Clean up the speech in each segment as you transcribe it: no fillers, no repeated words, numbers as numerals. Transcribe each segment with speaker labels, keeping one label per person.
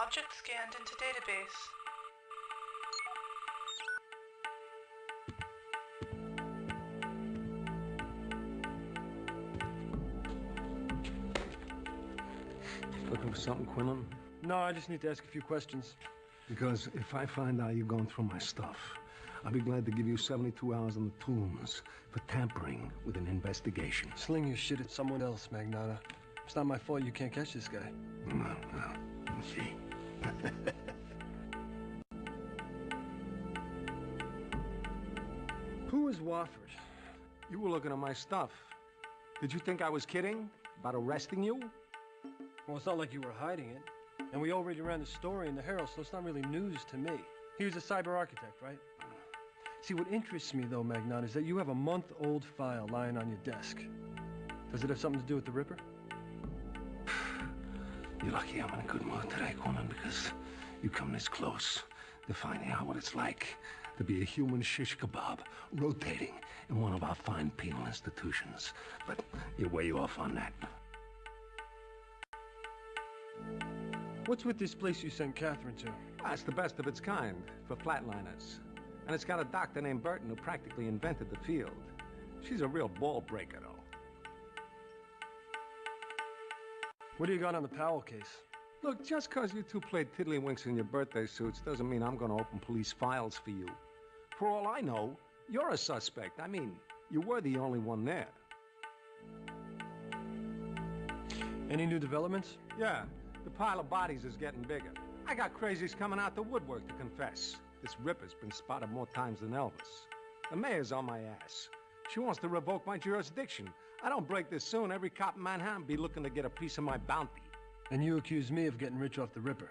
Speaker 1: Object scanned into database.
Speaker 2: Looking for something, Quinlan?
Speaker 3: No, I just need to ask a few questions.
Speaker 2: Because if I find out you're going through my stuff, I'll be glad to give you 72 hours on the tombs for tampering with an investigation.
Speaker 3: Sling your shit at someone else, Magnata. It's not my fault you can't catch this guy.
Speaker 2: No. See.
Speaker 3: Who is Wofford?
Speaker 2: You were looking at my stuff. Did you think I was kidding about arresting you?
Speaker 3: Well, it's not like you were hiding it. And we already ran the story in the Herald, so it's not really news to me. He was a cyber architect, right? See, what interests me, though, Magnata, is that you have a month-old file lying on your desk. Does it have something to do with the Ripper?
Speaker 2: You're lucky I'm in a good mood today, Conan, because you come this close to finding out what it's like to be a human shish kebab rotating in one of our fine penal institutions. But you're way off on that.
Speaker 3: What's with this place you sent Catherine to?
Speaker 2: It's the best of its kind for flatliners. And it's got a doctor named Burton who practically invented the field. She's a real ball breaker, though.
Speaker 3: What do you got on the Powell case?
Speaker 2: Look, just because you two played tiddlywinks in your birthday suits doesn't mean I'm going to open police files for you. For all I know, you're a suspect. I mean, you were the only one there.
Speaker 3: Any new developments?
Speaker 2: Yeah, the pile of bodies is getting bigger. I got crazies coming out the woodwork to confess. This Ripper's been spotted more times than Elvis. The mayor's on my ass. She wants to revoke my jurisdiction. I don't break this soon, every cop in Manhattan be looking to get a piece of my bounty.
Speaker 3: And you accuse me of getting rich off the Ripper.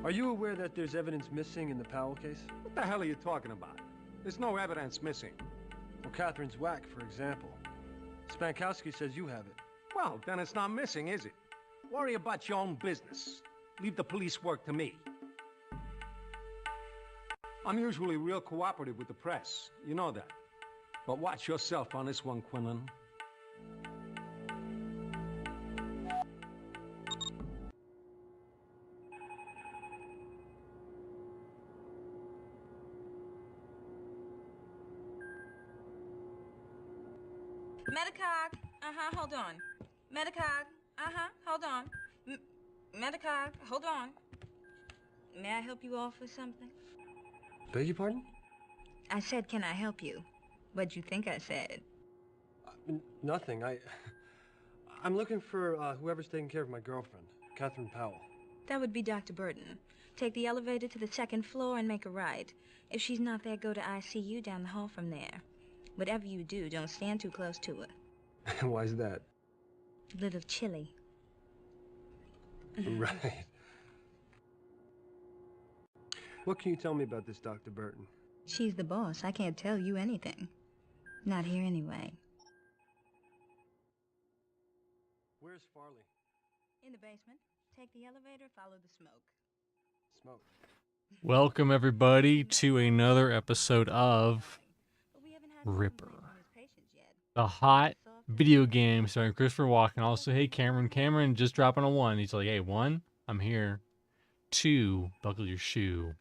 Speaker 3: Are you aware that there's evidence missing in the Powell case?
Speaker 2: What the hell are you talking about? There's no evidence missing.
Speaker 3: Well, Catherine's whack, for example. Spankowski says you have it.
Speaker 2: Well, then it's not missing, is it? Worry about your own business. Leave the police work to me. I'm usually real cooperative with the press. You know that. But watch yourself on this one, Quinlan.
Speaker 4: Metacog, hold on. Metacog, hold on. Metacog, hold on. May I help you off with something?
Speaker 3: Beg your pardon?
Speaker 4: I said, can I help you? What'd you think I said?
Speaker 3: Nothing. I'm looking for whoever's taking care of my girlfriend, Catherine Powell.
Speaker 4: That would be Dr. Burton. Take the elevator to the second floor and make a right. If she's not there, go to ICU down the hall from there. Whatever you do, don't stand too close to her.
Speaker 3: Why's that?
Speaker 4: A little chilly.
Speaker 3: Right. What can you tell me about this Dr. Burton?
Speaker 4: She's the boss. I can't tell you anything. Not here anyway.
Speaker 3: Where's Farley?
Speaker 4: In the basement. Take the elevator, follow the smoke.
Speaker 3: Smoke.
Speaker 5: Welcome, everybody, to another episode of Ripper, the hot video game starring Christopher Walken. Also, hey, Cameron just dropping a 1. He's like, hey, 1, I'm here. 2, buckle your shoe.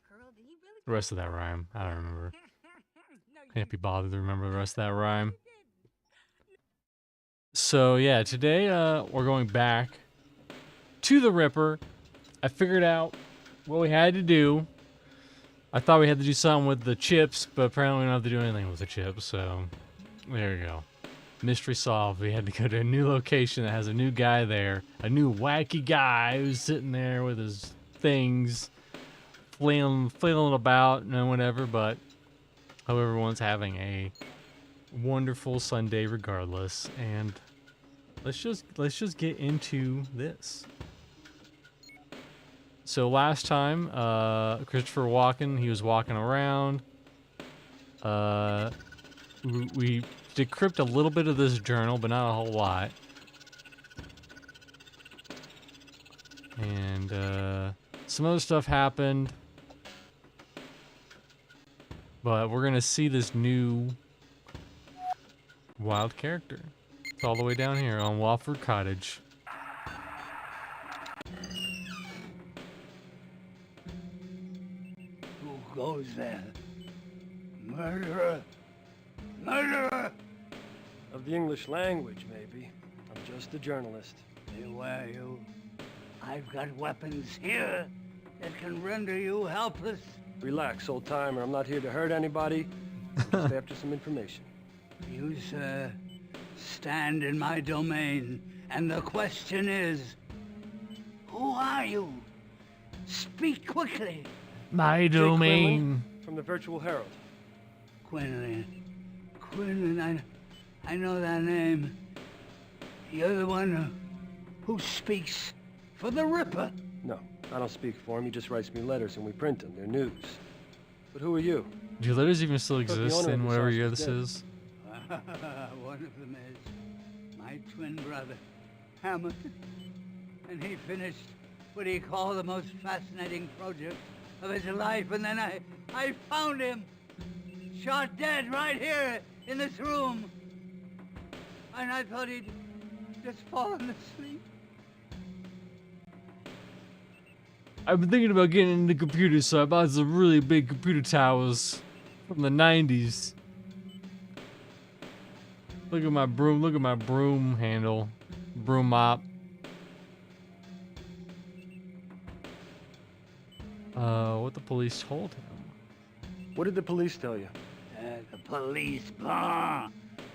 Speaker 5: The rest of that rhyme, I don't remember. Can't be bothered to remember the rest of that rhyme. So, yeah, today we're going back to the Ripper. I figured out what we had to do. I thought we had to do something with the chips, but apparently we don't have to do anything with the chips, so there you go. Mystery solved. We had to go to a new location that has a new guy there. A new wacky guy who's sitting there with his things, flailing about and whatever, but hope everyone's having a wonderful Sunday regardless. And let's just get into this. So last time, Christopher Walken, he was walking around. We decrypt a little bit of this journal, but not a whole lot. And some other stuff happened. But we're going to see this new wild character. It's all the way down here on Wofford Cottage.
Speaker 6: goes there? Murderer! Murderer!
Speaker 3: Of the English language, maybe. I'm just a journalist.
Speaker 6: Beware you. I've got weapons here that can render you helpless.
Speaker 3: Relax, old timer. I'm not here to hurt anybody. I'm just after some information.
Speaker 6: You, sir, stand in my domain, and the question is, who are you? Speak quickly.
Speaker 5: My domain.
Speaker 3: From the Virtual Herald.
Speaker 6: Quinlan. Quinlan, I know that name. You're the one who speaks for the Ripper.
Speaker 3: No, I don't speak for him. He just writes me letters and we print them. They're news. But who are you?
Speaker 5: Do letters even still
Speaker 3: But the
Speaker 5: exist
Speaker 3: owner of
Speaker 5: in
Speaker 3: this
Speaker 5: whatever
Speaker 3: house
Speaker 5: year
Speaker 3: is
Speaker 5: this
Speaker 3: dead.
Speaker 5: is?
Speaker 6: One of them is my twin brother, Hamilton. And he finished what he called the most fascinating project of his life. And then I found him, shot dead right here in this room. And I thought he'd just fallen asleep.
Speaker 5: I've been thinking about getting into computers, so I bought some really big computer towers from the 90s. Look at my broom handle. Broom mop. What the police told him.
Speaker 3: What did the police tell you?
Speaker 6: The police, bah!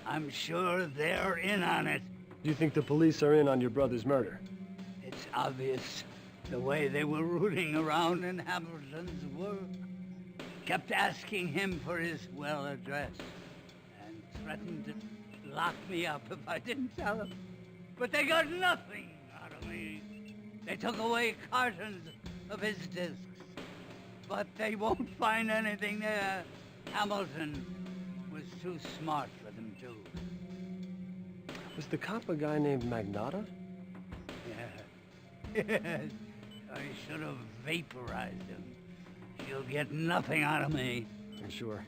Speaker 6: I'm sure they're in on it.
Speaker 3: Do you think the police are in on your brother's murder?
Speaker 6: It's obvious the way they were rooting around in Hamilton's work. Kept asking him for his well address and threatened to lock me up if I didn't tell them. But they got nothing out of me. They took away cartons of his discs, but they won't find anything there. Hamilton was too smart for them to.
Speaker 3: Was the cop a guy named Magnata?
Speaker 6: Yeah. Yes. I should have vaporized him. You'll get nothing out of me.
Speaker 3: I'm sure.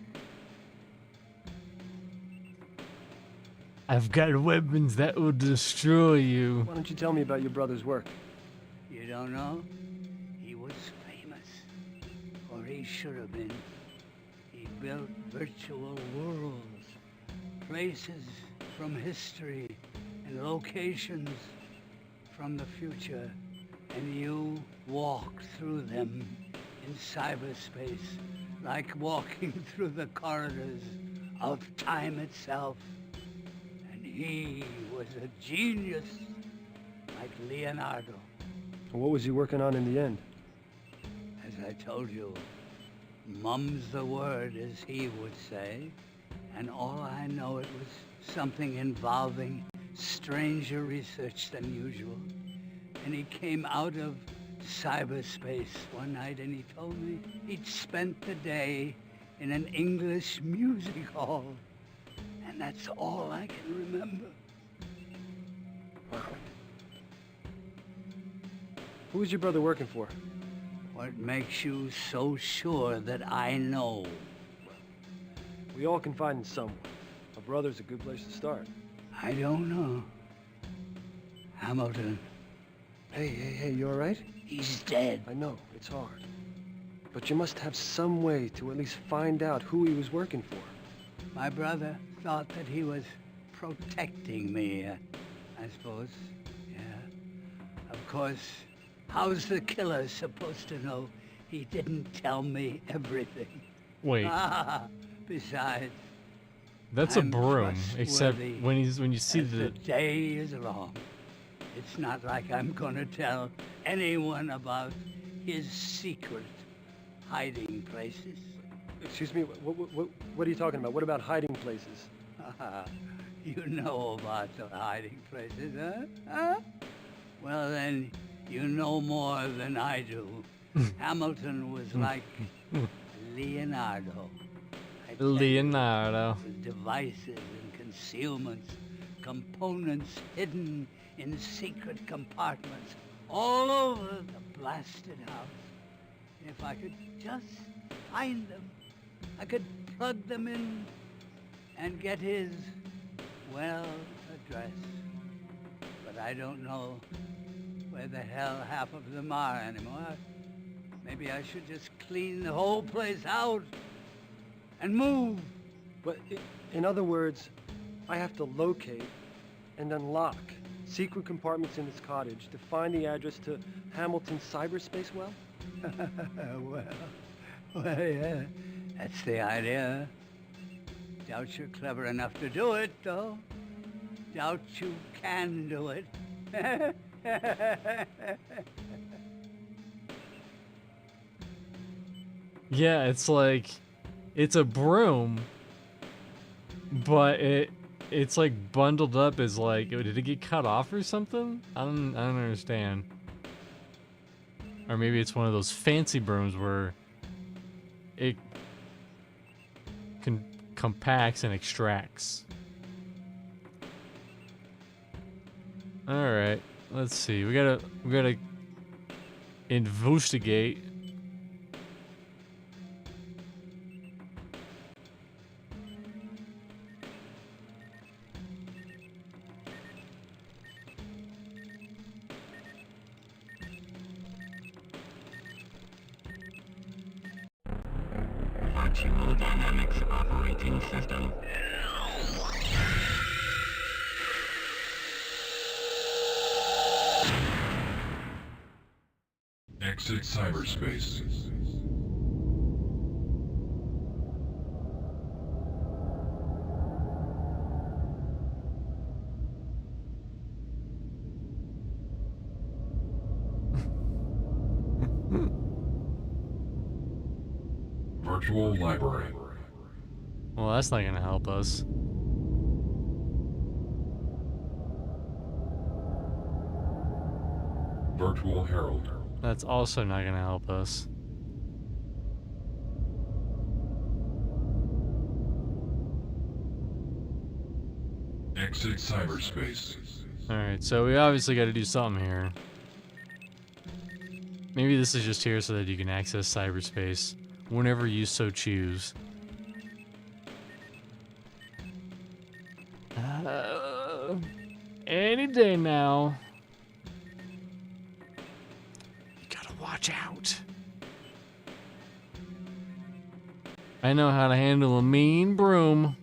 Speaker 5: I've got weapons that will destroy you.
Speaker 3: Why don't you tell me about your brother's work?
Speaker 6: You don't know? He was famous. Or he should have been. He built virtual worlds. Places from history and locations from the future. And you walk through them in cyberspace, like walking through the corridors of time itself. And he was a genius, like Leonardo.
Speaker 3: And what was he working on in the end?
Speaker 6: As I told you, mum's the word, as he would say. And all I know, it was something involving stranger research than usual. And he came out of cyberspace one night and he told me he'd spent the day in an English music hall. And that's all I can remember.
Speaker 3: Wow. Who was your brother working for?
Speaker 6: What makes you so sure that I know?
Speaker 3: We all confide in someone. A brother's a good place to start.
Speaker 6: I don't know. Hamilton,
Speaker 3: Hey, you all right?
Speaker 6: he's dead.
Speaker 3: I know, it's hard. But you must have some way to at least find out who he was working for.
Speaker 6: My brother thought that he was protecting me, I suppose. Yeah. Of course, how's the killer supposed to know he didn't tell me everything?
Speaker 5: Wait,
Speaker 6: Besides,
Speaker 5: that's a
Speaker 6: I'm
Speaker 5: broom. Except
Speaker 6: trustworthy
Speaker 5: when you see
Speaker 6: as
Speaker 5: the
Speaker 6: the day is long. It's not like I'm gonna tell anyone about his secret hiding places.
Speaker 3: Excuse me, what are you talking about? What about hiding places?
Speaker 6: You know about the hiding places, huh? Well then, you know more than I do. Hamilton was like Leonardo. I tell you,
Speaker 5: Leonardo.
Speaker 6: with devices and concealments, components hidden in secret compartments all over the blasted house. And if I could just find them, I could plug them in and get his, well, address. But I don't know where the hell half of them are anymore. Maybe I should just clean the whole place out and move.
Speaker 3: But in other words, I have to locate and unlock secret compartments in this cottage to find the address to Hamilton's cyberspace well?
Speaker 6: well, yeah, that's the idea. Doubt you're clever enough to do it, though. Doubt you can do it.
Speaker 5: Yeah, it's like, it's a broom, but it's like bundled up as like, did it get cut off or something? I don't understand. Or maybe it's one of those fancy brooms where it compacts and extracts. All right, let's see. We gotta investigate.
Speaker 7: Virtual Dynamics Operating System.
Speaker 8: Exit cyberspace. Virtual library.
Speaker 5: Well, that's not gonna help us.
Speaker 8: Virtual herald.
Speaker 5: That's also not gonna help us.
Speaker 8: Exit cyberspace.
Speaker 5: Alright, so we obviously gotta do something here. Maybe this is just here so that you can access cyberspace whenever you so choose. Any day now. You gotta watch out. I know how to handle a mean broom.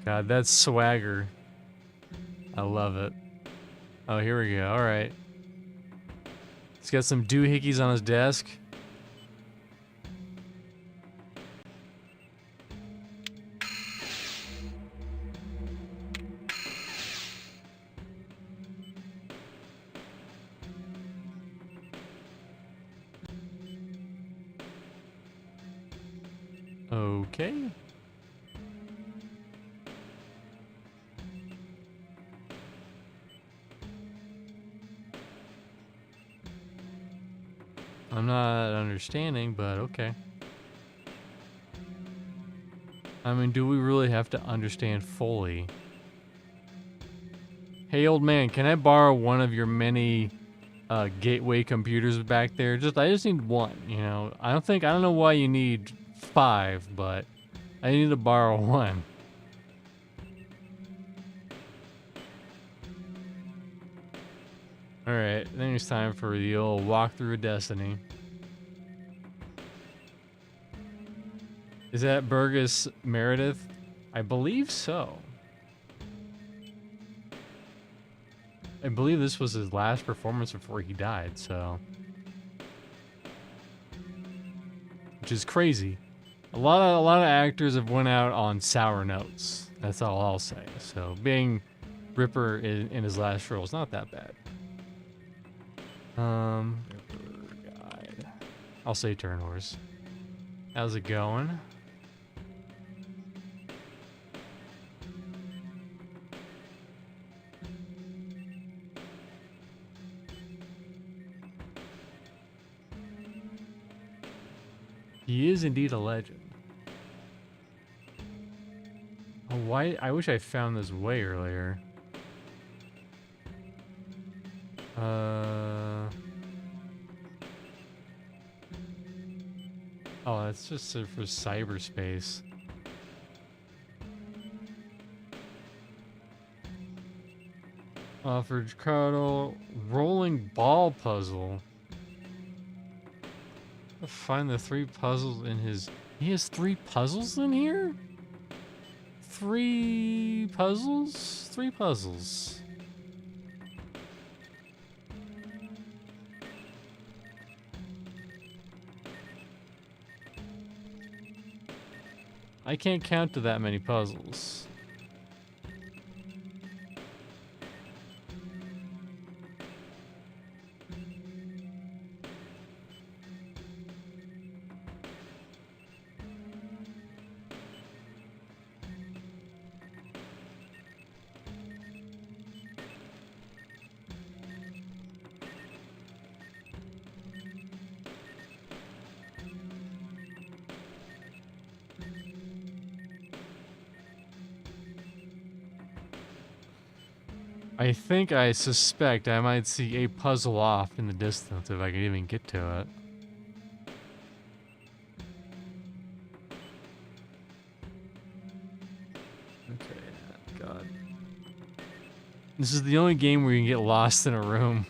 Speaker 5: God, that's swagger. I love it. Oh, here we go. All right. He's got some doohickeys on his desk. Okay. I'm not understanding, but okay. I mean, do we really have to understand fully? Hey, old man, can I borrow one of your many gateway computers back there? I just need one, you know? I don't know why you need 5, but I need to borrow one. Alright, I think it's time for the old walkthrough of destiny. Is that Burgess Meredith? I believe so. I believe this was his last performance before he died, so. Which is crazy. A lot of actors have went out on sour notes. That's all I'll say. So being Ripper in his last role is not that bad. Guide. I'll say turn horse. How's it going? He is indeed a legend. Oh, why? I wish I found this way earlier. Oh, that's just for cyberspace. Offered Cardinal rolling ball puzzle. Find the 3 puzzles in his. He has 3 puzzles in here? 3 puzzles? 3 puzzles. I can't count to that many puzzles. I suspect I might see a puzzle off in the distance if I can even get to it. Okay, God. This is the only game where you can get lost in a room.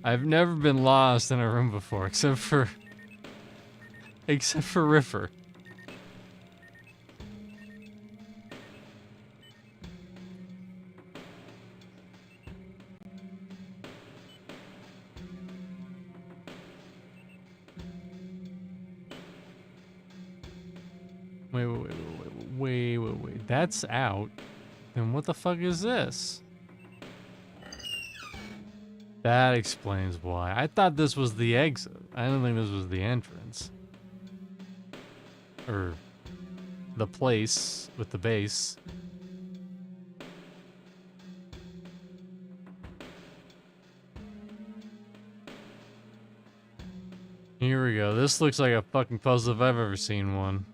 Speaker 5: I've never been lost in a room before, except for Ripper. Wait. That's out. Then what the fuck is this? That explains why. I thought this was the exit. I didn't think this was the entrance. Or the place with the base. Here we go. This looks like a fucking puzzle if I've ever seen one.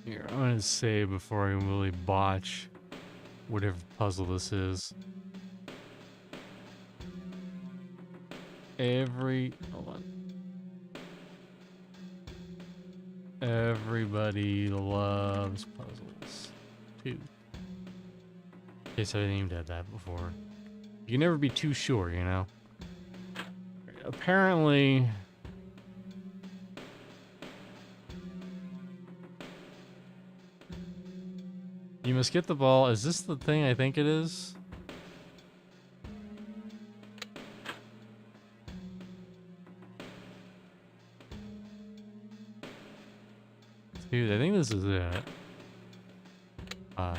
Speaker 5: Here, I'm gonna say before I really botch whatever puzzle this is. Hold on. Everybody loves puzzles. Too. In case I didn't even have that before. You can never be too sure, you know? Apparently... You must get the ball. Is this the thing I think it is? Dude, I think this is it. 5.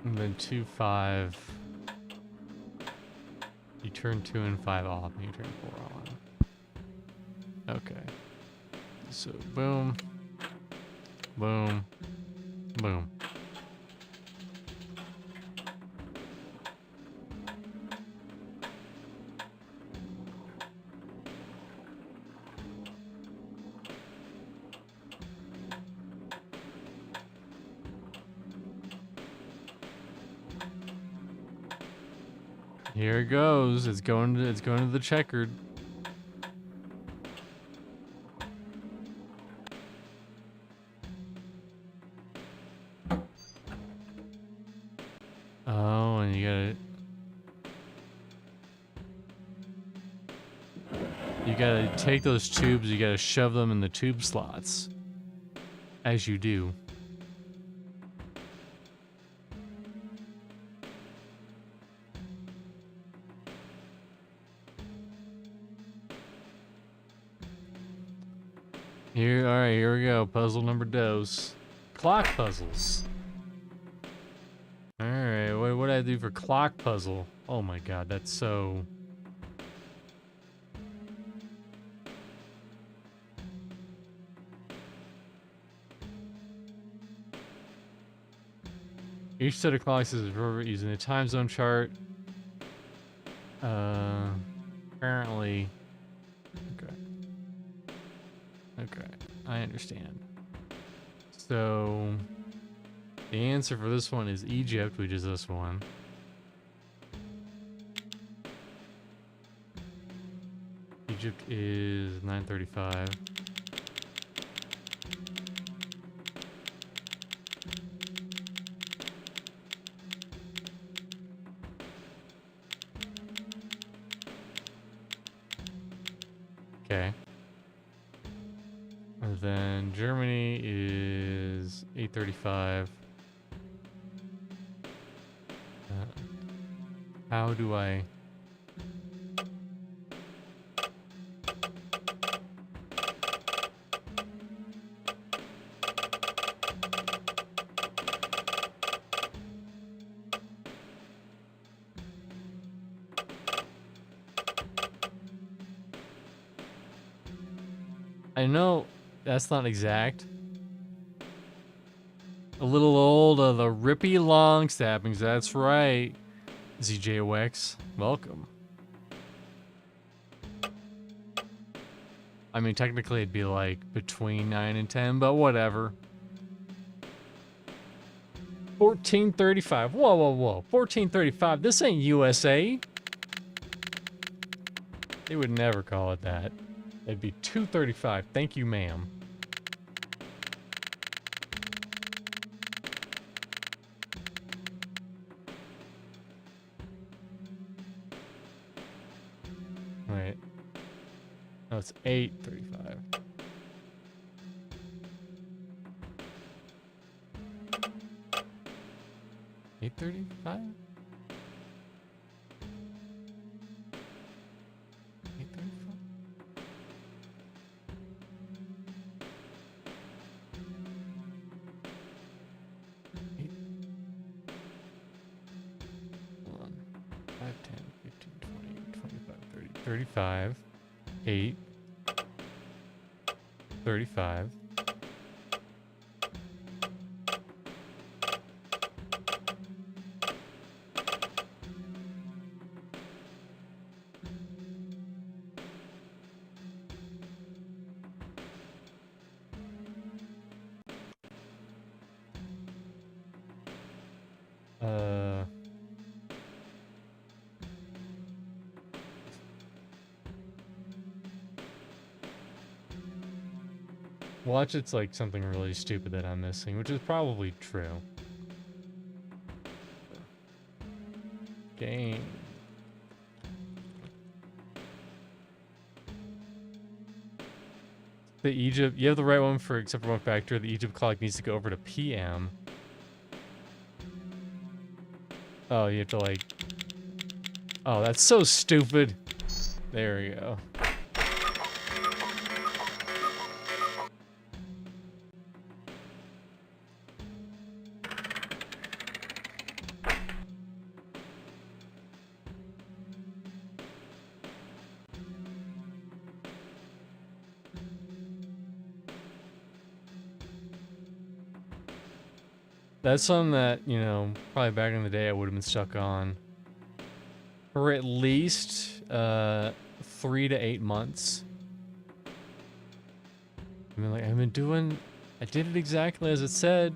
Speaker 5: And then 2, 5. You turn 2 and 5 off, and you turn 4 on. Okay. So, boom. Boom. Boom. Here it goes. It's going to the checkered. Oh, and you gotta take those tubes, you gotta shove them in the tube slots. As you do. Here, all right, here we go. Puzzle number dos. Clock puzzles. All right, what do I do for clock puzzle? Oh my god, that's so... Each set of clocks is appropriate using a time zone chart. Apparently... Okay. Okay, I understand. So... The answer for this one is Egypt, which is this one. Egypt is 9:35. Okay. And then Germany is 8:35. How do I... I know that's not exact. A little old of the Rippy Long Stabbings, that's right. ZJOX, welcome. I mean, technically it'd be like between 9 and 10, but whatever. 1435. Whoa, whoa, whoa. 1435. This ain't USA. They would never call it that. It'd be 235. Thank you, ma'am. Wait. No, it's 8:35. $8:35? 8:35? Hold on. 5, 10, 15, 20, 25, 30, 35, 8, 35. Watch, it's like something really stupid that I'm missing, which is probably true. Game. The Egypt, you have the right one for except for one factor. The Egypt clock needs to go over to PM. Oh, you have to like... Oh, that's so stupid. There we go. That's something that, you know, probably back in the day I would have been stuck on for at least 3 to 8 months. I mean, like, I've been doing... I did it exactly as it said.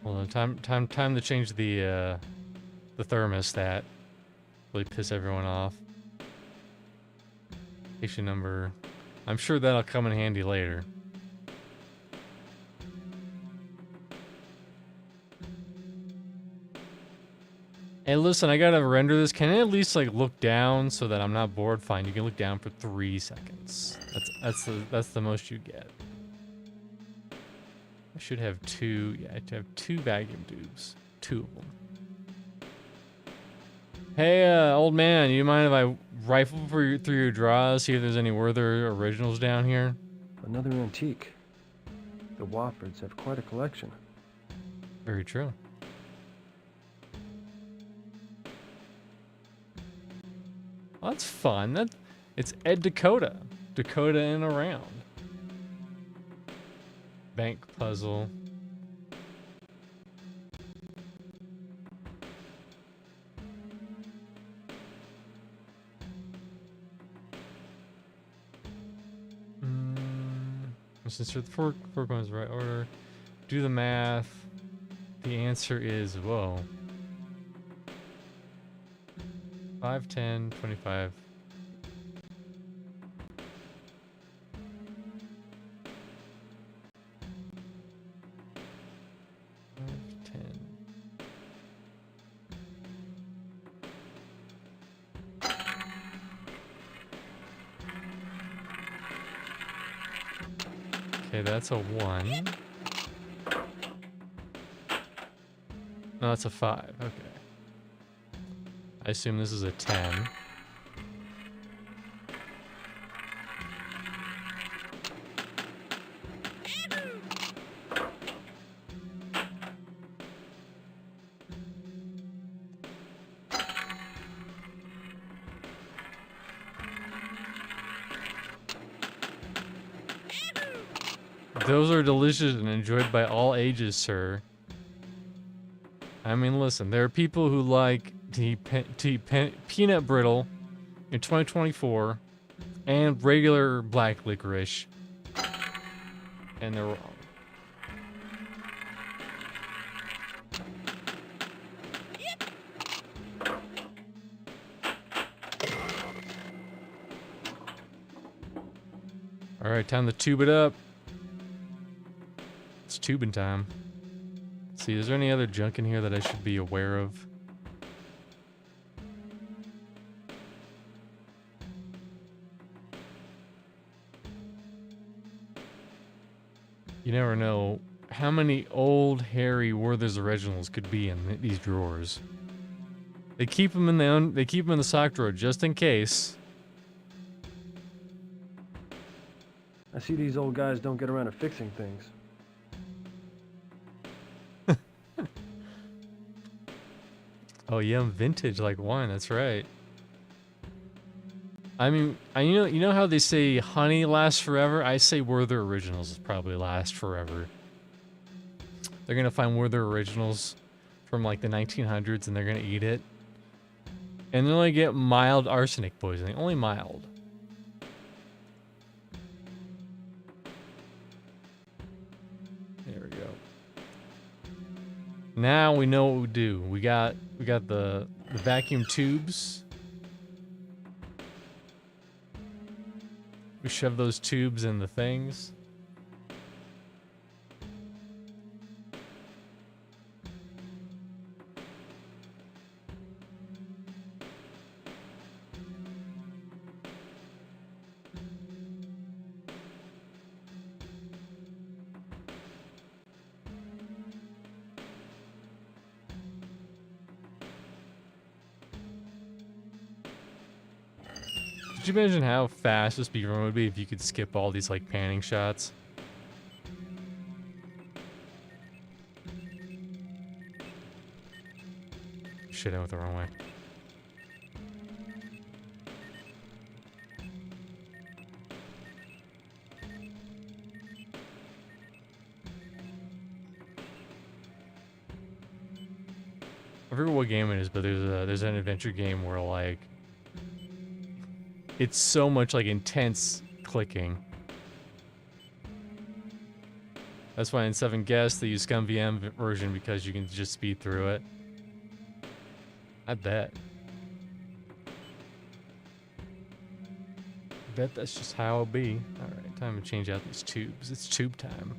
Speaker 5: Hold on, time to change the thermostat. Really piss everyone off. Station number. I'm sure that'll come in handy later. Hey, listen, I gotta render this. Can I at least like look down so that I'm not bored? Fine, you can look down for 3 seconds. That's the most you get. I should have 2. Yeah, I should have 2 vacuum tubes. 2 of them. Hey, old man, you mind if I rifle through your drawers, see if there's any Werther originals down here?
Speaker 3: Another antique. The Woffords have quite a collection.
Speaker 5: Very true. Well, that's fun. It's Ed Dakota. Dakota and around. Bank puzzle. Let's insert the four components in the right order. Do the math. The answer is, whoa. 5, 10, 25. 10. Okay, that's a 1. No, that's a 5. Okay. I assume this is a 10. Those are delicious and enjoyed by all ages, sir. I mean, listen, there are people who like to eat peanut brittle in 2024 and regular black licorice, and they're wrong. All right, time to tube it up. It's tubing time. Let's see, is there any other junk in here that I should be aware of? You never know how many old hairy Werther's originals could be in these drawers. They keep them in the sock drawer just in case.
Speaker 3: I see these old guys don't get around to fixing things.
Speaker 5: Oh yeah, vintage like wine. That's right. I mean, you know how they say honey lasts forever? I say Werther Originals probably last forever. They're gonna find Werther Originals from like the 1900s and they're gonna eat it, and they'll only get mild arsenic poisoning, only mild. There we go. Now we know what we do. We got the vacuum tubes. We shove those tubes in the things. Could you imagine how fast this speedrun would be if you could skip all these like panning shots? Shit, I went the wrong way. I forget what game it is, but there's an adventure game where like it's so much like intense clicking. That's why in 7 Guests they use ScumVM version because you can just speed through it. I bet. That's just how it'll be. Alright, time to change out these tubes. It's tube time.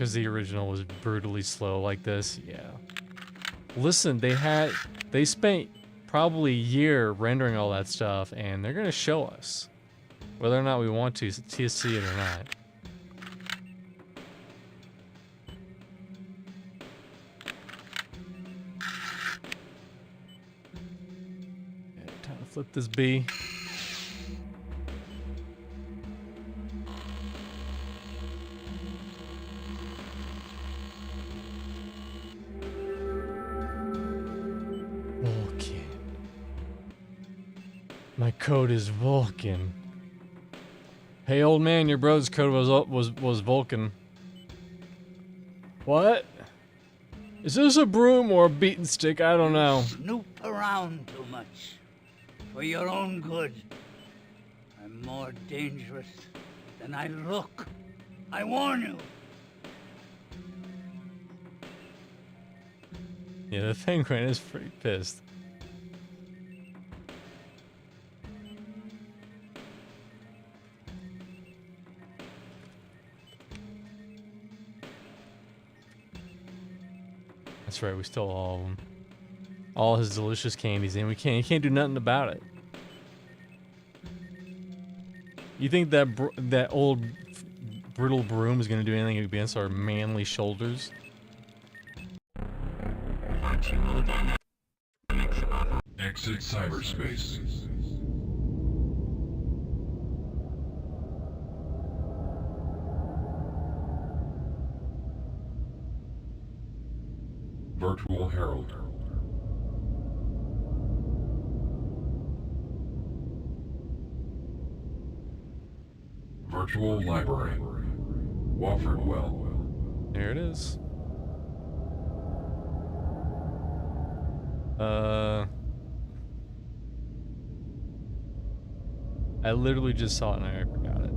Speaker 5: because the original was brutally slow like this. Yeah. Listen, they spent probably a year rendering all that stuff, and they're gonna show us whether or not we want to see it or not. Okay, time to flip this B. Vulcan. My code is Vulcan. Hey, old man, your brother's code was Vulcan. What? Is this a broom or a beaten stick? I don't know.
Speaker 6: Snoop around too much. For your own good. I'm more dangerous than I look. I warn you.
Speaker 5: Yeah, the penguin is pretty pissed. That's right, we stole all of them. All his delicious candies, and he can't do nothing about it. You think that that old brittle broom is gonna do anything against our manly shoulders?
Speaker 8: Exit cyberspace. Virtual Herald. Virtual Library. Wofford Well.
Speaker 5: There it is. I literally just saw it and I forgot it.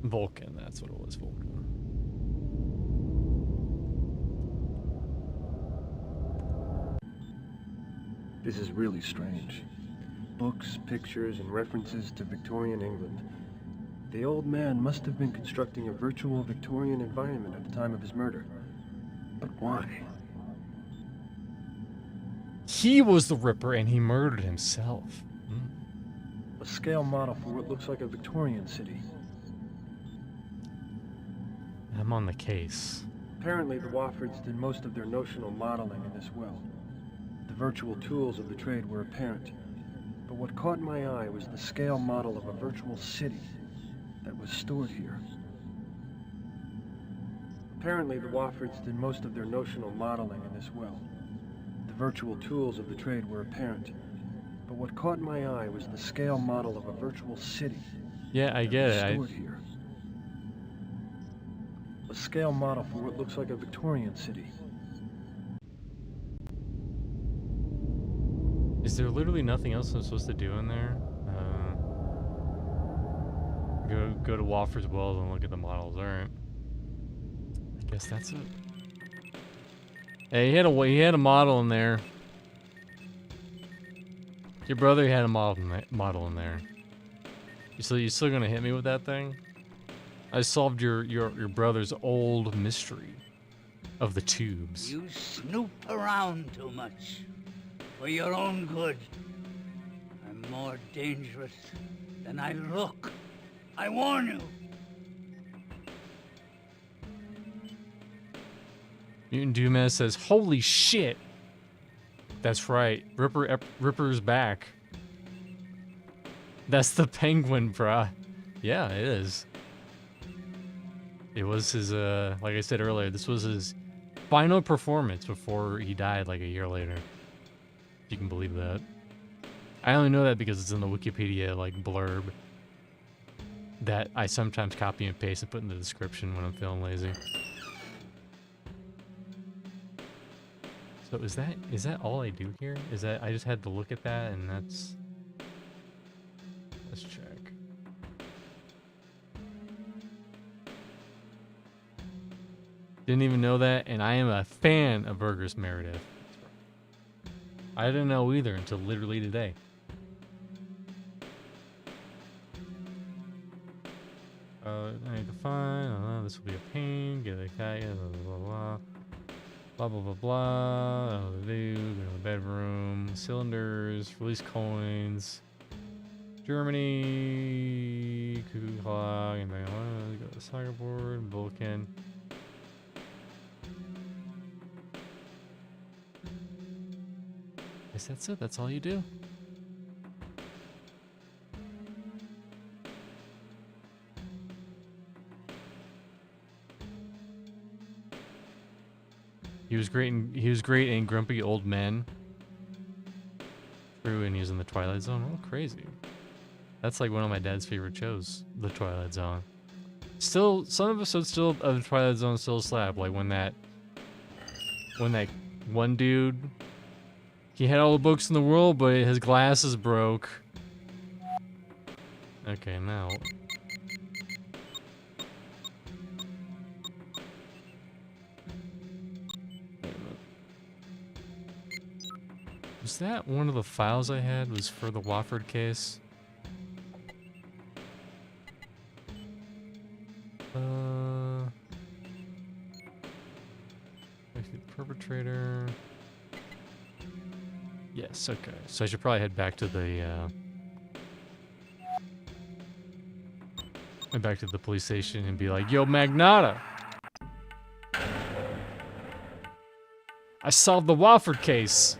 Speaker 5: Vulcan, that's what it was, Vulcan.
Speaker 3: This is really strange. Books, pictures, and references to Victorian England. The old man must have been constructing a virtual Victorian environment at the time of his murder. But why?
Speaker 5: He was the Ripper and he murdered himself.
Speaker 3: A scale model for what looks like a Victorian city.
Speaker 5: I'm on the case.
Speaker 3: Apparently the Woffords did most of their notional modeling in this well. The virtual tools of the trade were apparent. But what caught my eye was the scale model of a virtual city that was stored here. Apparently the Woffords did most of their notional modeling in this well. The virtual tools of the trade were apparent. But what caught my eye was the scale model of a virtual city.
Speaker 5: Yeah, I get it.
Speaker 3: Stored here. A scale model for what looks like a Victorian city.
Speaker 5: Is there literally nothing else I'm supposed to do in there? Go to Wofford's Wells and look at the models. All right. I guess that's it. Hey, he had a model in there. Your brother had a model in there. You still gonna hit me with that thing? I solved your brother's old mystery of the tubes.
Speaker 6: You snoop around too much. For your own good. I'm more dangerous than I look. I warn you.
Speaker 5: Mutant Doom says, "Holy shit!" That's right. Ripper's back. That's the penguin, bruh. Yeah, it is. It was his, like I said earlier, this was his final performance before he died like a year later. If you can believe that. I only know that because it's in the Wikipedia, like, blurb that I sometimes copy and paste and put in the description when I'm feeling lazy. So is that all I do here? Is that I just had to look at that and that's... Let's check. Didn't even know that, and I am a fan of Burgess Meredith. I didn't know either until literally today. I need to find. This will be a pain. Get a cat. Blah blah blah blah blah blah blah. Oh, the dude. Go to the bedroom. Cylinders. Release coins. Germany. Cuckoo clock. And then go to the soccer board. Vulcan. Guess that's it. That's all you do. He was great in Grumpy Old Men. True, and he was in the Twilight Zone. Oh, crazy. That's like one of my dad's favorite shows, The Twilight Zone. Still, some episodes still of The Twilight Zone still slap. Like when that one dude, he had all the books in the world, but his glasses broke. Okay, now. Was that one of the files I had was for the Wofford case? The perpetrator. Yes, okay. So I should probably head back to the police station and be like, "Yo, Magnata! I solved the Wofford case."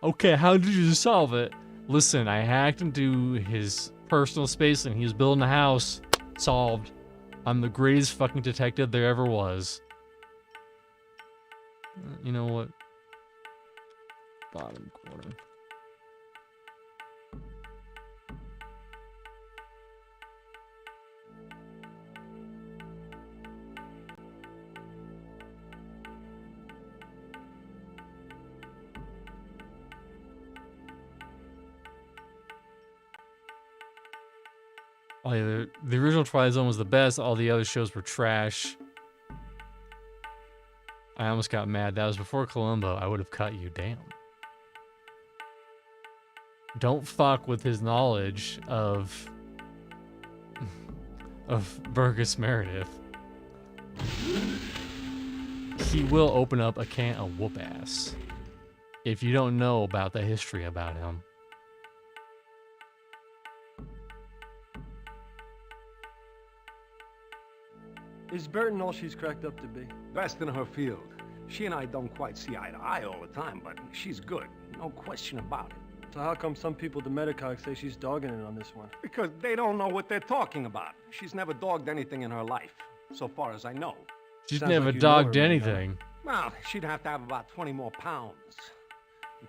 Speaker 5: Okay, how did you solve it? Listen, I hacked into his personal space and he was building a house. Solved. I'm the greatest fucking detective there ever was. You know what? Bottom corner. Oh yeah, the original Twilight Zone was the best. All the other shows were trash. I almost got mad. That was before Columbo. I would have cut you down. Don't fuck with his knowledge of Burgess Meredith. He will open up a can of whoop ass if you don't know about the history about him.
Speaker 3: Is Burton all she's cracked up to be?
Speaker 2: Best in her field. She and I don't quite see eye to eye all the time, but she's good. No question about it.
Speaker 3: So how come some people at the Medicog say she's dogging it on this one?
Speaker 2: Because they don't know what they're talking about. She's never dogged anything in her life, so far as I know.
Speaker 5: She's
Speaker 3: Sounds
Speaker 5: never
Speaker 3: like you know her,
Speaker 5: dogged
Speaker 3: man.
Speaker 5: anything.
Speaker 2: Well, she'd have to have about 20 more pounds.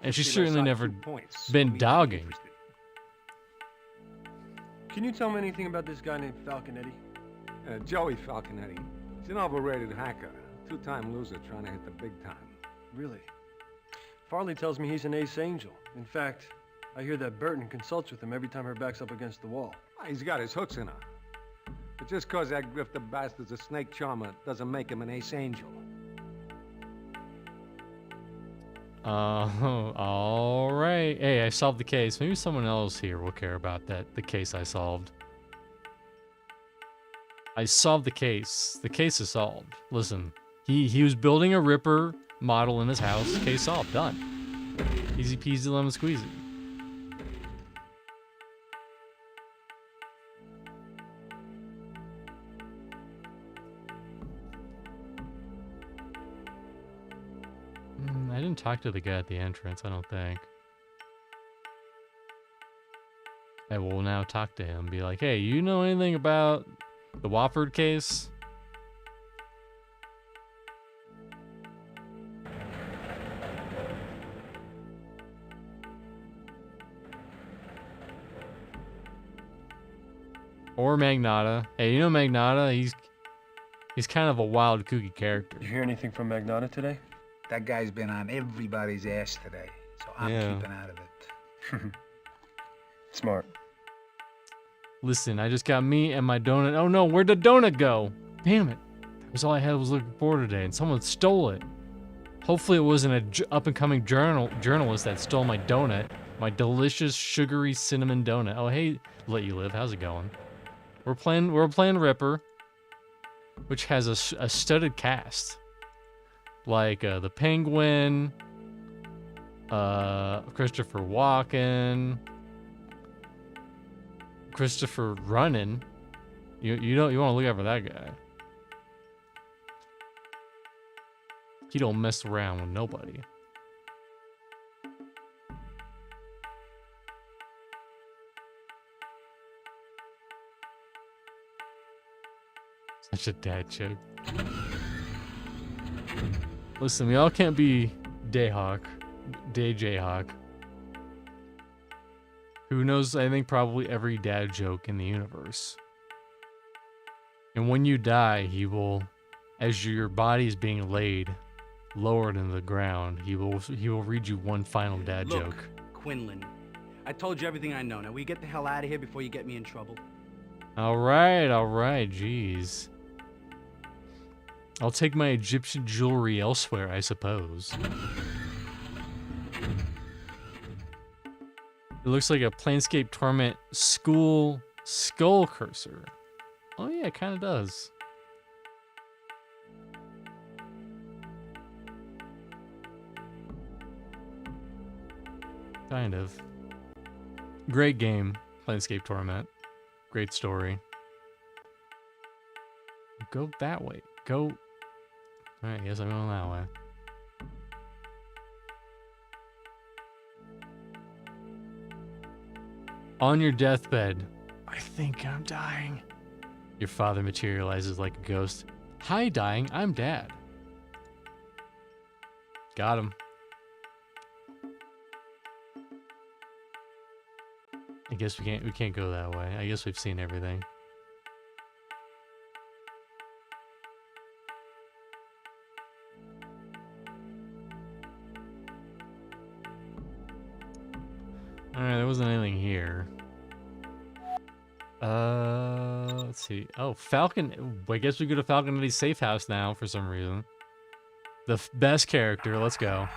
Speaker 5: And she's
Speaker 2: She
Speaker 5: certainly
Speaker 2: lets out
Speaker 5: never
Speaker 2: 2 points
Speaker 5: been
Speaker 2: for me to be
Speaker 5: dogging.
Speaker 2: interested.
Speaker 3: Can you tell me anything about this guy named Falconetti?
Speaker 2: Joey Falconetti. He's an overrated hacker. 2-time loser trying to hit the big time.
Speaker 3: Really? Farley tells me he's an ace angel. In fact, I hear that Burton consults with him every time her back's up against the wall.
Speaker 2: He's got his hooks in her. But just cause that grifter bastard's a snake charmer doesn't make him an ace angel.
Speaker 5: All right. Hey, I solved the case. Maybe someone else here will care about that. The case I solved. I solved the case. The case is solved. Listen, he was building a Ripper model in his house. Case solved. Done. Easy peasy lemon squeezy. I didn't talk to the guy at the entrance, I don't think. I will now talk to him. Be like, hey, you know anything about the Wofford case? Or Magnata. Hey, you know Magnata? He's kind of a wild, kooky character.
Speaker 3: Did you hear anything from Magnata today?
Speaker 9: That guy's been on everybody's ass today, so I'm
Speaker 5: Yeah.
Speaker 9: keeping out of it.
Speaker 3: Smart.
Speaker 5: Listen, I just got me and my donut. Oh no, where'd the donut go? Damn it. That was all I had was looking for today, and someone stole it. Hopefully it wasn't a up-and-coming journalist that stole my donut. My delicious, sugary cinnamon donut. Oh, hey, Let You Live. How's it going? We're playing Ripper, which has a studded cast. Like the Penguin, Christopher Walken, Christopher Runnin. You want to look out for that guy. He don't mess around with nobody. Such a dad joke. Listen, we all can't be Dayhawk. Who knows, I think probably every dad joke in the universe. And when you die, he will, as your body is being laid, lowered into the ground, he will read you one final dad joke.
Speaker 10: Quinlan, I told you everything I know. Now will you get the hell out of here before you get me in trouble?
Speaker 5: Alright, jeez. I'll take my Egyptian jewelry elsewhere, I suppose. It looks like a Planescape Torment school skull cursor. Oh yeah, it kind of does. Kind of. Great game, Planescape Torment. Great story. Go that way. Go. Alright, yes, I'm going that way. On your deathbed, I think I'm dying. Your father materializes like a ghost. Hi, dying. I'm Dad. Got him. I guess we can't go that way. I guess we've seen everything. Alright, there wasn't anything here. Let's see. Oh, Falcon. I guess we go to Falcon Eddie's safe house now for some reason. The best character. Let's go.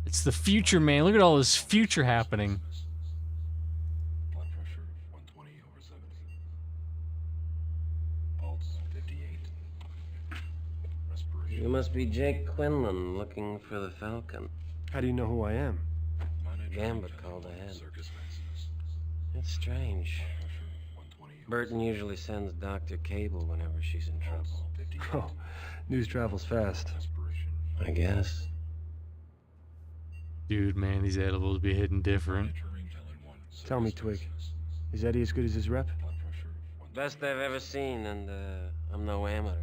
Speaker 5: It's the future, man. Look at all this future happening.
Speaker 8: Blood pressure 120/70. Pulse 58. Respiration.
Speaker 11: You must be Jake Quinlan looking for the Falcon.
Speaker 3: How do you know who I am?
Speaker 11: Gambit called ahead. It's strange. Burton usually sends Dr. Cable whenever she's in trouble.
Speaker 3: Oh, news travels fast.
Speaker 11: I guess.
Speaker 5: Dude, man, these edibles be hitting different.
Speaker 3: Tell me, Twig, is Eddie as good as his rep?
Speaker 11: Best I've ever seen, and I'm no amateur.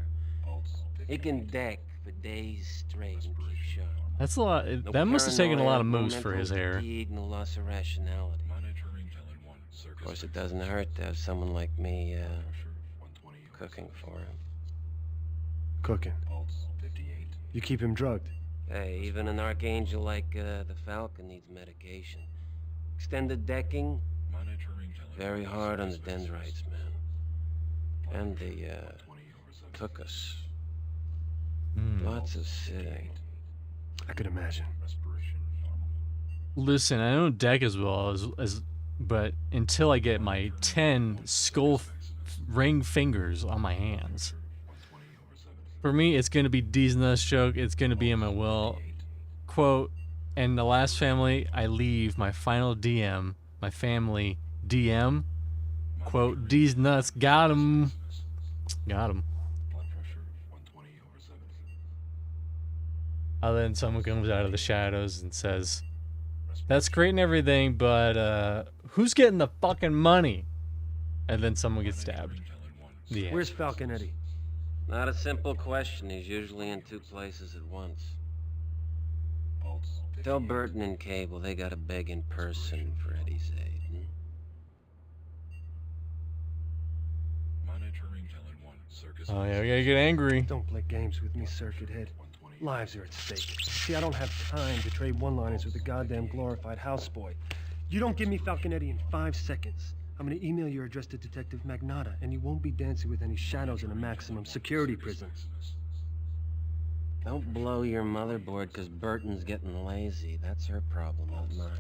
Speaker 11: He can deck for days straight and keep sharp.
Speaker 5: That's a lot.
Speaker 11: No
Speaker 5: That must have taken a lot of
Speaker 11: paranoia,
Speaker 5: moves
Speaker 11: no
Speaker 5: for his
Speaker 11: mental
Speaker 5: hair.
Speaker 11: fatigue, no loss of rationality. Of course, it doesn't hurt to have someone like me cooking for him.
Speaker 3: Cooking. You keep him drugged.
Speaker 11: Hey, even an archangel like the Falcon needs medication. Extended decking, very hard on the dendrites, man. And they took us. Lots of sitting.
Speaker 3: I could imagine.
Speaker 5: Listen, I don't deck as well as but until I get my 10 skull ring fingers on my hands. For me, it's gonna be D's nuts joke. It's gonna be in my will. Quote, in the last family, I leave my final DM, my family DM. Quote, D's nuts, got him. Got him. Then someone comes out of the shadows and says, that's great and everything, but who's getting the fucking money? And then someone gets stabbed. The end.
Speaker 3: Where's Falcon Eddie?
Speaker 11: Not a simple question. He's usually in two places at once. Tell Burton and Cable they gotta beg in person for Eddie's aid.
Speaker 5: Oh yeah, we gotta get angry.
Speaker 3: Don't play games with me, Circuit Head. Lives are at stake. See, I don't have time to trade one-liners with a goddamn glorified houseboy. You don't give me Falcon Eddie in 5 seconds, I'm gonna email your address to Detective Magnata, and you won't be dancing with any shadows in a maximum security prison.
Speaker 11: Don't blow your motherboard because Burton's getting lazy. That's her problem, not mine.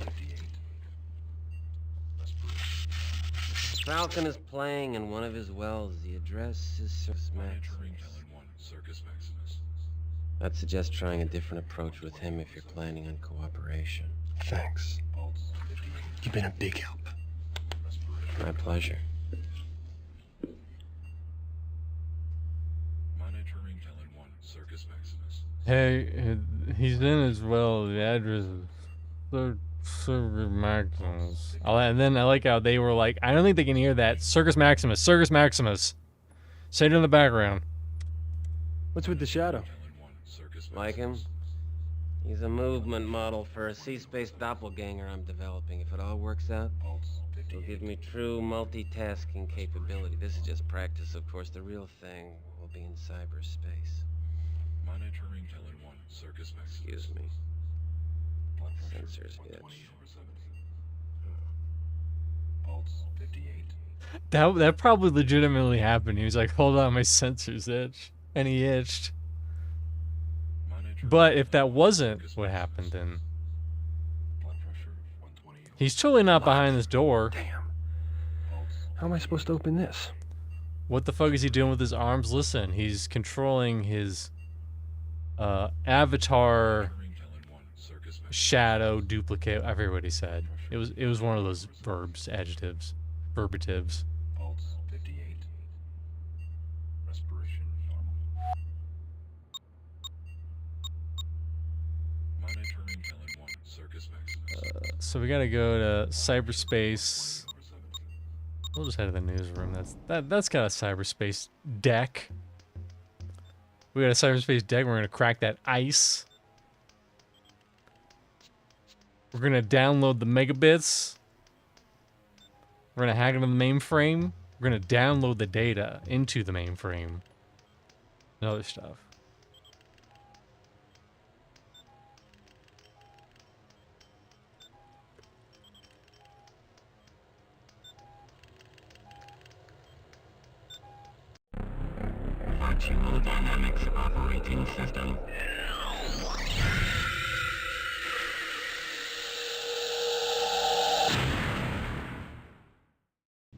Speaker 11: Falcon is playing in one of his wells. The address is Circus
Speaker 8: Monitoring
Speaker 11: Maximus.
Speaker 8: Helen 1, Circus Maximus.
Speaker 11: I'd suggest trying a different approach with him if you're planning on cooperation.
Speaker 3: Thanks.
Speaker 8: Pulse 58.
Speaker 3: You've been a big help.
Speaker 8: Respiration.
Speaker 11: My pleasure.
Speaker 8: Monitoring Helen 1, Circus Maximus.
Speaker 5: Hey, he's in as well. The address is Circus Maximus. And then I like how they were like, I don't think they can hear that. Circus Maximus. Circus Maximus. Say it in the background.
Speaker 3: What's with the shadow?
Speaker 8: Helen 1, Circus
Speaker 11: Like him? He's a movement model for a sea-space doppelganger I'm developing. If it all works out,
Speaker 8: Pulse
Speaker 11: it'll
Speaker 8: 58.
Speaker 11: give me true multitasking capability. This is just practice, of course. The real thing will be in cyberspace.
Speaker 8: Monitoring Helen 1, Circus Maximus.
Speaker 11: Excuse me.
Speaker 8: Blood pressure
Speaker 11: Sensors
Speaker 8: 120
Speaker 11: itch.
Speaker 8: over 70. Pulse 58.
Speaker 5: That probably legitimately happened. He was like, hold on, my sensors itch. And he itched.
Speaker 8: Monitoring
Speaker 5: But if that
Speaker 8: Helen 1,
Speaker 5: wasn't
Speaker 8: Circus
Speaker 5: what
Speaker 8: Maximus.
Speaker 5: happened, then
Speaker 8: Blood pressure 120 over
Speaker 5: he's totally not behind this door.
Speaker 3: Damn.
Speaker 8: Pulse
Speaker 3: How am I supposed to open this?
Speaker 5: What the fuck is he doing with his arms? Listen, he's controlling his avatar
Speaker 8: Monitoring Helen 1, Circus Maximus.
Speaker 5: shadow duplicate. I forget what he said. It was one of those verbs, adjectives, verbatives.
Speaker 8: Pulse 58. Respiration normal. Monitoring Helen 1, Circus Maximus.
Speaker 5: So we gotta go to cyberspace.
Speaker 8: Over 70.
Speaker 5: We'll just head to the newsroom. That's got a cyberspace deck. We got a cyberspace deck. We're gonna crack that ice. We're gonna download the megabits. We're gonna hack into the mainframe. We're gonna download the data into the mainframe. And other stuff.
Speaker 7: Virtual Dynamics Operating System.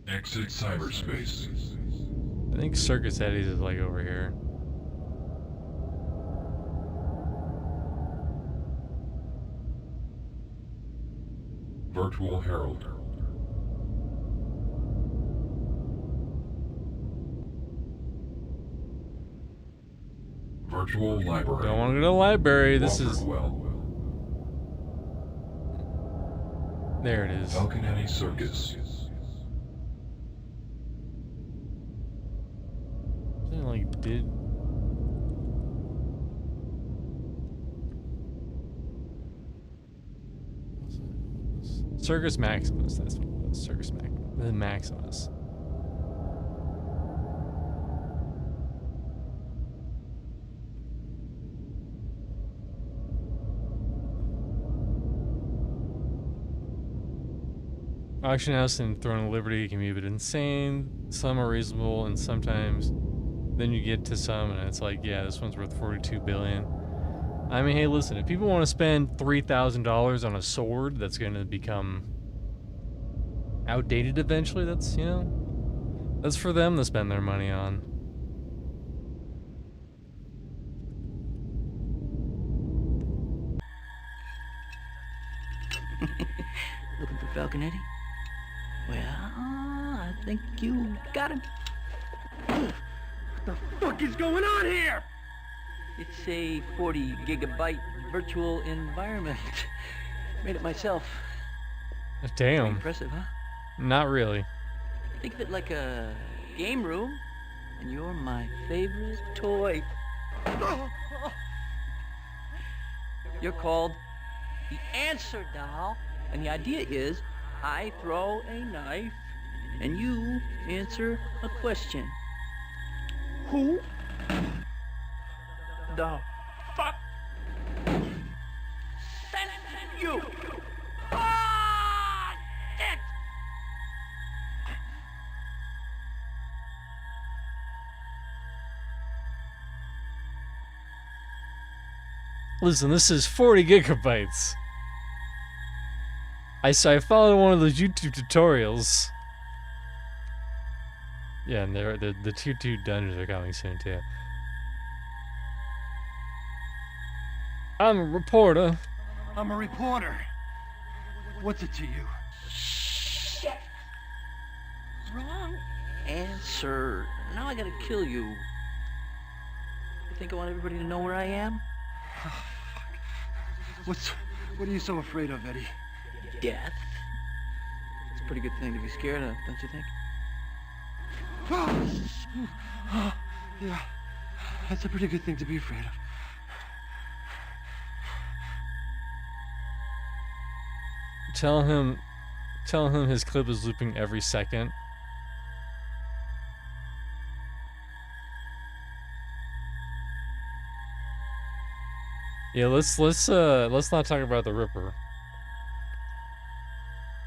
Speaker 8: Exit cyberspace.
Speaker 5: I think Circus Eddie's is like over here.
Speaker 8: Virtual Herald. Virtual Library.
Speaker 5: Don't want to go to the library. This
Speaker 8: Walker
Speaker 5: is.
Speaker 8: Well.
Speaker 5: There it is.
Speaker 8: Falconetti Circus.
Speaker 5: Something like did. Circus Maximus. That's what it was. Circus Maximus. Auction house and Throne of Liberty can be a bit insane. Some are reasonable, and sometimes then you get to some and it's like, yeah, this one's worth 42 billion. I mean, hey, listen, if people want to spend $3,000 on a sword that's going to become outdated eventually, that's, you know, that's for them to spend their money on.
Speaker 6: Looking for Falconetti? Well, I think you got him.
Speaker 3: What the fuck is going on here?
Speaker 6: It's a 40 gigabyte virtual environment. Made it myself. Pretty
Speaker 5: Damn.
Speaker 6: impressive, huh?
Speaker 5: Not really.
Speaker 6: Think of it like a game room, and you're my favorite toy. You're called the Answer Doll, and the idea is I throw a knife, and you answer a question. Who the fuck sent you? Ah, shit!
Speaker 5: Listen, this is 40 gigabytes. I followed one of those YouTube tutorials. Yeah, and the tier 2 dungeons are coming soon too. I'm a reporter.
Speaker 3: I'm a reporter. What's it to you?
Speaker 12: Shit! Wrong answer. Now I gotta kill you. You think I want everybody to know where I am?
Speaker 3: What are you so afraid of, Eddie?
Speaker 12: Death? It's a pretty good thing to be scared of, don't you think?
Speaker 3: Yeah, that's a pretty good thing to be afraid of.
Speaker 5: Tell him his clip is looping every second. Yeah, let's not talk about the Ripper.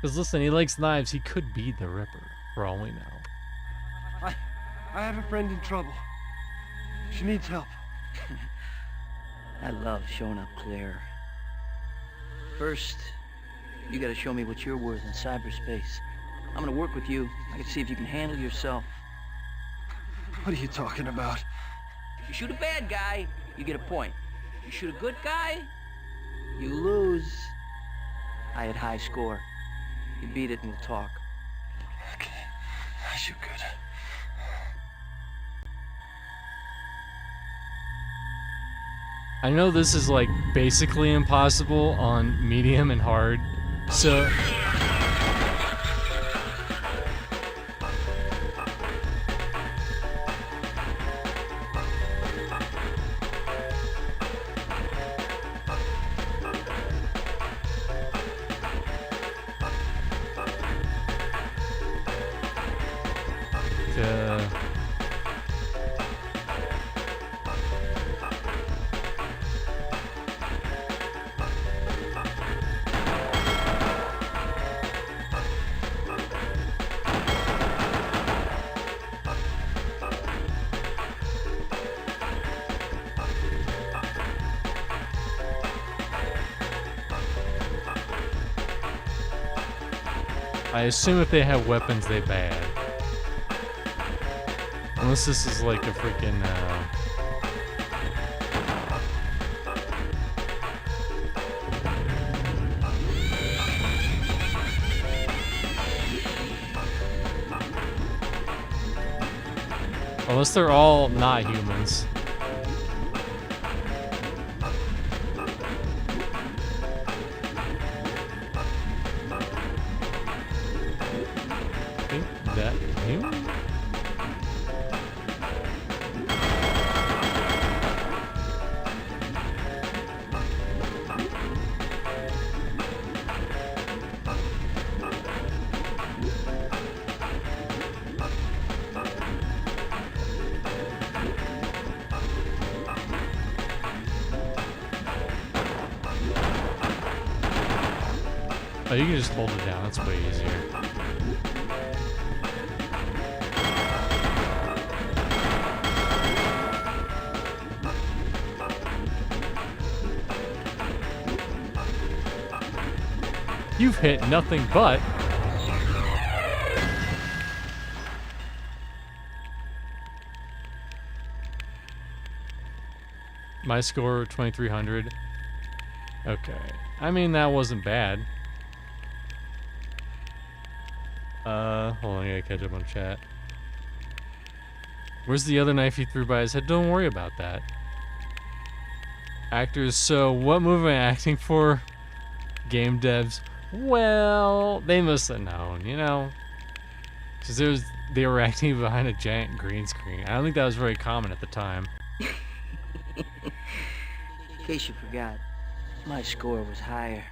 Speaker 5: Cause listen, he likes knives. He could be the Ripper, for all we know.
Speaker 3: I have a friend in trouble. She needs help.
Speaker 12: I love showing up clear. First, you gotta show me what you're worth in cyberspace. I'm gonna work with you. I can see if you can handle yourself.
Speaker 3: What are you talking about?
Speaker 12: You shoot a bad guy, you get a point. You shoot a good guy, you lose. I had high score. You beat it and we'll talk.
Speaker 3: Okay, I shoot good.
Speaker 5: I know this is like basically impossible on medium and hard, so I assume if they have weapons, they bad. Unless this is like a freaking, unless they're all not humans. I think that human? Oh, you can just hold it down. That's way easier. You've hit nothing but... My score, 2,300. Okay. I mean, that wasn't bad. Hold on, I gotta catch up on chat. Where's the other knife he threw by his head? Don't worry about that. Actors, so what movie am I acting for? Game devs. Well, they must have known, you know? Because they were acting behind a giant green screen. I don't think that was very common at the time.
Speaker 12: In case you forgot, my score was higher.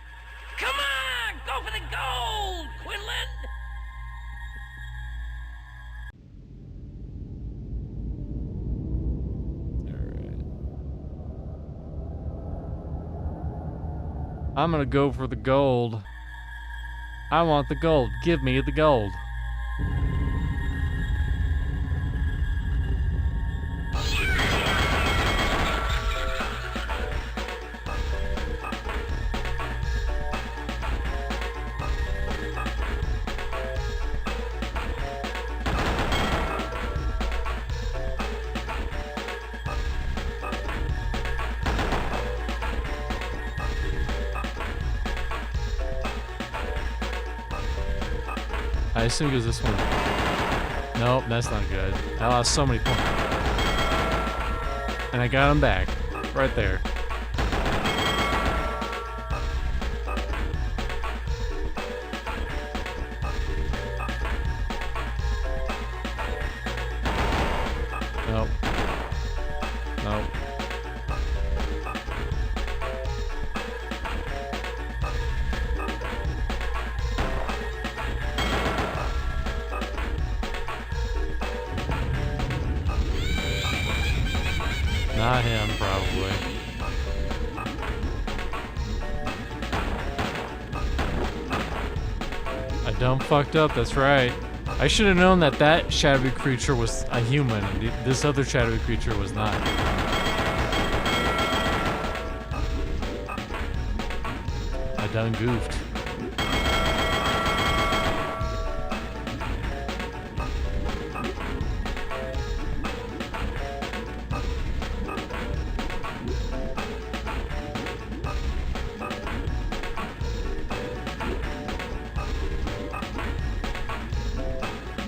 Speaker 12: Come on! Go for the gold, Quinlan!
Speaker 5: I'm gonna go for the gold. I want the gold. Give me the gold. I assume it was this one. Nope, that's not good. I lost so many points. And I got him back. Right there. Nope. Nope. Not him, probably. I dumb fucked up, that's right. I should have known that that shadowy creature was a human, and this other shadowy creature was not. I done goofed.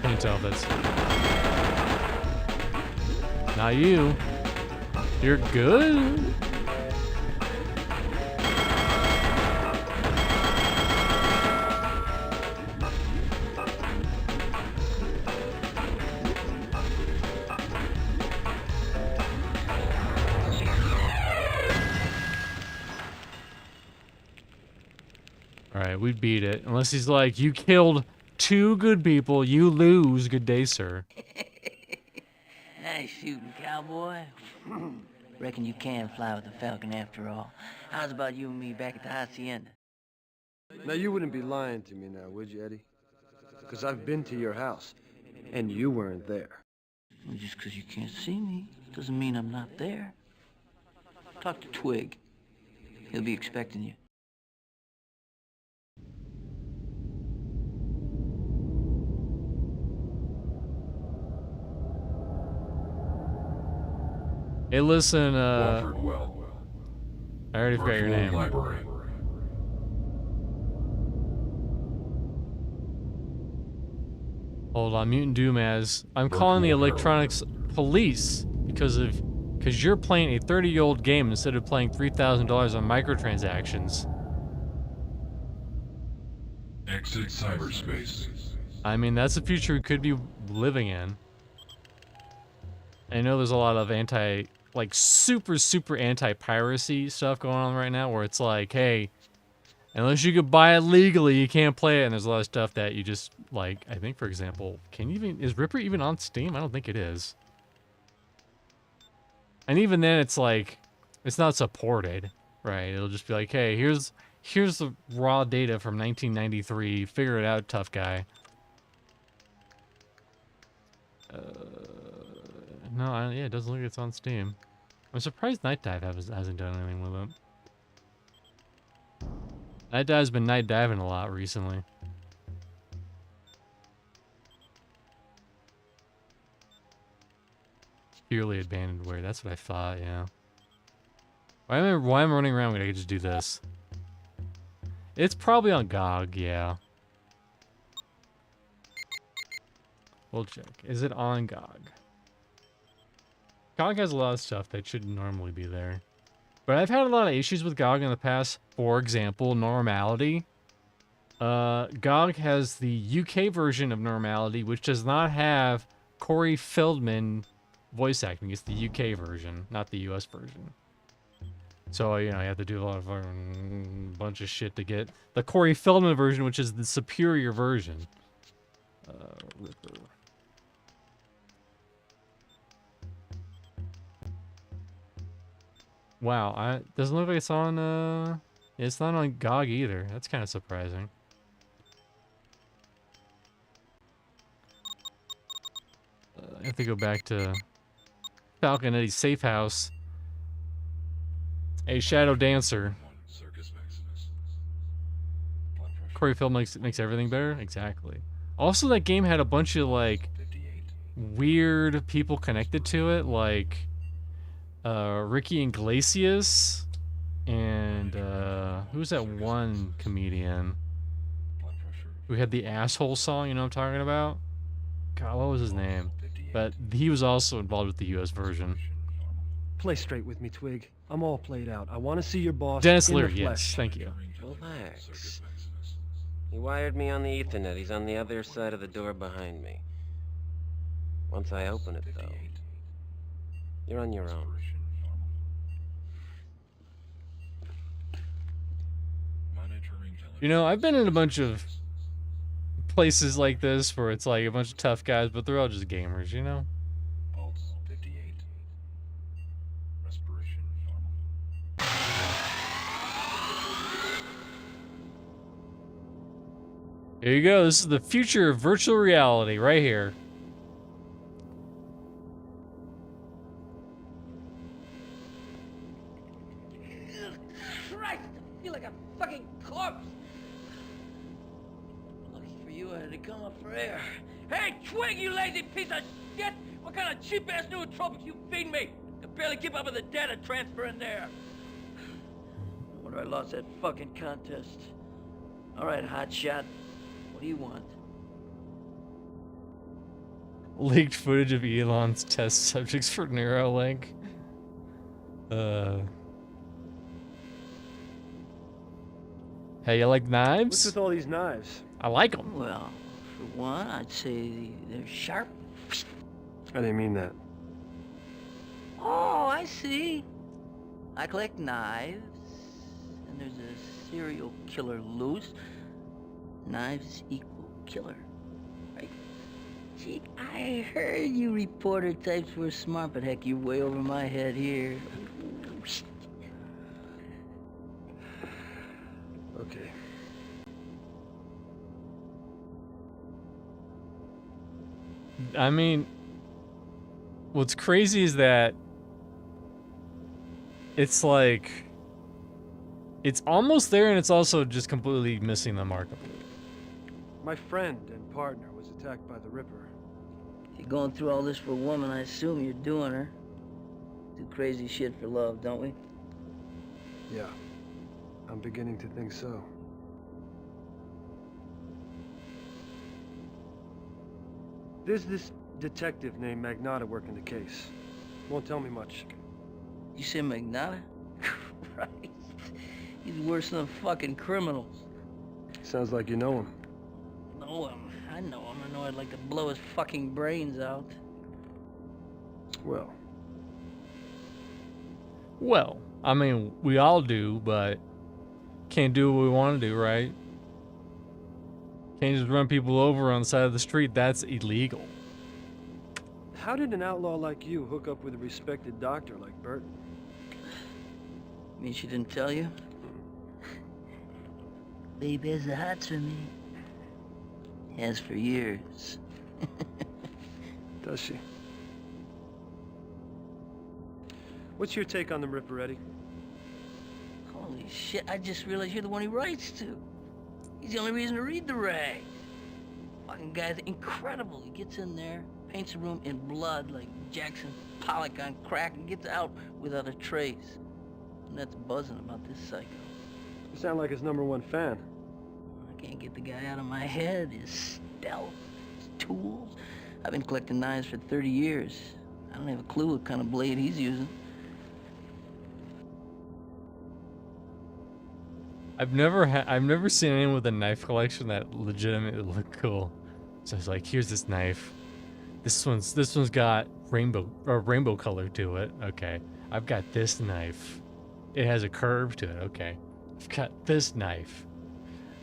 Speaker 5: Can't tell if that's not you. You're good. All right, we beat it. Unless he's like, you killed 2 good people, you lose. Good day, sir.
Speaker 12: Nice shooting, cowboy. Reckon you can fly with the Falcon after all. How's about you and me back at the Hacienda?
Speaker 3: Now, you wouldn't be lying to me now, would you, Eddie? Because I've been to your house, and you weren't there.
Speaker 12: Well, just because you can't see me doesn't mean I'm not there. Talk to Twig. He'll be expecting you.
Speaker 5: Hey, listen,
Speaker 8: Wofford Well.
Speaker 5: I already forgot your name.
Speaker 8: Library.
Speaker 5: Hold on, Mutant Doomaz. I'm calling the electronics police because you're playing a 30-year-old game instead of playing $3,000 on microtransactions.
Speaker 8: Exit cyberspace.
Speaker 5: I mean, that's the future we could be living in. I know there's a lot of super anti-piracy stuff going on right now where it's like, hey, unless you could buy it legally, you can't play it. And there's a lot of stuff that you just, like, I think, for example, is Ripper even on Steam? I don't think it is. And even then, it's like, it's not supported, right? It'll just be like, hey, here's the raw data from 1993. Figure it out, tough guy. No, yeah, it doesn't look like it's on Steam. I'm surprised Night Dive hasn't done anything with it. Night Dive's been night diving a lot recently. Purely abandonware, that's what I thought, yeah. Why am I running around when I could just do this? It's probably on GOG, yeah. We'll check. Is it on GOG? GOG has a lot of stuff that shouldn't normally be there. But I've had a lot of issues with GOG in the past. For example, Normality. GOG has the UK version of Normality, which does not have Corey Feldman voice acting. It's the UK version, not the US version. So, you know, you have to do a lot of bunch of shit to get the Corey Feldman version, which is the superior version. Ripper. Wow, doesn't look like it's on, it's not on GOG either. That's kind of surprising. I have to go back to Falcon Eddie's safe house. A Shadow Dancer. Corey Feldman makes everything better? Exactly. Also, that game had a bunch of, like, weird people connected to it, like Ricky Iglesias and who's that one comedian who had the asshole song, you know what I'm talking about? God, what was his name? But he was also involved with the US version.
Speaker 3: Play straight with me, Twig. I'm all played out. I want to see your boss
Speaker 5: Dennis
Speaker 3: in the
Speaker 5: Leary,
Speaker 3: flesh.
Speaker 5: yes, thank you.
Speaker 11: Relax. He wired me on the Ethernet. He's on the other side of the door behind me. Once I open it, though, you're on your own.
Speaker 5: You know, I've been in a bunch of places like this where it's like a bunch of tough guys, but they're all just gamers, you know?
Speaker 8: Pulse 58. Respiration normal.
Speaker 5: Here you go. This is the future of virtual reality right here.
Speaker 12: Christ, I feel like a fucking corpse. Lucky for you, I had to come up for air. Hey, Twig, you lazy piece of shit! What kind of cheap-ass nootropics you feed me? I barely keep up with the data transfer in there. No wonder I lost that fucking contest. All right, hotshot. What do you want?
Speaker 5: Leaked footage of Elon's test subjects for Neuralink. Hey, you like knives?
Speaker 3: What's with all these knives?
Speaker 5: I like them.
Speaker 12: Well, for one, I'd say they're sharp.
Speaker 3: I didn't mean that.
Speaker 12: Oh, I see. I collect knives, and there's a serial killer loose. Knives equal killer, right? Gee, I heard you reporter types were smart, but heck, you're way over my head here.
Speaker 3: Okay.
Speaker 5: I mean, what's crazy is that it's like, it's almost there and it's also just completely missing the mark.
Speaker 3: My friend and partner was attacked by the Ripper.
Speaker 12: If you're going through all this for a woman, I assume you're doing her. Do crazy shit for love, don't we?
Speaker 3: Yeah. I'm beginning to think so. There's this detective named Magnata working the case. Won't tell me much.
Speaker 12: You say Magnata? Christ. He's worse than fucking criminals.
Speaker 3: Sounds like you know him.
Speaker 12: Know him. I know him. I know I'd like to blow his fucking brains out.
Speaker 5: Well, I mean, we all do, but can't do what we want to do, right? Can't just run people over on the side of the street. That's illegal.
Speaker 3: How did an outlaw like you hook up with a respected doctor like Burton?
Speaker 12: Mean she didn't tell you? Babe has the hots for me. Has for years.
Speaker 3: Does she? What's your take on the Ripper, Eddie?
Speaker 12: Holy shit, I just realized you're the one he writes to. He's the only reason to read the rag. Fucking guy's incredible. He gets in there, paints the room in blood like Jackson Pollock on crack, and gets out without a trace. And that's buzzing about this psycho.
Speaker 3: You sound like his #1 fan.
Speaker 12: I can't get the guy out of my head. His stealth, his tools. I've been collecting knives for 30 years. I don't have a clue what kind of blade he's using.
Speaker 5: I've never seen anyone with a knife collection that legitimately looked cool. So it's like, here's this knife. This one's got rainbow color to it. Okay. I've got this knife. It has a curve to it. Okay. I've got this knife.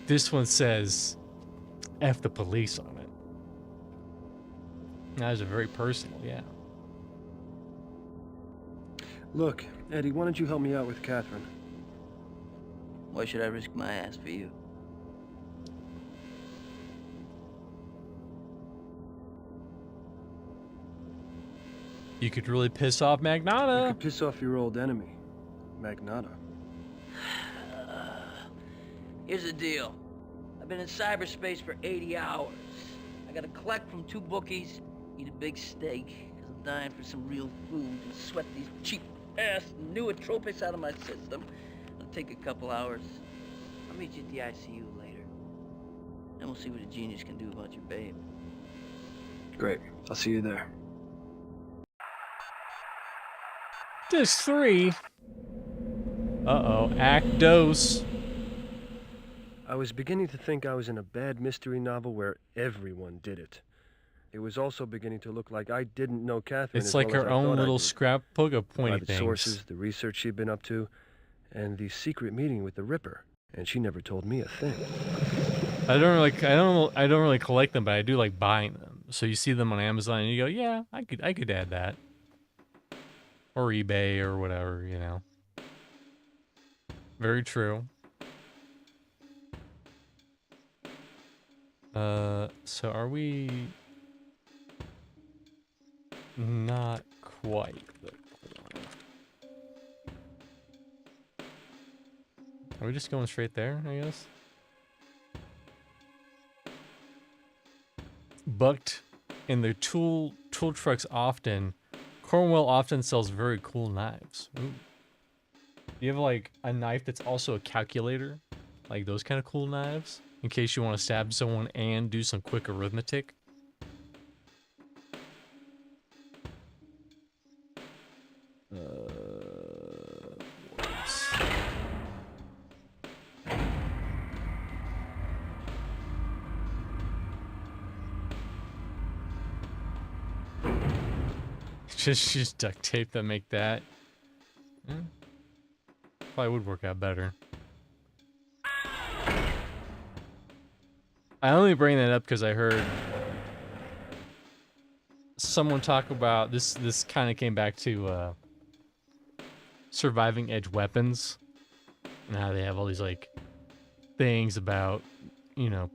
Speaker 5: This one says F the police on it. That is a very personal, yeah.
Speaker 3: Look, Eddie, why don't you help me out with Catherine?
Speaker 12: Why should I risk my ass for you?
Speaker 5: You could really piss off Magnata.
Speaker 3: You could piss off your old enemy, Magnata.
Speaker 12: Here's the deal. I've been in cyberspace for 80 hours. I gotta collect from 2 bookies, eat a big steak, because I'm dying for some real food, and sweat these cheap-ass nootropics out of my system. It'll take a couple hours. I'll meet you at the ICU later. and we'll see what a genius can do about your babe.
Speaker 3: Great. I'll see you there.
Speaker 5: Disc 3. Uh-oh. Act dose.
Speaker 3: I was beginning to think I was in a bad mystery novel where everyone did it. It was also beginning to look like I didn't know Catherine
Speaker 5: It's
Speaker 3: as
Speaker 5: like
Speaker 3: well as
Speaker 5: her
Speaker 3: I
Speaker 5: own
Speaker 3: thought I
Speaker 5: little
Speaker 3: did.
Speaker 5: scrapbook of pointy
Speaker 3: Private
Speaker 5: things.
Speaker 3: sources, the research she'd been up to, and the secret meeting with the Ripper. And she never told me a thing.
Speaker 5: I don't really collect them, but I do like buying them. So you see them on Amazon and you go, yeah, I could add that. Or eBay or whatever, you know. Very true. So are we not quite, but hold on. Are we just going straight there, I guess? Bucked in the tool trucks often. Cornwell often sells very cool knives. Ooh. You have like a knife that's also a calculator, like those kind of cool knives, in case you want to stab someone and do some quick arithmetic. Just duct tape that make that. Probably would work out better. I only bring that up because I heard someone talk about this. This kind of came back to surviving edge weapons and how they have all these like things about, you know,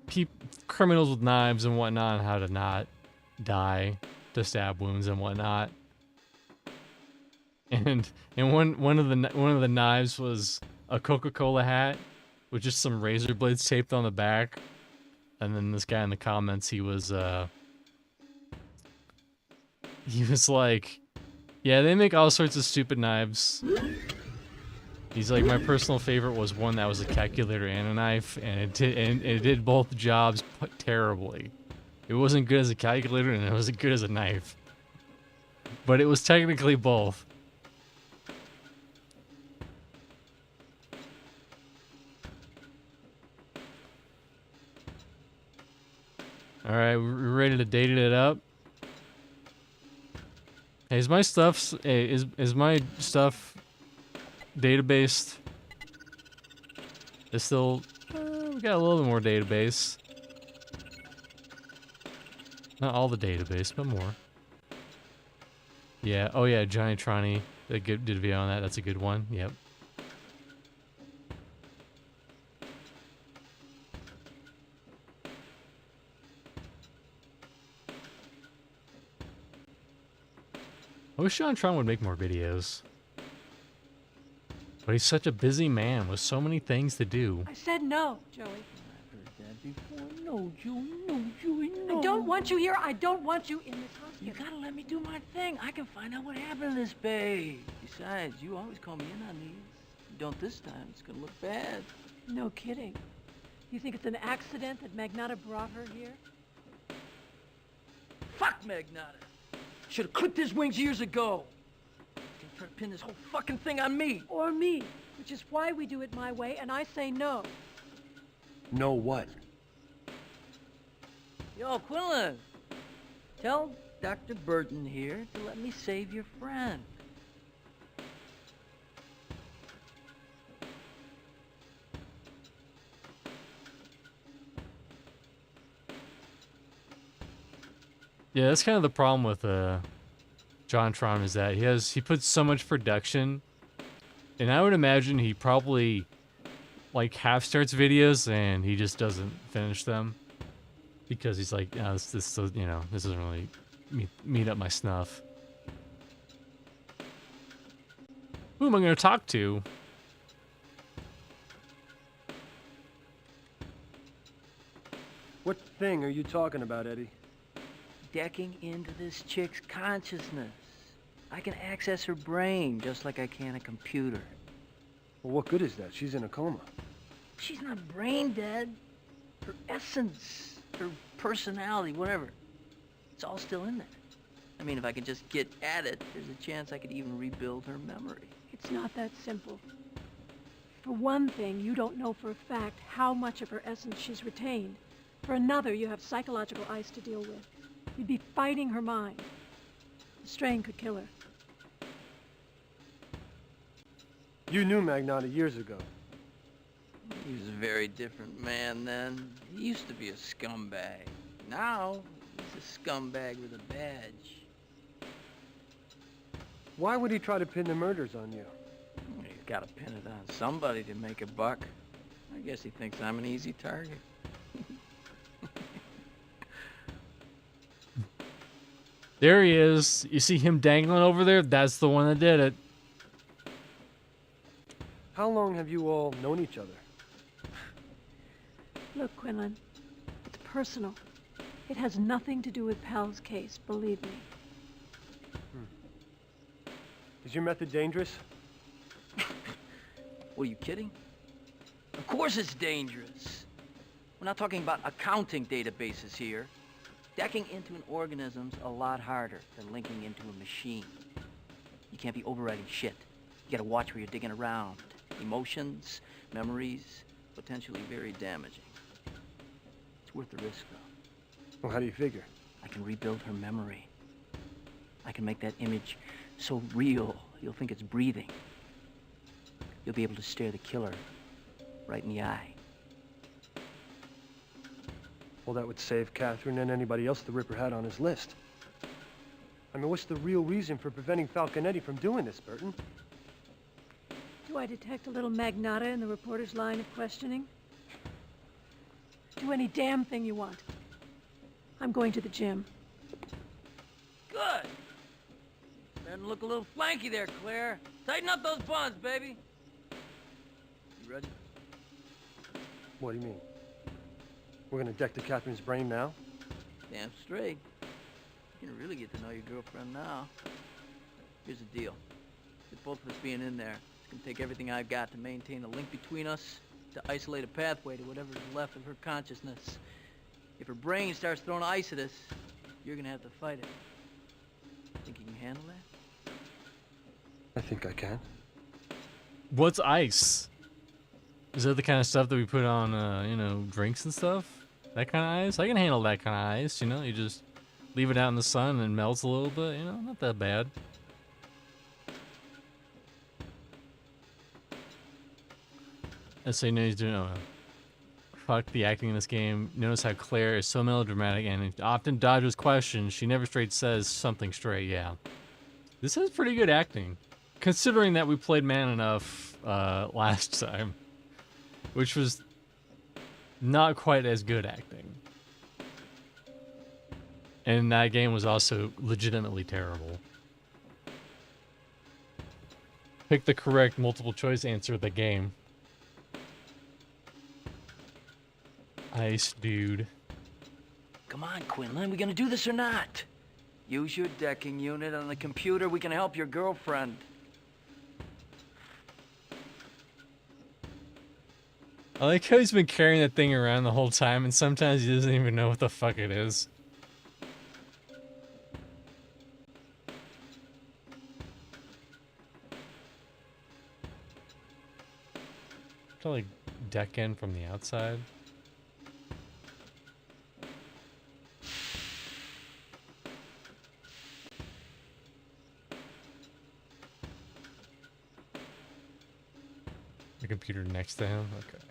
Speaker 5: criminals with knives and whatnot, and how to not die to stab wounds and whatnot. And one of the knives was a Coca-Cola hat with just some razor blades taped on the back. And then this guy in the comments, he was like, yeah, they make all sorts of stupid knives. He's like, my personal favorite was one that was a calculator and a knife, and it did both jobs terribly. It wasn't good as a calculator, and it wasn't good as a knife. But it was technically both. All right, we're ready to date it up. Hey, is my stuff database? It's still we got a little bit more database. Not all the database, but more. Yeah. Oh yeah, Johnny Tronny did a video on that. That's a good one. Yep. I wish John Tron would make more videos. But he's such a busy man with so many things to do.
Speaker 1: I said no, Joey.
Speaker 12: I've heard that before. No, Joey, no, Joey, no.
Speaker 1: I don't want you here. I don't want you in this hospital.
Speaker 12: You gotta let me do my thing. I can find out what happened to this babe. Besides, you always call me in on these. You don't this time, it's gonna look bad.
Speaker 1: No kidding. You think it's an accident that Magnata brought her here?
Speaker 12: Fuck Magnata! Should have clipped his wings years ago. He's trying to pin this whole fucking thing on me.
Speaker 1: Or me, which is why we do it my way, and I say no.
Speaker 3: No what?
Speaker 12: Yo, Quinlan, tell Dr. Burton here to let me save your friend.
Speaker 5: Yeah, that's kind of the problem with John Tron, is that he puts so much production, and I would imagine he probably like half starts videos and he just doesn't finish them because he's like, oh, this you know, this doesn't really meet up my snuff. Who am I going to talk to?
Speaker 3: What thing are you talking about, Eddie?
Speaker 12: Decking into this chick's consciousness. I can access her brain just like I can a computer.
Speaker 3: Well, what good is that? She's in a coma.
Speaker 12: She's not brain dead. Her essence, her personality, whatever. It's all still in there. I mean, if I could just get at it, there's a chance I could even rebuild her memory.
Speaker 1: It's not that simple. For one thing, you don't know for a fact how much of her essence she's retained. For another, you have psychological ice to deal with. You'd be fighting her mind. The strain could kill her.
Speaker 3: You knew Magnata years ago.
Speaker 12: He was a very different man then. He used to be a scumbag. Now, he's a scumbag with a badge.
Speaker 3: Why would he try to pin the murders on you?
Speaker 12: He's got to pin it on somebody to make a buck. I guess he thinks I'm an easy target.
Speaker 5: There he is. You see him dangling over there? That's the one that did it.
Speaker 3: How long have you all known each other?
Speaker 1: Look, Quinlan, it's personal. It has nothing to do with Pal's case, believe me.
Speaker 3: Is your method dangerous?
Speaker 12: What, are you kidding? Of course it's dangerous. We're not talking about accounting databases here. Decking into an organism's a lot harder than linking into a machine. You can't be overriding shit. You gotta watch where you're digging around. Emotions, memories, potentially very damaging. It's worth the risk, though.
Speaker 3: Well, how do you figure?
Speaker 12: I can rebuild her memory. I can make that image so real, you'll think it's breathing. You'll be able to stare the killer right in the eye.
Speaker 3: Well, that would save Catherine and anybody else the Ripper had on his list. I mean, what's the real reason for preventing Falconetti from doing this, Burton?
Speaker 1: Do I detect a little Magnata in the reporter's line of questioning? Do any damn thing you want. I'm going to the gym.
Speaker 12: Good. Starting to look a little flanky there, Claire. Tighten up those buns, baby. You ready?
Speaker 3: What do you mean? We're gonna deck to Catherine's brain now?
Speaker 12: Damn straight. You can really get to know your girlfriend now. Here's the deal. With both of us being in there, it's gonna take everything I've got to maintain a link between us, to isolate a pathway to whatever's left of her consciousness. If her brain starts throwing ice at us, you're gonna have to fight it. Think you can handle that?
Speaker 3: I think I can.
Speaker 5: What's ice? Is that the kind of stuff that we put on, you know, drinks and stuff? That kind of ice? I can handle that kind of ice, you know? You just leave it out in the sun and it melts a little bit, you know? Not that bad. Let's say no, he's doing fuck the acting in this game. Notice how Claire is so melodramatic and often dodges questions. She never straight says something straight, yeah. This is pretty good acting. Considering that we played Man Enough last time. Which was not quite as good acting. And that game was also legitimately terrible. Pick the correct multiple choice answer of the game. Ice, dude.
Speaker 12: Come on, Quinlan, we gonna do this or not? Use your decking unit on the computer. We can help your girlfriend.
Speaker 5: I like how he's been carrying that thing around the whole time, and sometimes he doesn't even know what the fuck it is. To like deck in from the outside. The computer next to him? Okay.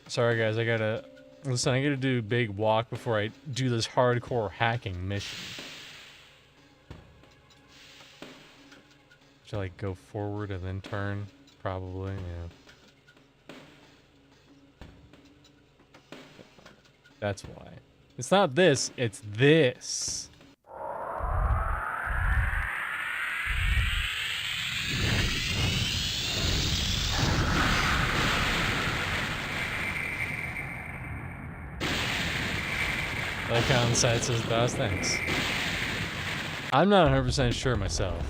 Speaker 5: Sorry guys, I gotta do a big walk before I do this hardcore hacking mission. Should I like go forward and then turn? Probably, yeah. That's why. It's not this, it's this. Like on the side says DOS, thanks. I'm not 100% sure myself.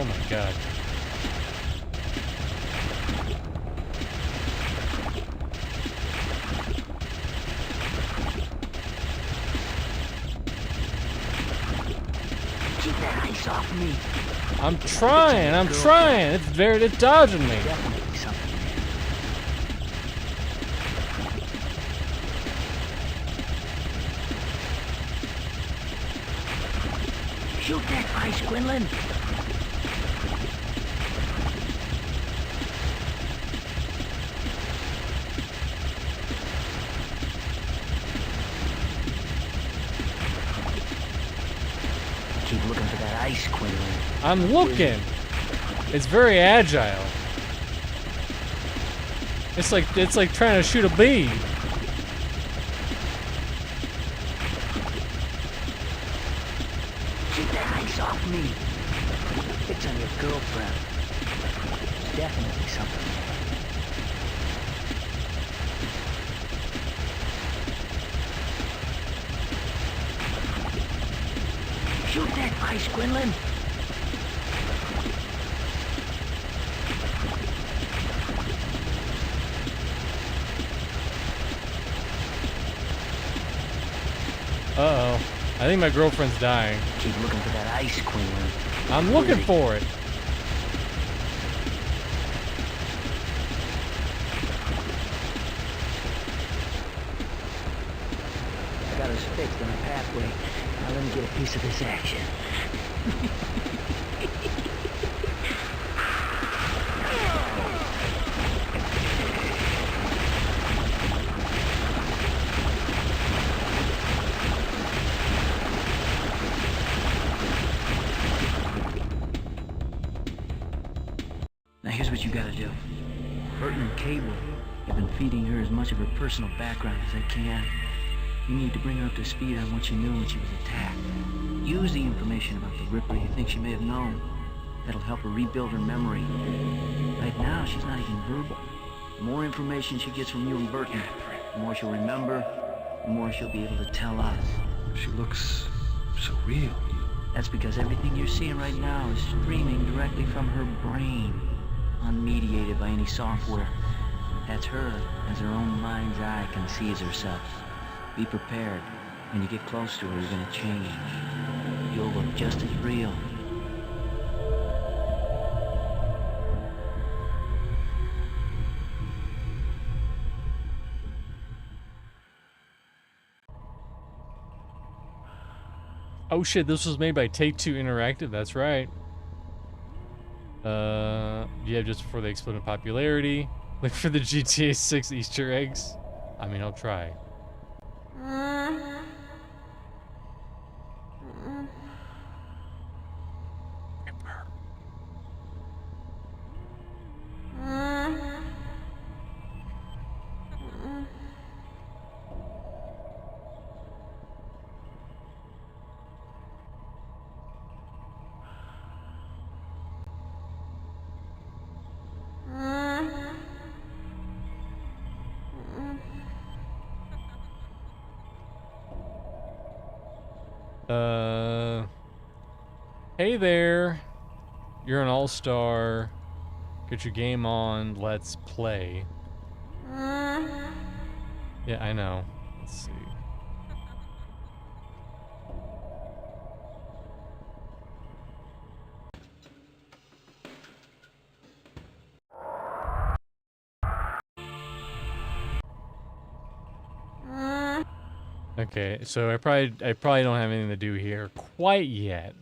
Speaker 5: my god.
Speaker 12: Keep that ice off me.
Speaker 5: I'm trying. It's dodging me.
Speaker 12: Definitely something there. Shoot that ice, Quinlan. Keep looking for that ice, Quinlan.
Speaker 5: I'm looking. It's very agile. It's like trying to shoot a bee.
Speaker 12: Keep that ice off me. It's on your girlfriend. There's definitely something there. Shoot that ice, Quinlan.
Speaker 5: Uh-oh. I think my girlfriend's dying.
Speaker 12: Keep looking for that ice, Quinlan.
Speaker 5: I'm looking for it.
Speaker 12: I got us fixed on a pathway. Now let me get a piece of this action. Now here's what you gotta do. Burton and Cable have been feeding her as much of her personal background as I can. You need to bring her up to speed on what she knew when she was attacked. Use the information about the Ripper you think she may have known. That'll help her rebuild her memory. Right now, she's not even verbal. The more information she gets from you and Burton, the more she'll remember, the more she'll be able to tell us.
Speaker 3: She looks so real.
Speaker 12: That's because everything you're seeing right now is streaming directly from her brain, unmediated by any software. That's her as her own mind's eye conceives herself. Be prepared. When you get close to her, you're gonna change. You'll look just as real.
Speaker 5: Oh shit, this was made by Take-Two Interactive, that's right. Yeah, just before they exploded in popularity. Look for the GTA 6 Easter eggs. I mean, I'll try. Hey there. You're an all-star. Get your game on. Let's play. Yeah, I know. Let's see. Okay, so I probably don't have anything to do here quite yet.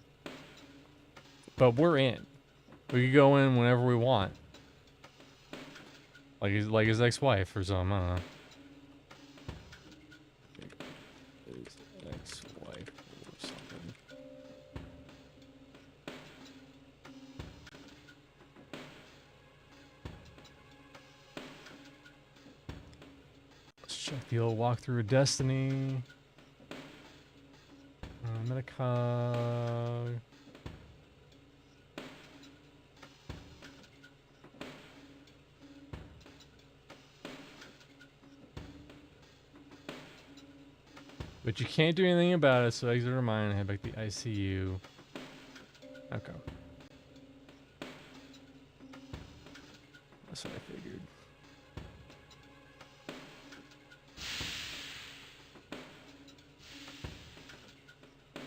Speaker 5: But we're in. We can go in whenever we want. Like his ex-wife or something, I don't know. His ex-wife or something. Let's check the old walkthrough of Destiny. Metacog. But you can't do anything about it, so exit her mind and head back to the ICU. Okay. That's what I figured.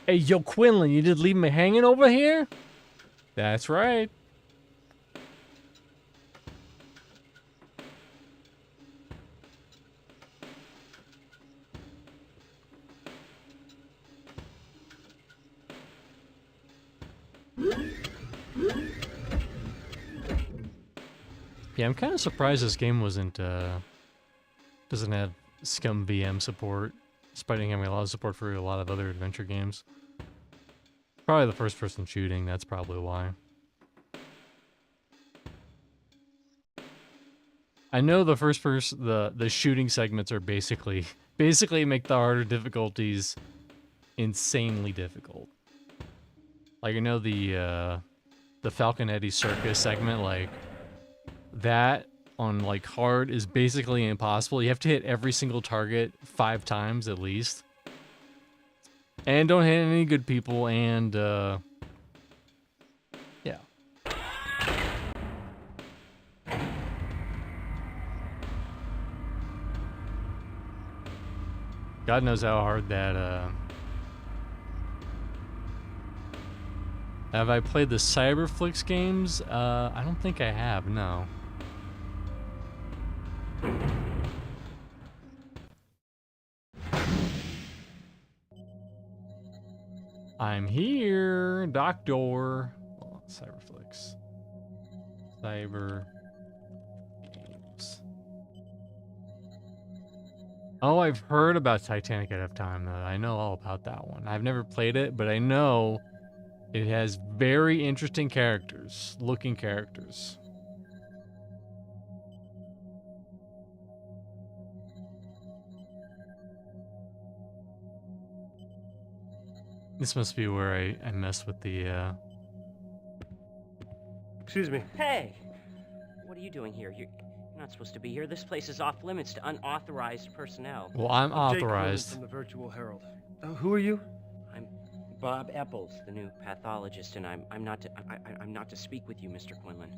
Speaker 5: Hey, yo, Quinlan, you just leave me hanging over here? That's right. Yeah, I'm kind of surprised this game doesn't have Scum VM support, despite having a lot of support for a lot of other adventure games. Probably the first-person shooting. That's probably why. I know the the shooting segments are basically make the harder difficulties insanely difficult. Like I know the Falcon Eddie Circus segment, like that on like hard is basically impossible. You have to hit every single target 5 times at least. And don't hit any good people, and yeah. God knows how hard that Have I played the Cyberflix games? I don't think I have, no. I'm here, Doctor. Hold on, Cyberflix. Cyber games. Oh, I've heard about Titanic Out of Time, though. I know all about that one. I've never played it, but I know it has very interesting characters, looking characters. This must be where I messed with the,
Speaker 3: Excuse me.
Speaker 13: Hey! What are you doing here? You're not supposed to be here. This place is off limits to unauthorized personnel.
Speaker 5: Well, I'm
Speaker 3: Jake
Speaker 5: authorized.
Speaker 3: from the Virtual Herald. Who are you?
Speaker 13: I'm Bob Epples, the new pathologist, and I'm not to speak with you, Mr. Quinlan.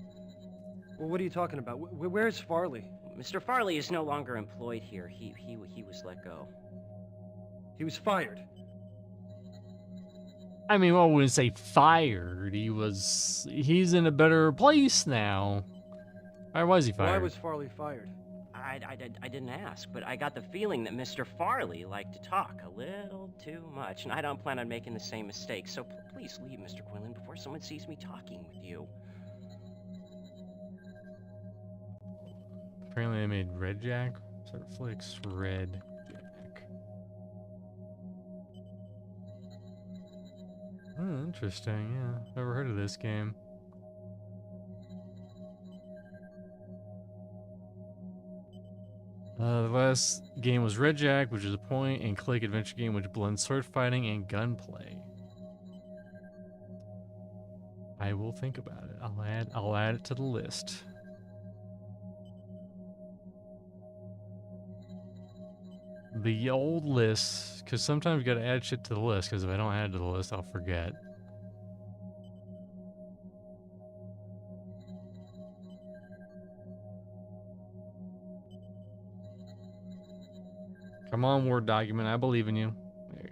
Speaker 3: Well, what are you talking about? Where's Farley?
Speaker 13: Mr. Farley is no longer employed here. He was let go.
Speaker 3: He was fired.
Speaker 5: I mean, well, I wouldn't say fired. He's in a better place now. Why was he fired?
Speaker 3: Why was Farley fired?
Speaker 13: I didn't ask, but I got the feeling that Mr. Farley liked to talk a little too much, and I don't plan on making the same mistake, so please leave, Mr. Quinlan, before someone sees me talking with you.
Speaker 5: Apparently they made Red Jack. Cyberflix Red Jack. Oh, interesting, yeah. Never heard of this game. The last game was Red Jack, which is a point-and-click adventure game which blends sword fighting and gunplay. I will think about it. I'll add it to the list. The old list, because sometimes you gotta add shit to the list, because if I don't add it to the list, I'll forget. Come on, Word document. I believe in you. There you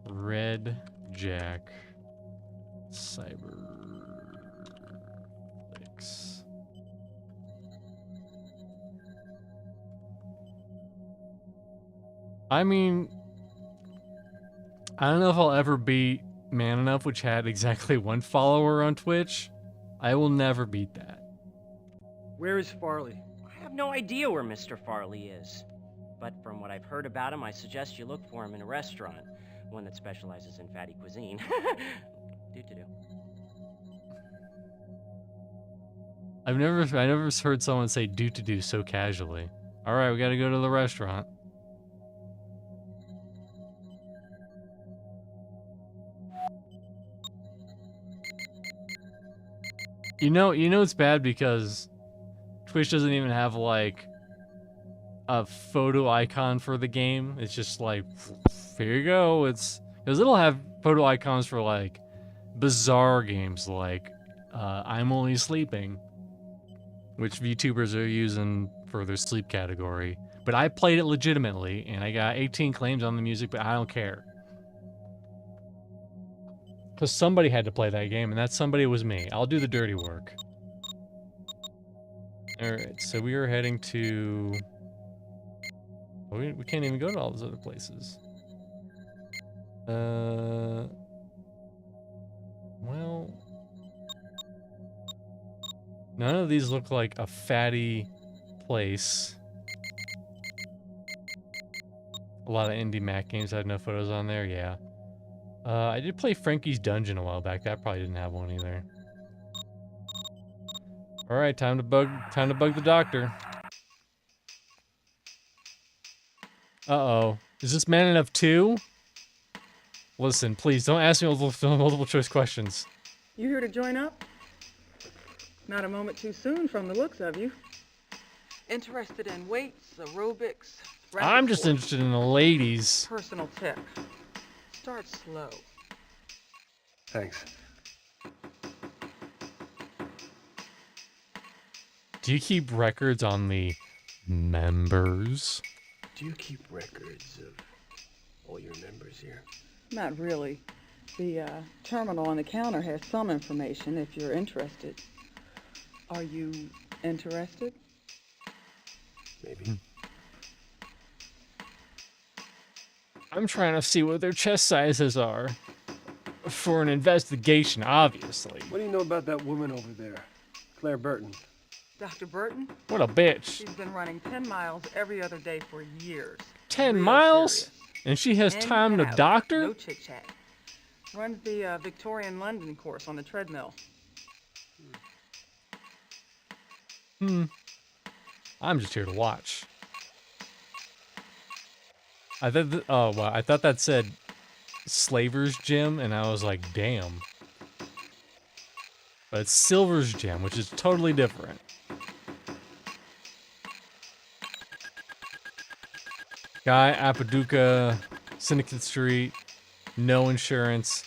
Speaker 5: go. Red Jack Cyberflix. I mean, I don't know if I'll ever beat Man Enough, which had exactly 1 follower on Twitch. I will never beat that.
Speaker 3: Where is Farley?
Speaker 13: I have no idea where Mr. Farley is. But from what I've heard about him, I suggest you look for him in a restaurant. One that specializes in fatty cuisine. Do-do-do.
Speaker 5: I never heard someone say do-to-do so casually. Alright, we gotta go to the restaurant. You know it's bad because Twitch doesn't even have like a photo icon for the game. It's just like, here you go. It's Because it'll have photo icons for like bizarre games like I'm Only Sleeping, which VTubers are using for their sleep category. But I played it legitimately, and I got 18 claims on the music, but I don't care. Because somebody had to play that game, and that somebody was me. I'll do the dirty work. Alright, so we are heading to... We can't even go to all those other places. Well... None of these look like a fatty place. A lot of indie Mac games had no photos on there, yeah. I did play Frankie's Dungeon a while back. That probably didn't have one either. Alright, time to bug the doctor. Uh-oh. Is this man enough too? Listen, please, don't ask me multiple choice questions.
Speaker 14: You here to join up? Not a moment too soon from the looks of you. Interested in weights, aerobics,
Speaker 5: I'm just interested in the ladies.
Speaker 14: Personal tip. Start slow.
Speaker 3: Thanks.
Speaker 5: Do you keep records on the members?
Speaker 3: Do you keep records of all your members here?
Speaker 14: Not really. The terminal on the counter has some information if you're interested. Are you interested?
Speaker 3: Maybe.
Speaker 5: I'm trying to see what their chest sizes are. For an investigation, obviously.
Speaker 3: What do you know about that woman over there? Claire Burton.
Speaker 14: Dr. Burton?
Speaker 5: What a bitch.
Speaker 14: She's been running 10 miles every other day for years.
Speaker 5: 10 miles? Serious. And she has time to doctor?
Speaker 14: No chit-chat. Runs the Victorian London course on the treadmill.
Speaker 5: I'm just here to watch. I thought that said Slaver's Gym, and I was like, damn. But it's Silver's Gym, which is totally different. Guy, Apaducah, Syndicate Street, no insurance.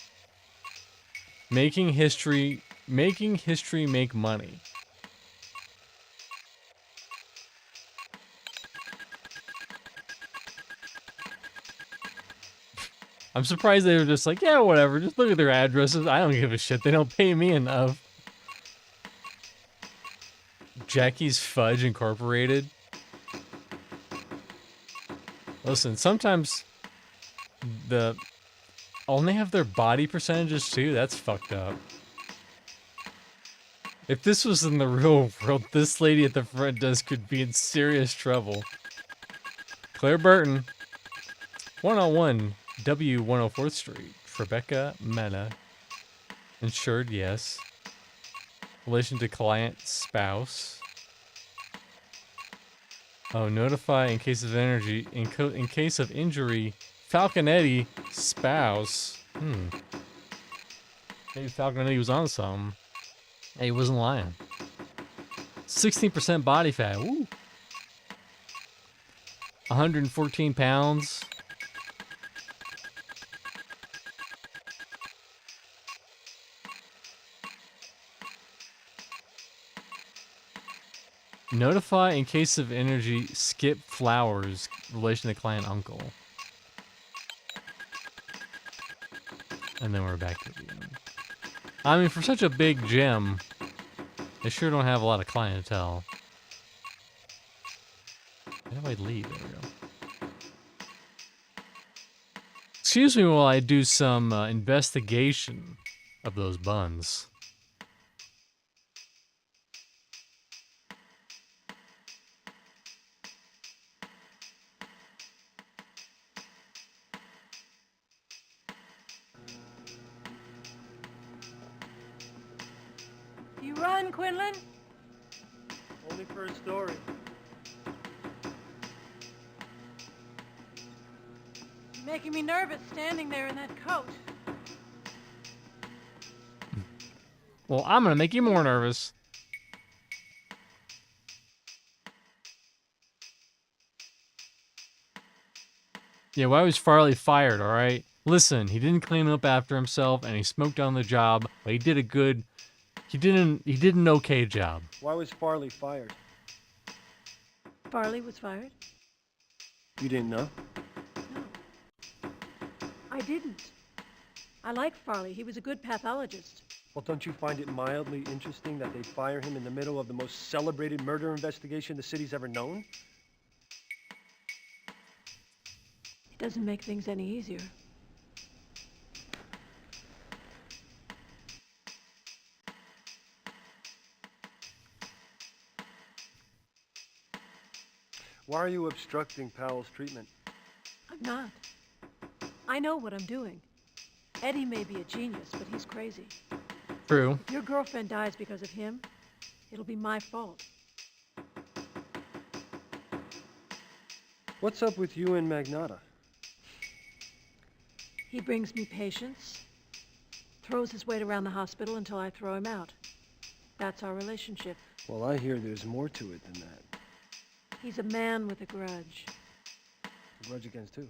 Speaker 5: Making history make money. I'm surprised they were just like, yeah, whatever, just look at their addresses. I don't give a shit. They don't pay me enough. Jackie's Fudge Incorporated. Listen, sometimes the only have their body percentages too. That's fucked up. If this was in the real world, this lady at the front desk could be in serious trouble. Claire Burton, 101 W 104th Street, Rebecca Mena. Insured, yes. Relation to client, spouse. Oh, notify in case of energy, in case of injury, Falconetti, spouse. Maybe Falconetti was on something. Hey, he wasn't lying. 16% body fat. Woo. 114 pounds. Notify in case of energy, skip flowers, relation to client uncle. And then we're back to the end. I mean, for such a big gym, they sure don't have a lot of clientele. How do I leave? There we go. Excuse me while I do some investigation of those buns.
Speaker 1: You run, Quinlan?
Speaker 14: Only for a story.
Speaker 1: You're making me nervous standing there in that coat.
Speaker 5: Well, I'm gonna make you more nervous. Yeah, why was Farley fired, alright? Listen, he didn't clean up after himself, and he smoked on the job, but he did a good... He did an okay job.
Speaker 3: Why was Farley fired?
Speaker 1: Farley was fired?
Speaker 3: You didn't know?
Speaker 1: No. I didn't. I like Farley. He was a good pathologist.
Speaker 3: Well, don't you find it mildly interesting that they fire him in the middle of the most celebrated murder investigation the city's ever known?
Speaker 1: It doesn't make things any easier.
Speaker 3: Why are you obstructing Powell's treatment?
Speaker 1: I'm not. I know what I'm doing. Eddie may be a genius, but he's crazy.
Speaker 5: True.
Speaker 1: If your girlfriend dies because of him, it'll be my fault.
Speaker 3: What's up with you and Magnata?
Speaker 1: He brings me patients, throws his weight around the hospital until I throw him out. That's our relationship.
Speaker 3: Well, I hear there's more to it than that.
Speaker 1: He's a man with a grudge.
Speaker 3: A grudge against who?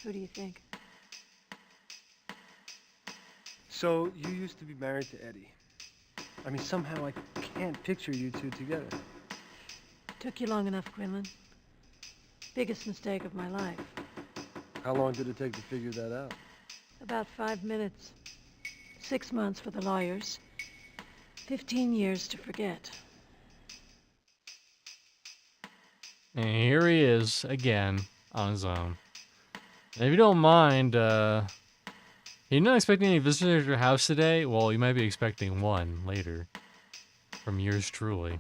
Speaker 1: Who do you think?
Speaker 3: So, you used to be married to Eddie. I mean, somehow I can't picture you two together.
Speaker 1: Took you long enough, Quinlan. Biggest mistake of my life.
Speaker 3: How long did it take to figure that out?
Speaker 1: About 5 minutes. 6 months for the lawyers. 15 years to forget.
Speaker 5: And here he is, again, on his own. And if you don't mind, you're not expecting any visitors to your house today? Well, you might be expecting one later. From yours truly.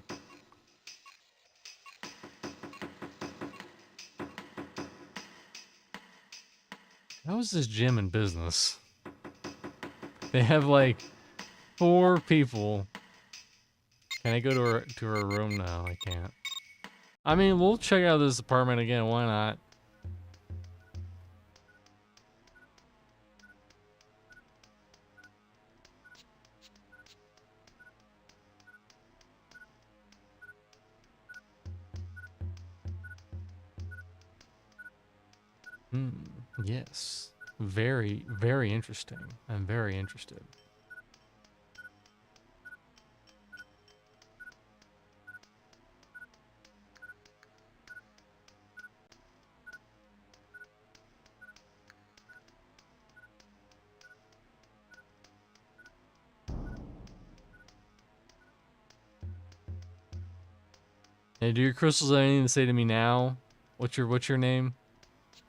Speaker 5: How is this gym in business? They have like 4 people. Can I go to her room? No, I can't. I mean, we'll check out this apartment again. Why not? Yes. Very, very interesting. I'm very interested. Hey, do your crystals have anything to say to me now? What's your name?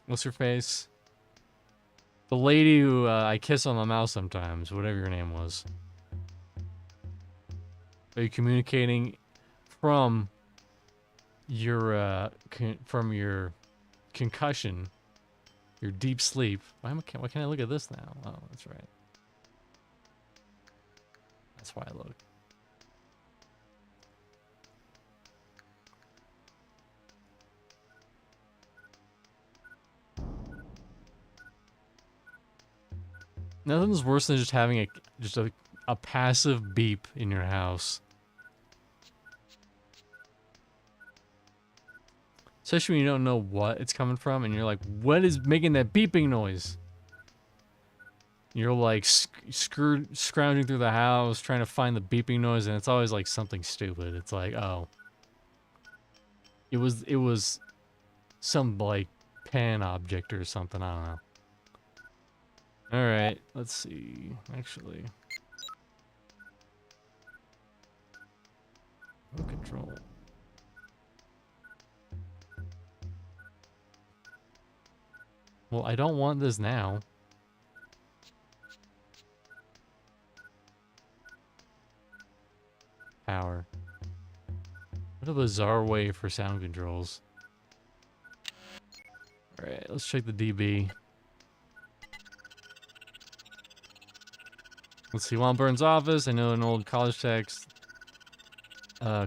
Speaker 5: What's your face? The lady who I kiss on the mouth sometimes, whatever your name was. Are you communicating from your concussion, your deep sleep? Why can't I look at this now? Oh, that's right. That's why I look. Nothing's worse than just having a passive beep in your house. Especially when you don't know what it's coming from and you're like, what is making that beeping noise? You're like scrounging through the house trying to find the beeping noise, and it's always like something stupid. It's like, oh. It was some like pan object or something, I don't know. Alright, let's see. Actually. No control. Well, I don't want this now. Power. What a bizarre way for sound controls. Alright, let's check the DB. Let's see, Juan Burton's office. I know an old college text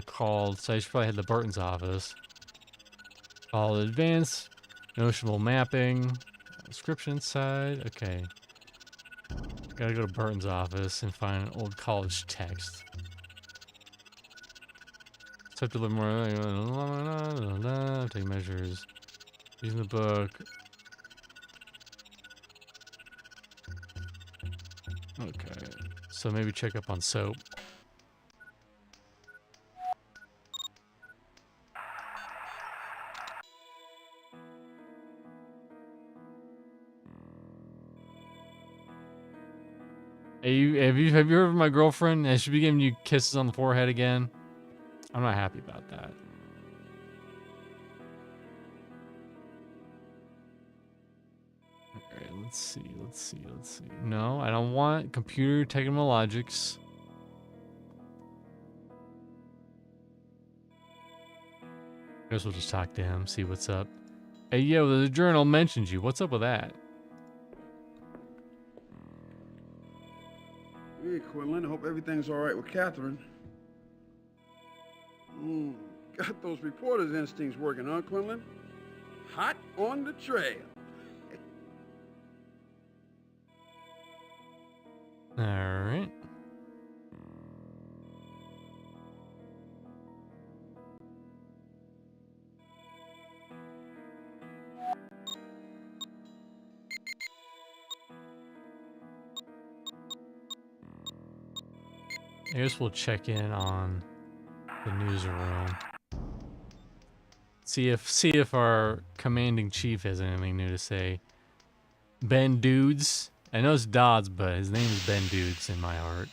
Speaker 5: called, so I should probably head to Burton's office. All advanced, notional mapping, description side. Okay. Gotta go to Burton's office and find an old college text. Have to live more. Take measures. Using the book. Okay. So maybe check up on Soap. Have you heard of my girlfriend? Has she been giving you kisses on the forehead again? I'm not happy about that. Alright, let's see. No, I don't want computer technologics. Guess we'll just talk to him, see what's up. Hey, yo, the journal mentions you. What's up with that?
Speaker 15: Hey, Quinlan. I hope everything's all right with Catherine. Got those reporter's instincts working, huh, Quinlan? Hot on the trail.
Speaker 5: All right. I guess we'll check in on the newsroom. See if our commanding chief has anything new to say. Ben Dudes. I know it's Dodds, but his name is Ben Dudes in my heart.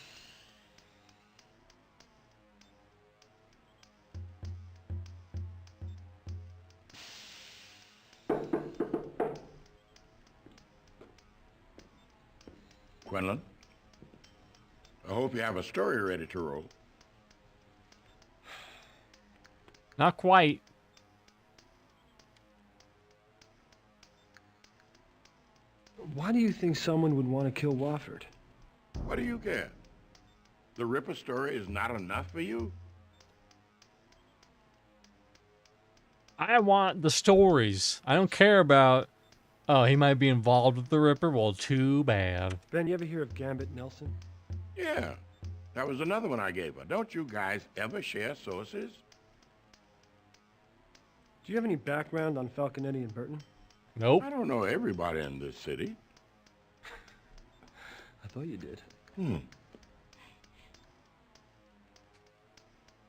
Speaker 16: Quinlan, I hope you have a story ready to roll.
Speaker 5: Not quite.
Speaker 3: Why do you think someone would want to kill Wofford?
Speaker 16: What do you care? The Ripper story is not enough for you?
Speaker 5: I want the stories. I don't care about, oh, he might be involved with the Ripper. Well, too bad.
Speaker 3: Ben, you ever hear of Gambit Nelson?
Speaker 16: Yeah, that was another one I gave her. Don't you guys ever share sources?
Speaker 3: Do you have any background on Falconetti and Burton?
Speaker 5: Nope.
Speaker 16: I don't know everybody in this city.
Speaker 3: I thought you did.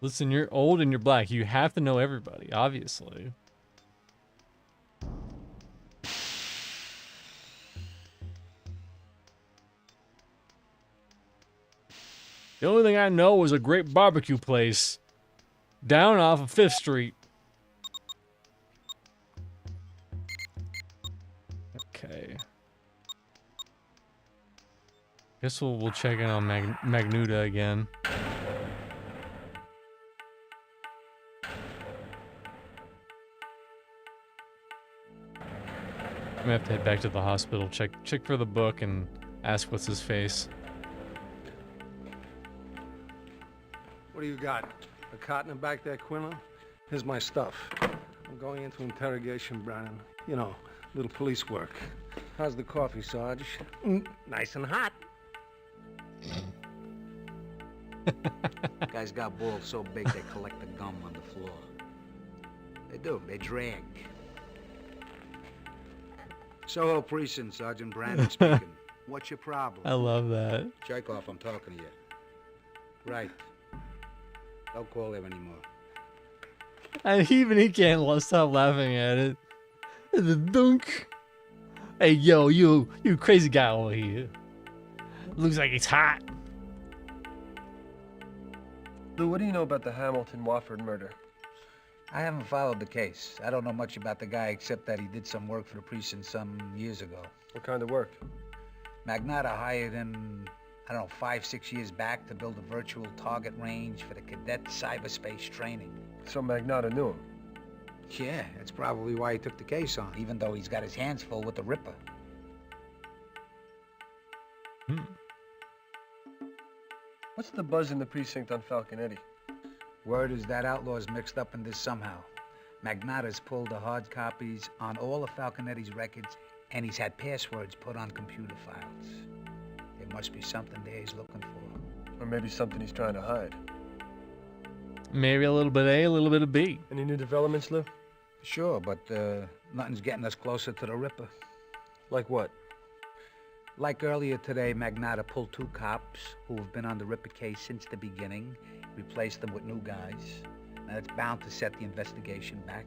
Speaker 5: Listen, you're old and you're black. You have to know everybody, obviously. The only thing I know is a great barbecue place down off of 5th Street. Okay. Guess we'll check in on Magnuta again. I'm gonna have to head back to the hospital, check for the book, and ask what's his face.
Speaker 2: What do you got? A cot in the back there, Quinlan? Here's my stuff. I'm going into interrogation, Brannon. You know, little police work. How's the coffee, Sarge? Nice and hot.
Speaker 9: Guys got balls so big they collect the gum on the floor. They do. They drag. Soho Precinct, Sergeant Brandon speaking. What's your problem?
Speaker 5: I love that.
Speaker 9: Chekhov, I'm talking to you. Right. Don't call him anymore.
Speaker 5: And even he can't stop laughing at it. The dunk. Hey, yo, you crazy guy over here. Looks like it's hot.
Speaker 3: Lou, what do you know about the Hamilton-Wofford murder?
Speaker 9: I haven't followed the case. I don't know much about the guy except that he did some work for the precinct some years ago.
Speaker 3: What kind of work?
Speaker 9: Magnotta hired him, I don't know, 5-6 years back to build a virtual target range for the cadet cyberspace training.
Speaker 3: So Magnotta knew him?
Speaker 9: Yeah, that's probably why he took the case on, even though he's got his hands full with the Ripper.
Speaker 3: What's the buzz in the precinct on Falconetti?
Speaker 9: Word is that outlaw's mixed up in this somehow. Magnotta's pulled the hard copies on all of Falconetti's records, and he's had passwords put on computer files. There must be something there he's looking for.
Speaker 3: Or maybe something he's trying to hide.
Speaker 5: Maybe a little bit A, a little bit of B.
Speaker 3: Any new developments, Lou?
Speaker 9: Sure, but nothing's getting us closer to the Ripper.
Speaker 3: Like what?
Speaker 9: Like earlier today, Magnata pulled 2 cops who have been on the Ripper case since the beginning, replaced them with new guys. Now, it's bound to set the investigation back.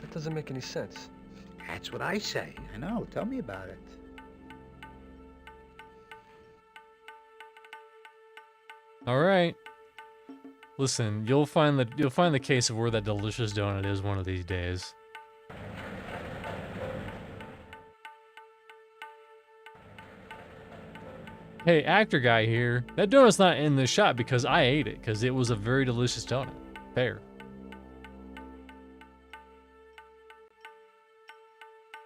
Speaker 3: That doesn't make any sense.
Speaker 9: That's what I say. I know. Tell me about it.
Speaker 5: All right. Listen, you'll find the case of where that delicious donut is one of these days. Hey, actor guy here. That donut's not in the shot because I ate it, because it was a very delicious donut. Fair.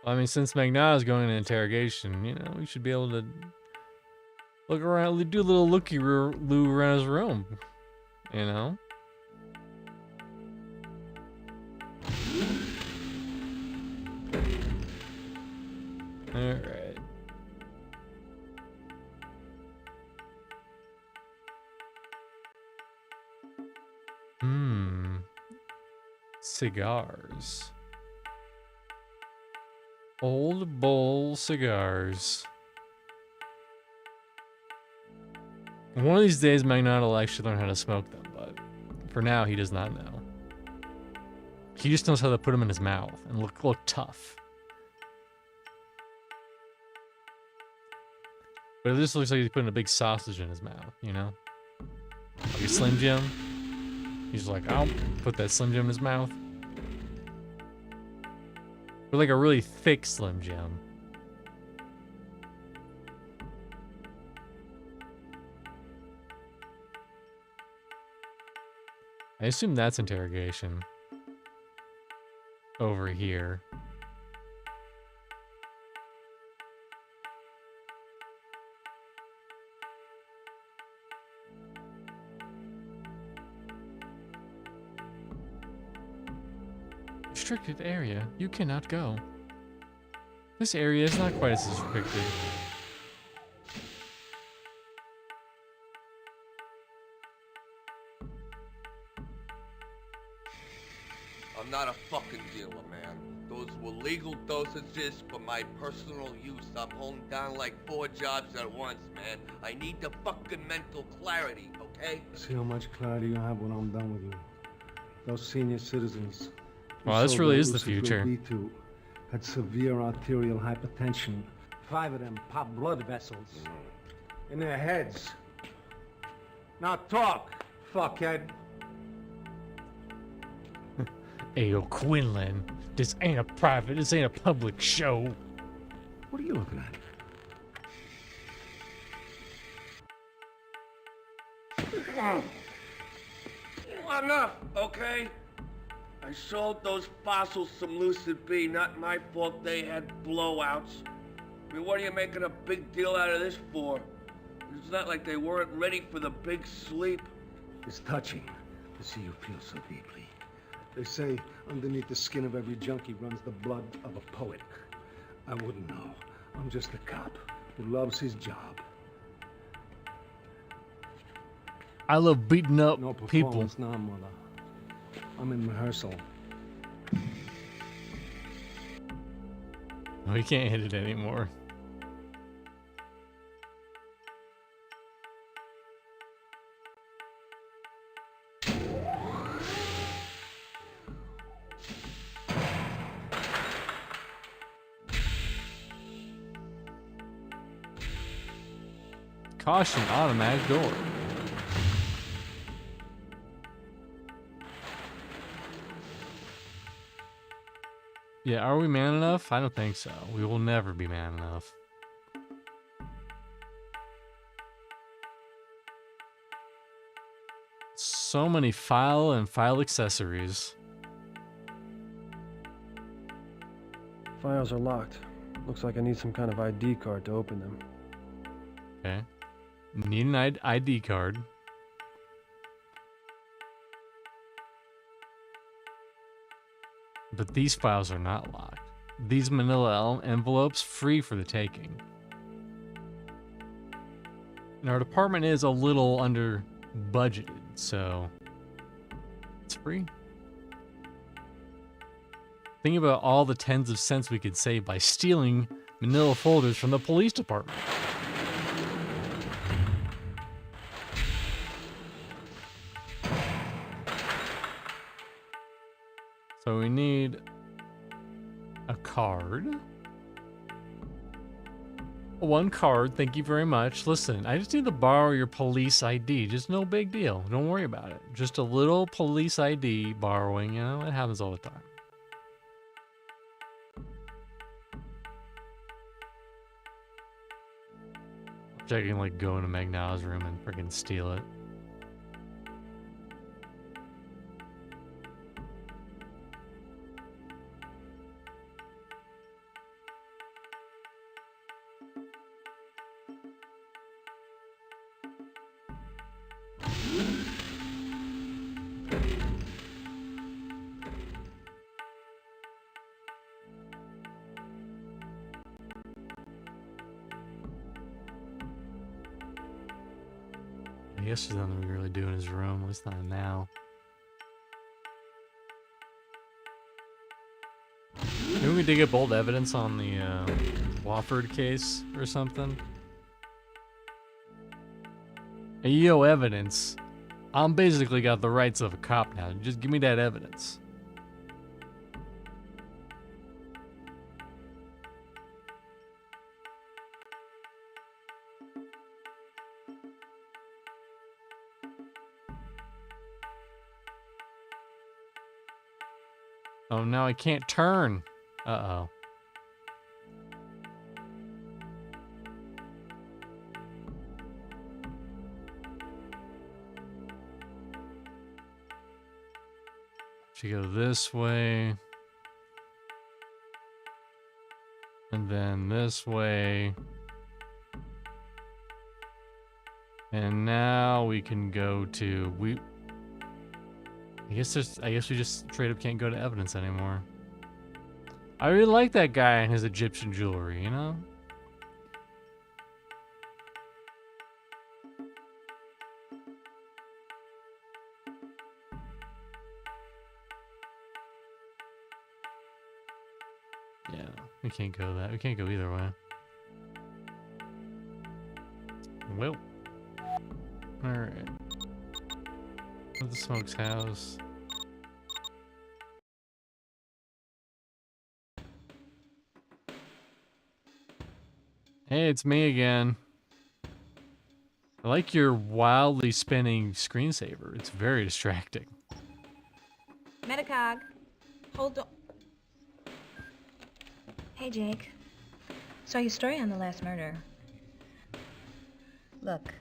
Speaker 5: I mean, since Magnata's going into interrogation, you know, we should be able to look around, do a little looky-loo around his room. You know? Alright. Cigars. Old Bowl cigars. One of these days, Magnata will actually learn how to smoke them, but for now, he does not know. He just knows how to put them in his mouth and look tough. But it just looks like he's putting a big sausage in his mouth, you know? Like a Slim Jim. He's like, I'll put that Slim Jim in his mouth. But like a really thick Slim Jim. I assume that's interrogation. Over here. Restricted area. You cannot go. This area is not quite as restricted.
Speaker 17: I'm not a fucking dealer, man. Those were legal dosages for my personal use. I'm holding down like 4 jobs at once, man. I need the fucking mental clarity, okay?
Speaker 2: See how much clarity you have when I'm done with you. Those senior citizens.
Speaker 5: Wow, this really is the future.
Speaker 2: B2 had severe arterial hypertension. 5 of them popped blood vessels in their heads. Now talk, fuckhead.
Speaker 5: Ayo, Quinlan, this ain't a private, this ain't a public show.
Speaker 2: What are you looking at?
Speaker 17: Enough, okay? I sold those fossils some Lucid B. Not my fault they had blowouts. I mean, what are you making a big deal out of this for? It's not like they weren't ready for the big sleep.
Speaker 2: It's touching to see you feel so deeply. They say underneath the skin of every junkie runs the blood of a poet. I wouldn't know. I'm just a cop who loves his job.
Speaker 5: I love beating up
Speaker 2: No
Speaker 5: people.
Speaker 2: performance now, mother. I'm in rehearsal.
Speaker 5: We can't hit it anymore. Caution, automatic door. Yeah, are we man enough? I don't think so. We will never be man enough. So many file and file accessories.
Speaker 3: Files are locked. Looks like I need some kind of ID card to open them.
Speaker 5: Okay. Need an ID card. But these files are not locked. These manila envelopes free for the taking. And our department is a little under budgeted, so it's free. Think about all the tens of cents we could save by stealing Manila folders from the police department. So we need a card. One card, thank you very much. Listen, I just need to borrow your police ID. Just no big deal. Don't worry about it. Just a little police ID borrowing, you know, it happens all the time. I can like go into Magnata's room and freaking steal it. I guess there's nothing we really do in his room, at least not now. Maybe we dig up old evidence on the Wofford case or something. Hey, yo, evidence. I'm basically got the rights of a cop now. Just give me that evidence. Oh, now I can't turn. Uh-oh. Should go this way. And then this way. And now we can go to I guess we just straight up can't go to evidence anymore. I really like that guy and his Egyptian jewelry, you know? Yeah, we can't go that. We can't go either way. Well. Alright. Where's the Smoke's house? Hey, it's me again. I like your wildly spinning screensaver. It's very distracting.
Speaker 4: Metacog, hold on. Hey, Jake. Saw your story on the last murder. Look.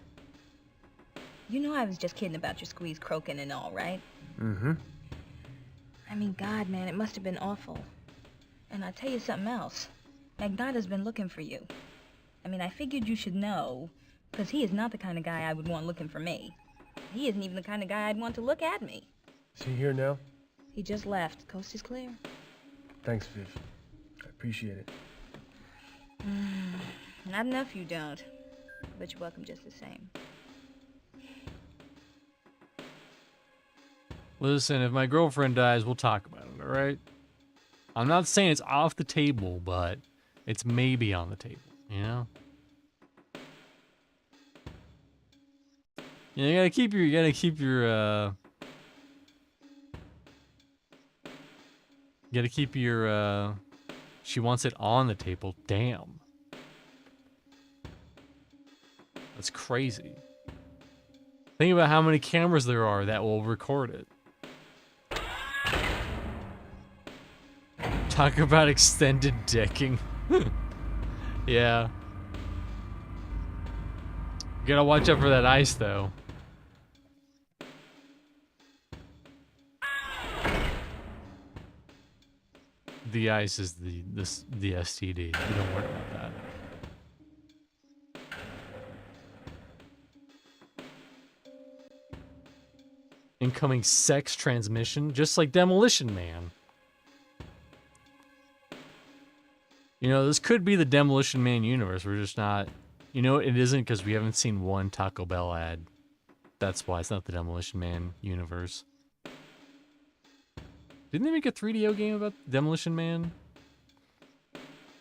Speaker 4: You know I was just kidding about your squeeze croaking and all, right?
Speaker 3: Mm-hmm.
Speaker 4: I mean, God, man, it must have been awful. And I'll tell you something else. Magnata's been looking for you. I mean, I figured you should know, because he is not the kind of guy I would want looking for me. He isn't even the kind of guy I'd want to look at me.
Speaker 3: Is he here now?
Speaker 4: He just left. Coast is clear.
Speaker 3: Thanks, Viv. I appreciate it.
Speaker 4: Not enough you don't. But you're welcome just the same.
Speaker 5: Listen, if my girlfriend dies, we'll talk about it, alright? I'm not saying it's off the table, but it's maybe on the table, you know? You gotta keep your, she wants it on the table. Damn. That's crazy. Think about how many cameras there are that will record it. Talk about extended decking. Yeah. You gotta watch out for that ice, though. The ice is the STD. You don't worry about that. Incoming sex transmission, just like Demolition Man. You know, this could be the Demolition Man universe. We're just not... You know, it isn't because we haven't seen one Taco Bell ad. That's why it's not the Demolition Man universe. Didn't they make a 3DO game about Demolition Man?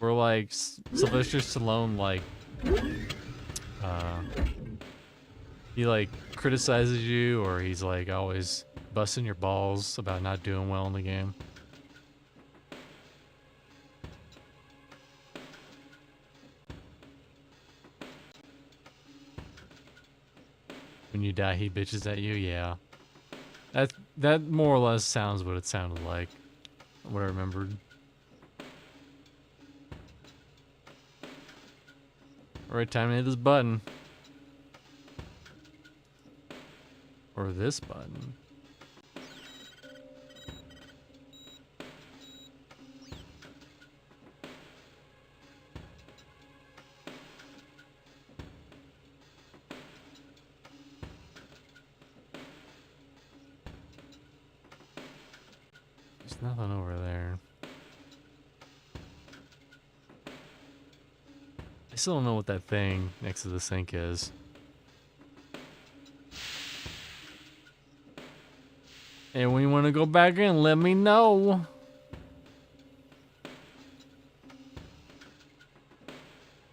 Speaker 5: where like Sylvester Stallone like he like criticizes you, or he's like always busting your balls about not doing well in the game. When you die, he bitches at you. Yeah, that more or less sounds what it sounded like. What I remembered. Alright, time to hit this button. Or this button. There's nothing over there. I still don't know what that thing next to the sink is. And when you want to go back in, let me know.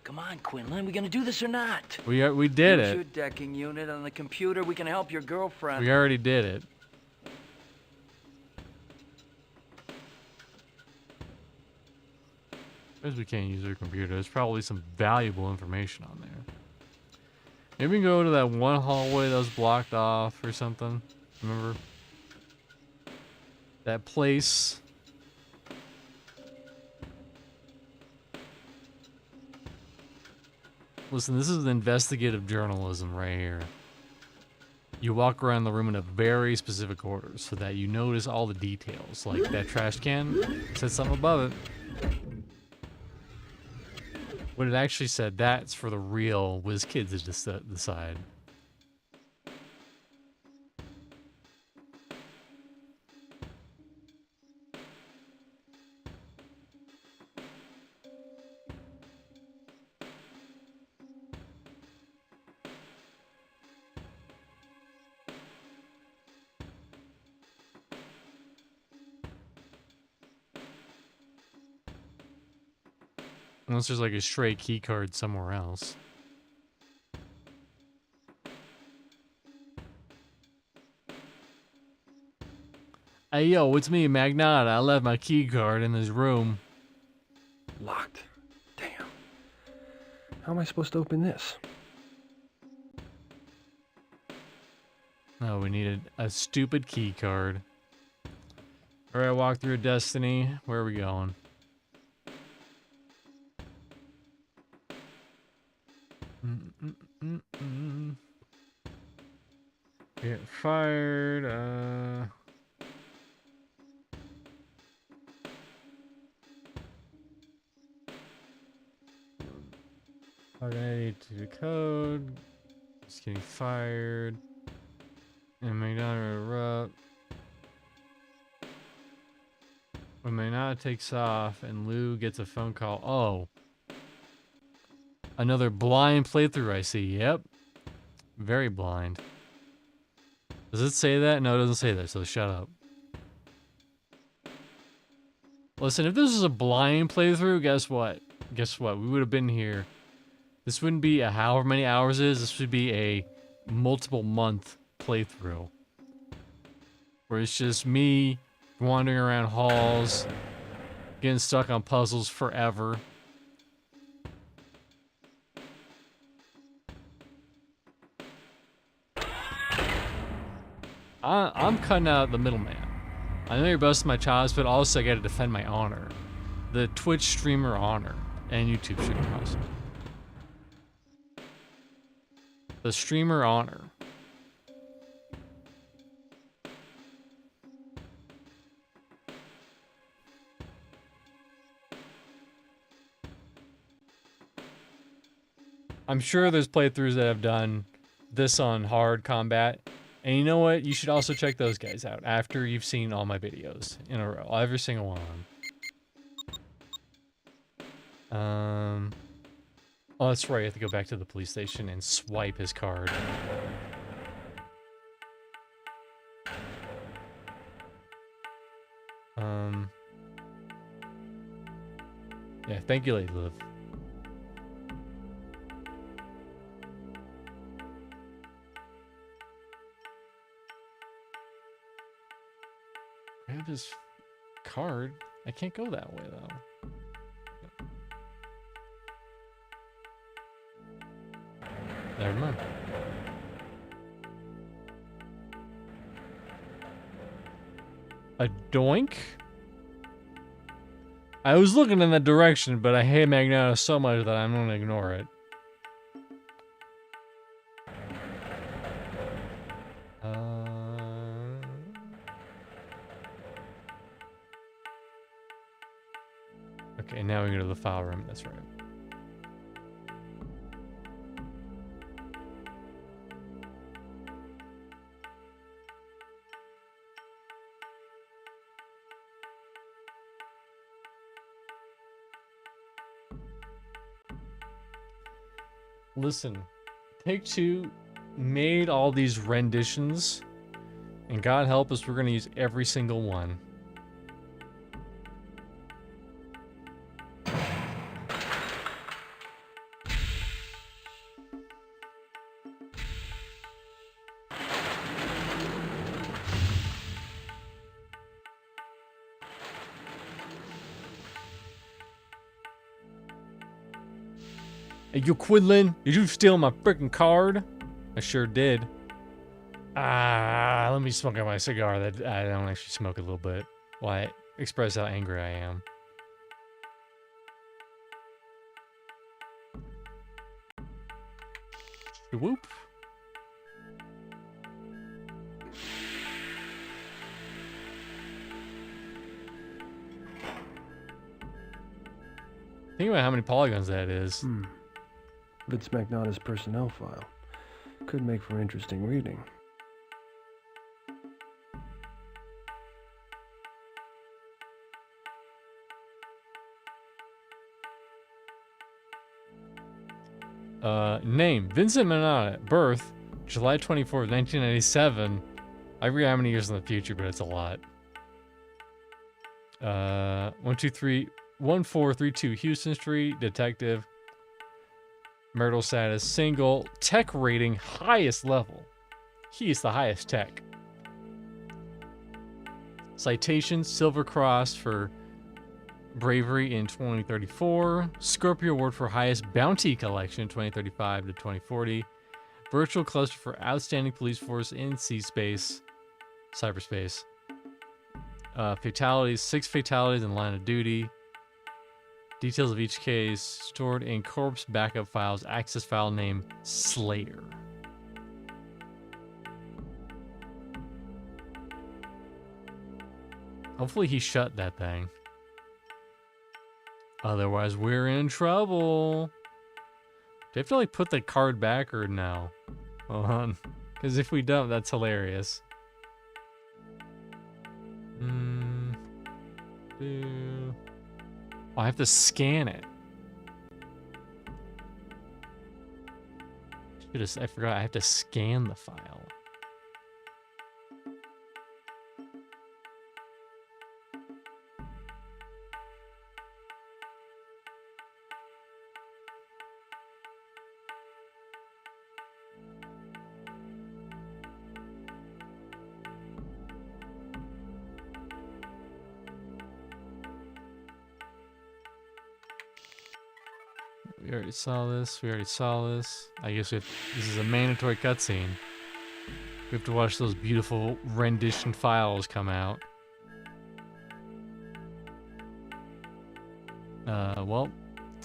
Speaker 12: Come on, Quinlan, we gonna do this or not?
Speaker 5: We did
Speaker 12: Use
Speaker 5: it.
Speaker 12: your decking unit on the computer. We can help your girlfriend.
Speaker 5: We already did it. Because we can't use our computer, there's probably some valuable information on there. Maybe we can go to that one hallway that was blocked off or something. Remember? That place. Listen, this is investigative journalism right here. You walk around the room in a very specific order so that you notice all the details. Like that trash can said something above it. What it actually said, that's for the real whiz kids to decide. Unless there's like a stray key card somewhere else. Hey yo, it's me, Magnata. I left my key card in this room.
Speaker 3: Locked. Damn. How am I supposed to open this?
Speaker 5: No, we needed a stupid key card. Alright, walk through Destiny. Where are we going? Get fired, Logging to the code. Just getting fired. And McDonald erupt. When Magnata takes off and Lou gets a phone call. Oh. Another blind playthrough I see. Yep. Very blind. Does it say that? No, it doesn't say that, so shut up. Listen, if this was a blind playthrough, guess what? Guess what? We would have been here. This wouldn't be a however many hours it is. This would be a multiple month playthrough. Where it's just me wandering around halls, getting stuck on puzzles forever. I'm cutting out the middleman. I know you're busting my chops, but also I gotta defend my honor. The Twitch streamer honor. And YouTube streamer also. The streamer honor. I'm sure there's playthroughs that have done this on hard combat. And you know what? You should also check those guys out after you've seen all my videos in a row. Every single one of them. Oh, that's right. I have to go back to the police station and swipe his card. Yeah, Thank you, Lady Liv. Grab his card. I can't go that way though. Never mind. A doink? I was looking in that direction, but I hate Magneto so much that I'm gonna ignore it. Okay, now we go to the file room. That's right. Listen, Take-Two made all these renditions, and God help us, we're going to use every single one. Hey, you Quinlan, did you steal my freaking card? I sure did. Let me smoke out my cigar. That I don't actually smoke a little bit. While I express how angry I am. Whoop. Think about how many polygons that is.
Speaker 3: Vince Magnotta's personnel file. Could make for interesting reading.
Speaker 5: Name, Vincent Magnotta. Birth, July 24th, 1997. I forget how many years in the future, but it's a lot. 1432 Houston Street, detective. Marital status, single. Tech rating, highest level. He is the highest tech. Citation, Silver Cross for bravery in 2034. Scorpio Award for highest bounty collection 2035 to 2040. Virtual cluster for outstanding police force in cyberspace. Fatalities, 6 fatalities in line of duty. Details of each case stored in corpse backup files. Access file name Slayer. Hopefully he shut that thing. Otherwise we're in trouble. Do you have to like put the card back or no? Hold on. Because if we don't, that's hilarious. Oh, I have to scan it. I forgot I have to scan the file. We already saw this. I guess this is a mandatory cutscene. We have to watch those beautiful rendition files come out. Well,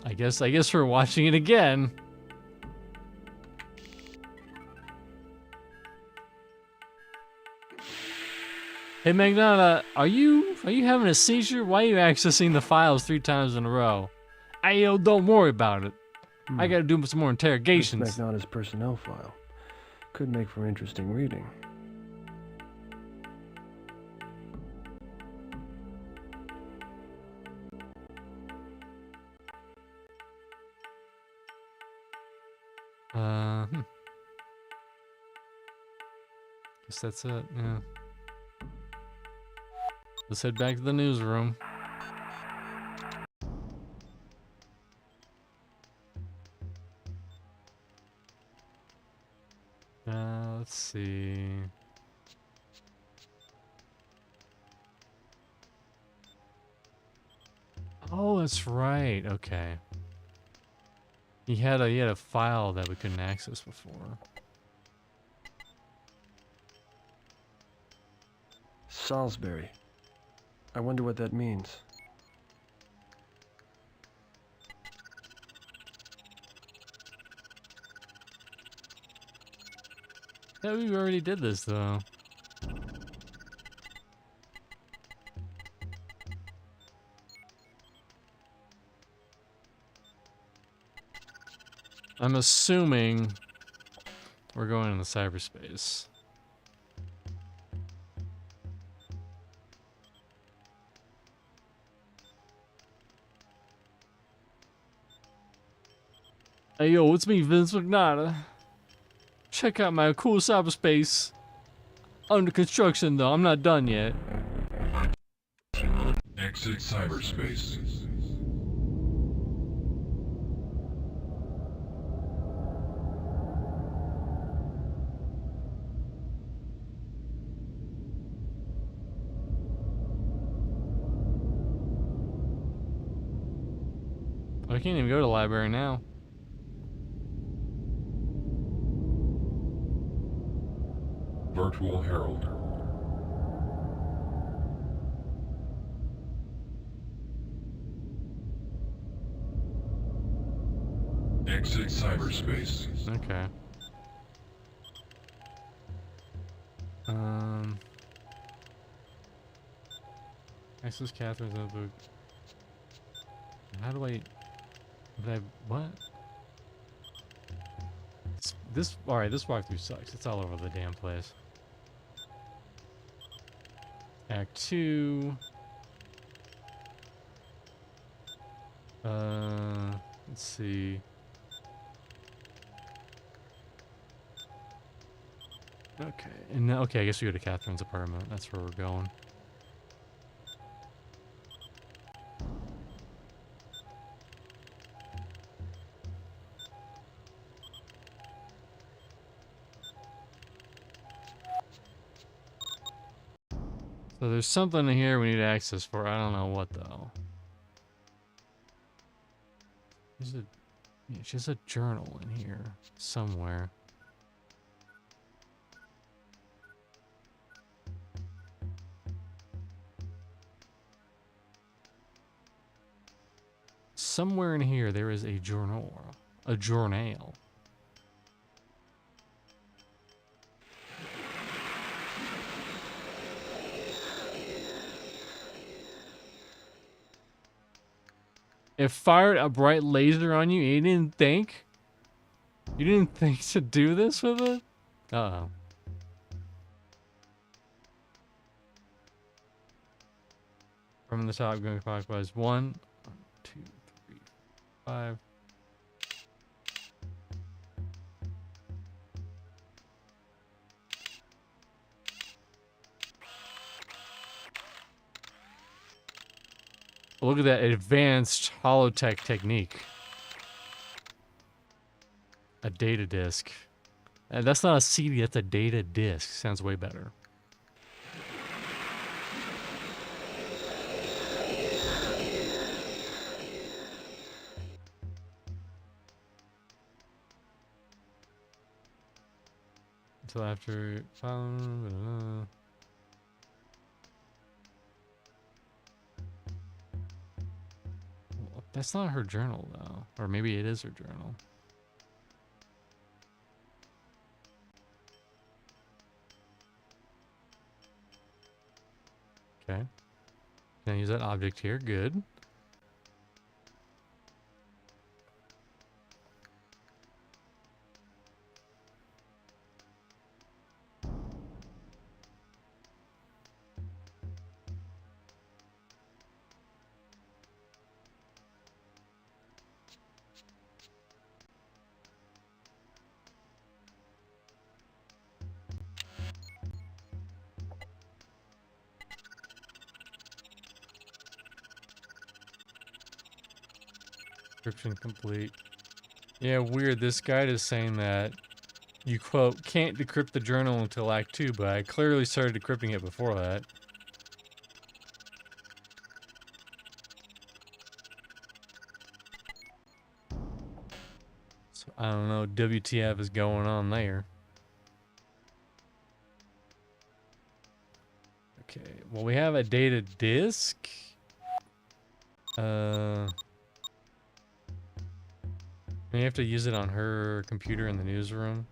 Speaker 5: I guess we're watching it again. Hey Magnotta, are you having a seizure? Why are you accessing the files 3 times in a row? Ayo, don't worry about it. I gotta do some more interrogations.
Speaker 3: Vince Magnotta's personnel file. Could make for interesting reading.
Speaker 5: Guess that's it, yeah. Let's head back to the newsroom. Let's see. Oh, that's right. Okay. He had a file that we couldn't access before.
Speaker 3: Salisbury. I wonder what that means.
Speaker 5: Yeah, we already did this though. I'm assuming we're going in the cyberspace. Hey yo, it's me, Vince McNada. Check out my cool cyberspace. Under construction though, I'm not done yet.
Speaker 8: Exit cyberspace.
Speaker 5: I can't even go to the library now.
Speaker 8: Virtual Herald. Exit cyberspace.
Speaker 5: Okay. Access Catherine's notebook. How do I... what? Alright, this walkthrough sucks. It's all over the damn place. Act 2. Let's see. Okay, and now, okay, I guess we go to Catherine's apartment. That's where we're going. So there's something in here we need access for. I don't know what though. There's just a journal in here somewhere. Somewhere in here there is a journal. A journal. It fired a bright laser on you and you didn't think? You didn't think to do this with it? Uh-oh. From the top going clockwise. 1, 2, 3, 5. Look at that advanced holotech technique. A data disk. And that's not a CD, that's a data disk. Sounds way better. Until after... That's not her journal, though. Or maybe it is her journal. Okay. Can I use that object here? Good. Description complete. Yeah, weird. This guide is saying that You quote, can't decrypt the journal until Act 2, but I clearly started decrypting it before that. So I don't know what WTF is going on there. Okay, well we have a data disk. We have to use it on her computer in the newsroom.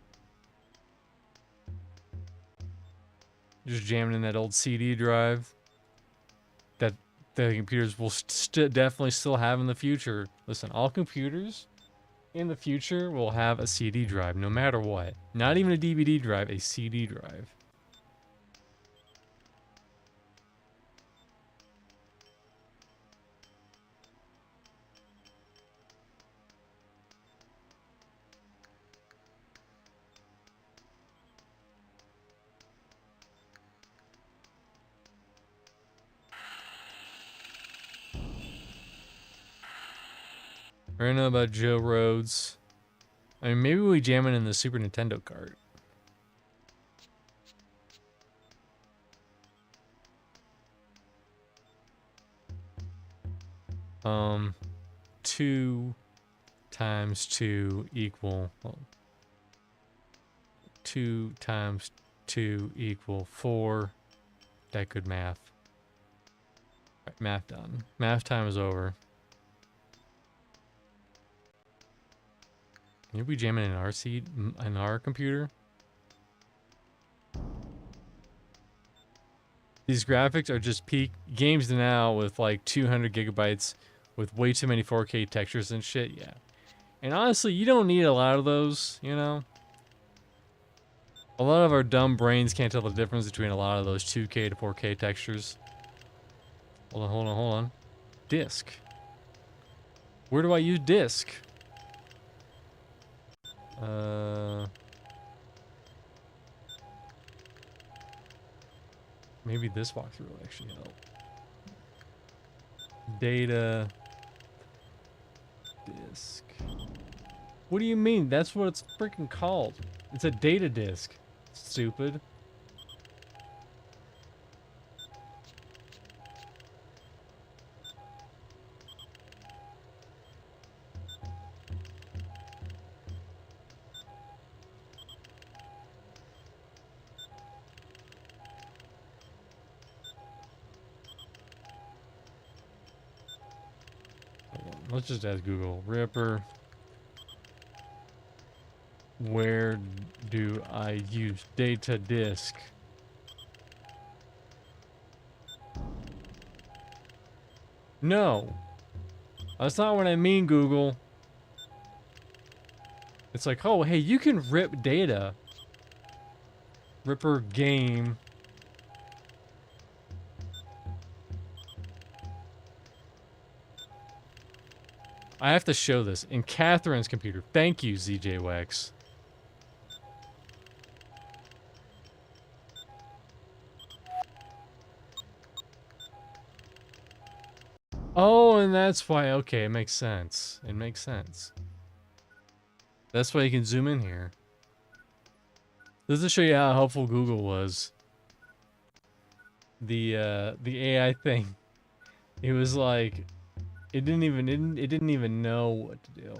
Speaker 5: Just jamming in that old CD drive that the computers will definitely still have in the future. Listen, all computers in the future will have a CD drive, no matter what. Not even a DVD drive, a CD drive. I don't know about Joe Rhodes. I mean, maybe we jam it in the Super Nintendo cart. Um, 2 times 2 equal... Well, 2 times 2 equal 4. That good math. Right, math done. Math time is over. Maybe we jam it in our seat, in our computer. These graphics are just peak games now with like 200 gigabytes with way too many 4K textures and shit. Yeah. And honestly, you don't need a lot of those, you know? A lot of our dumb brains can't tell the difference between a lot of those 2K to 4K textures. Hold on, hold on, hold on. Disk. Where do I use disk? Maybe this walkthrough will actually help. Data disk. What do you mean? That's what it's freaking called. It's a data disk. Stupid. Let's just ask Google. Ripper. Where do I use data disk? No. That's not what I mean, Google. It's like, oh, hey, you can rip data. Ripper game. I have to show this in Catherine's computer. Thank you, ZJ Wax. Oh, and that's why. Okay, it makes sense. It makes sense. That's why you can zoom in here. This is to show you how helpful Google was. The AI thing. It was like it didn't even know what to do.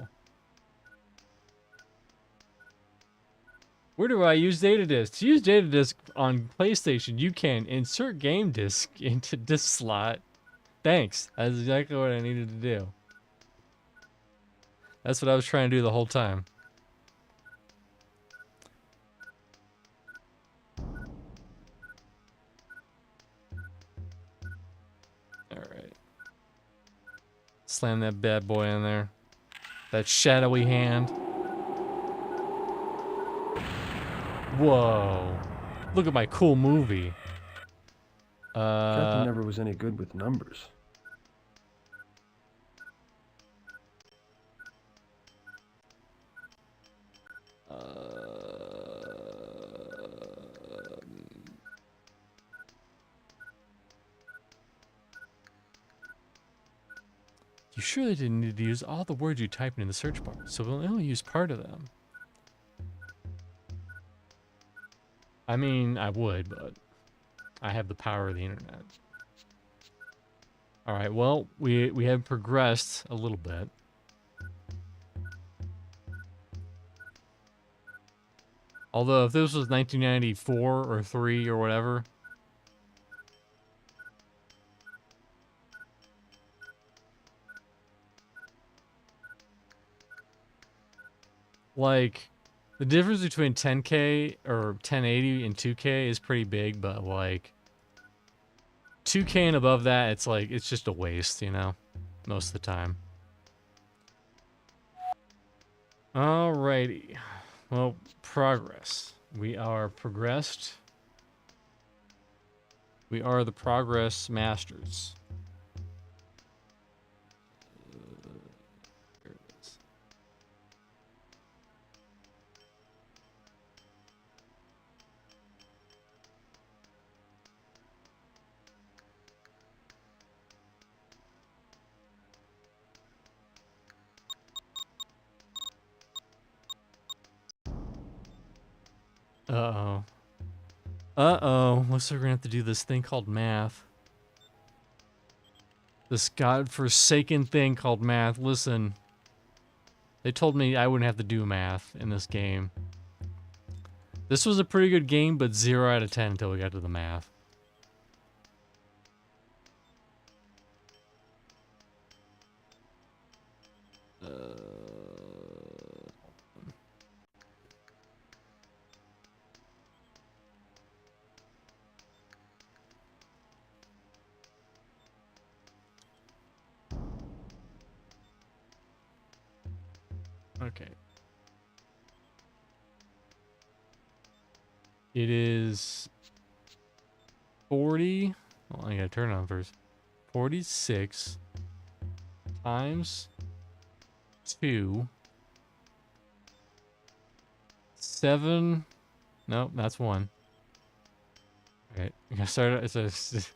Speaker 5: Where do I use data disk? To use data disk on PlayStation, you can insert game disk into disk slot. Thanks. That's exactly what I needed to do. That's what I was trying to do the whole time. Alright. Slam that bad boy in there. That shadowy hand. Whoa. Look at my cool movie.
Speaker 3: Captain never was any good with numbers.
Speaker 5: You surely didn't need to use all the words you typed in the search bar, so we'll only use part of them. I mean, I would, but I have the power of the internet. All right, well, we have progressed a little bit. Although if this was 1994 or 3 or whatever, like the difference between 10K or 1080 and 2K is pretty big, but like 2K and above that, it's like it's just a waste, you know, most of the time. Alrighty. Well, progress. We are progressed. We are the progress masters. Here it is. Uh-oh. Uh-oh. Looks like we're gonna have to do this thing called math. This godforsaken thing called math. Listen. They told me I wouldn't have to do math in this game. This was a pretty good game, but 0 out of 10 until we got to the math. Okay. It is 40. Well, I gotta turn it on first. 46 times 2. 7. Nope, that's 1. Okay, I gotta start. It says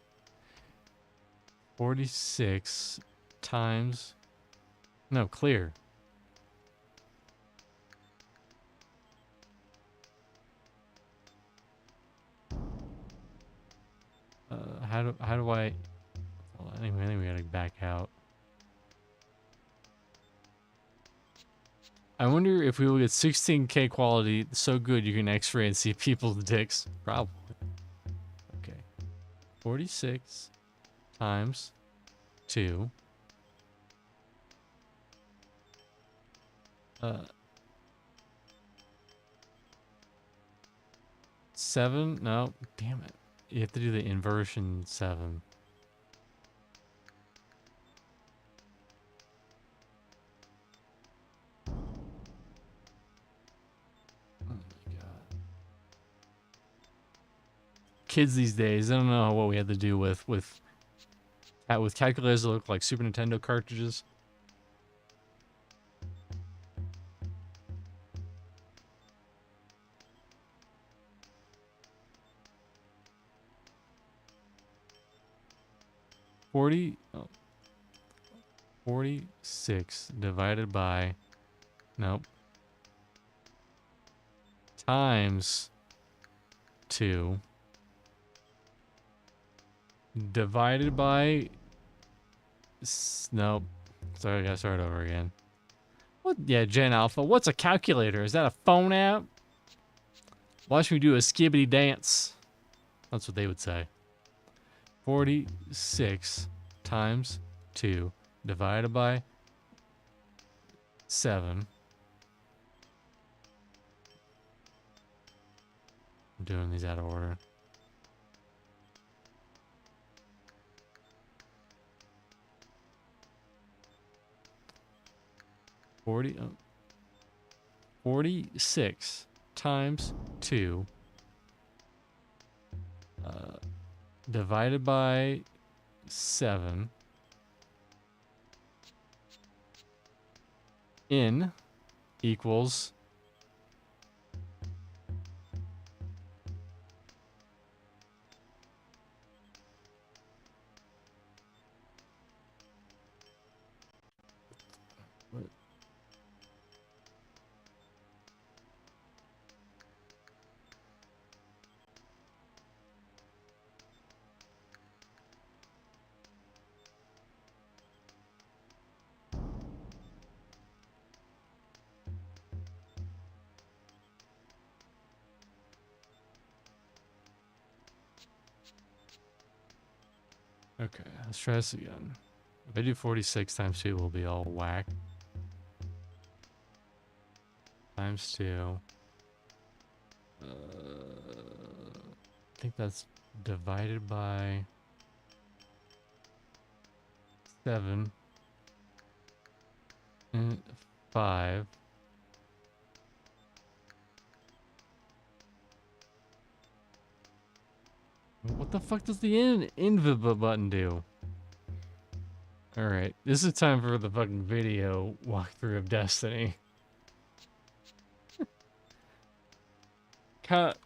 Speaker 5: 46 times. No, clear. How do I? Well, anyway, I think we gotta back out. I wonder if we will get 16K quality so good you can X-ray and see people's dicks. Probably. Okay. 46 times 2. 7? No, damn it. You have to do the inversion 7. Oh my god. Kids these days, I don't know what we had to do with calculators that look like Super Nintendo cartridges. Oh, 46 divided by, nope, times 2 divided by, nope, sorry, I gotta start over again. What? Yeah, Gen Alpha. What's a calculator? Is that a phone app? Watch me do a skibbity dance. That's what they would say. 46 times 2 divided by 7. I'm doing these out of order. Oh, 46 times 2 divided by 7 in equals what? Okay, let's try this again. If I do 46 times 2, we'll be all whack. Times 2. I think that's divided by 7 and 5. What the fuck does the inv button do? Alright, this is time for the fucking video walkthrough of Destiny.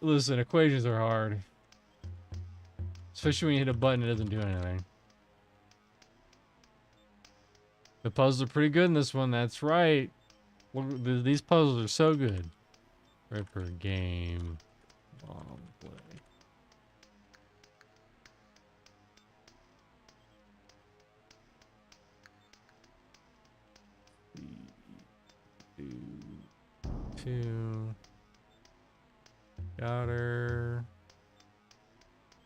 Speaker 5: Listen, equations are hard. Especially when you hit a button it doesn't do anything. The puzzles are pretty good in this one, that's right. These puzzles are so good. Ripper game. Long play. Two. Got her.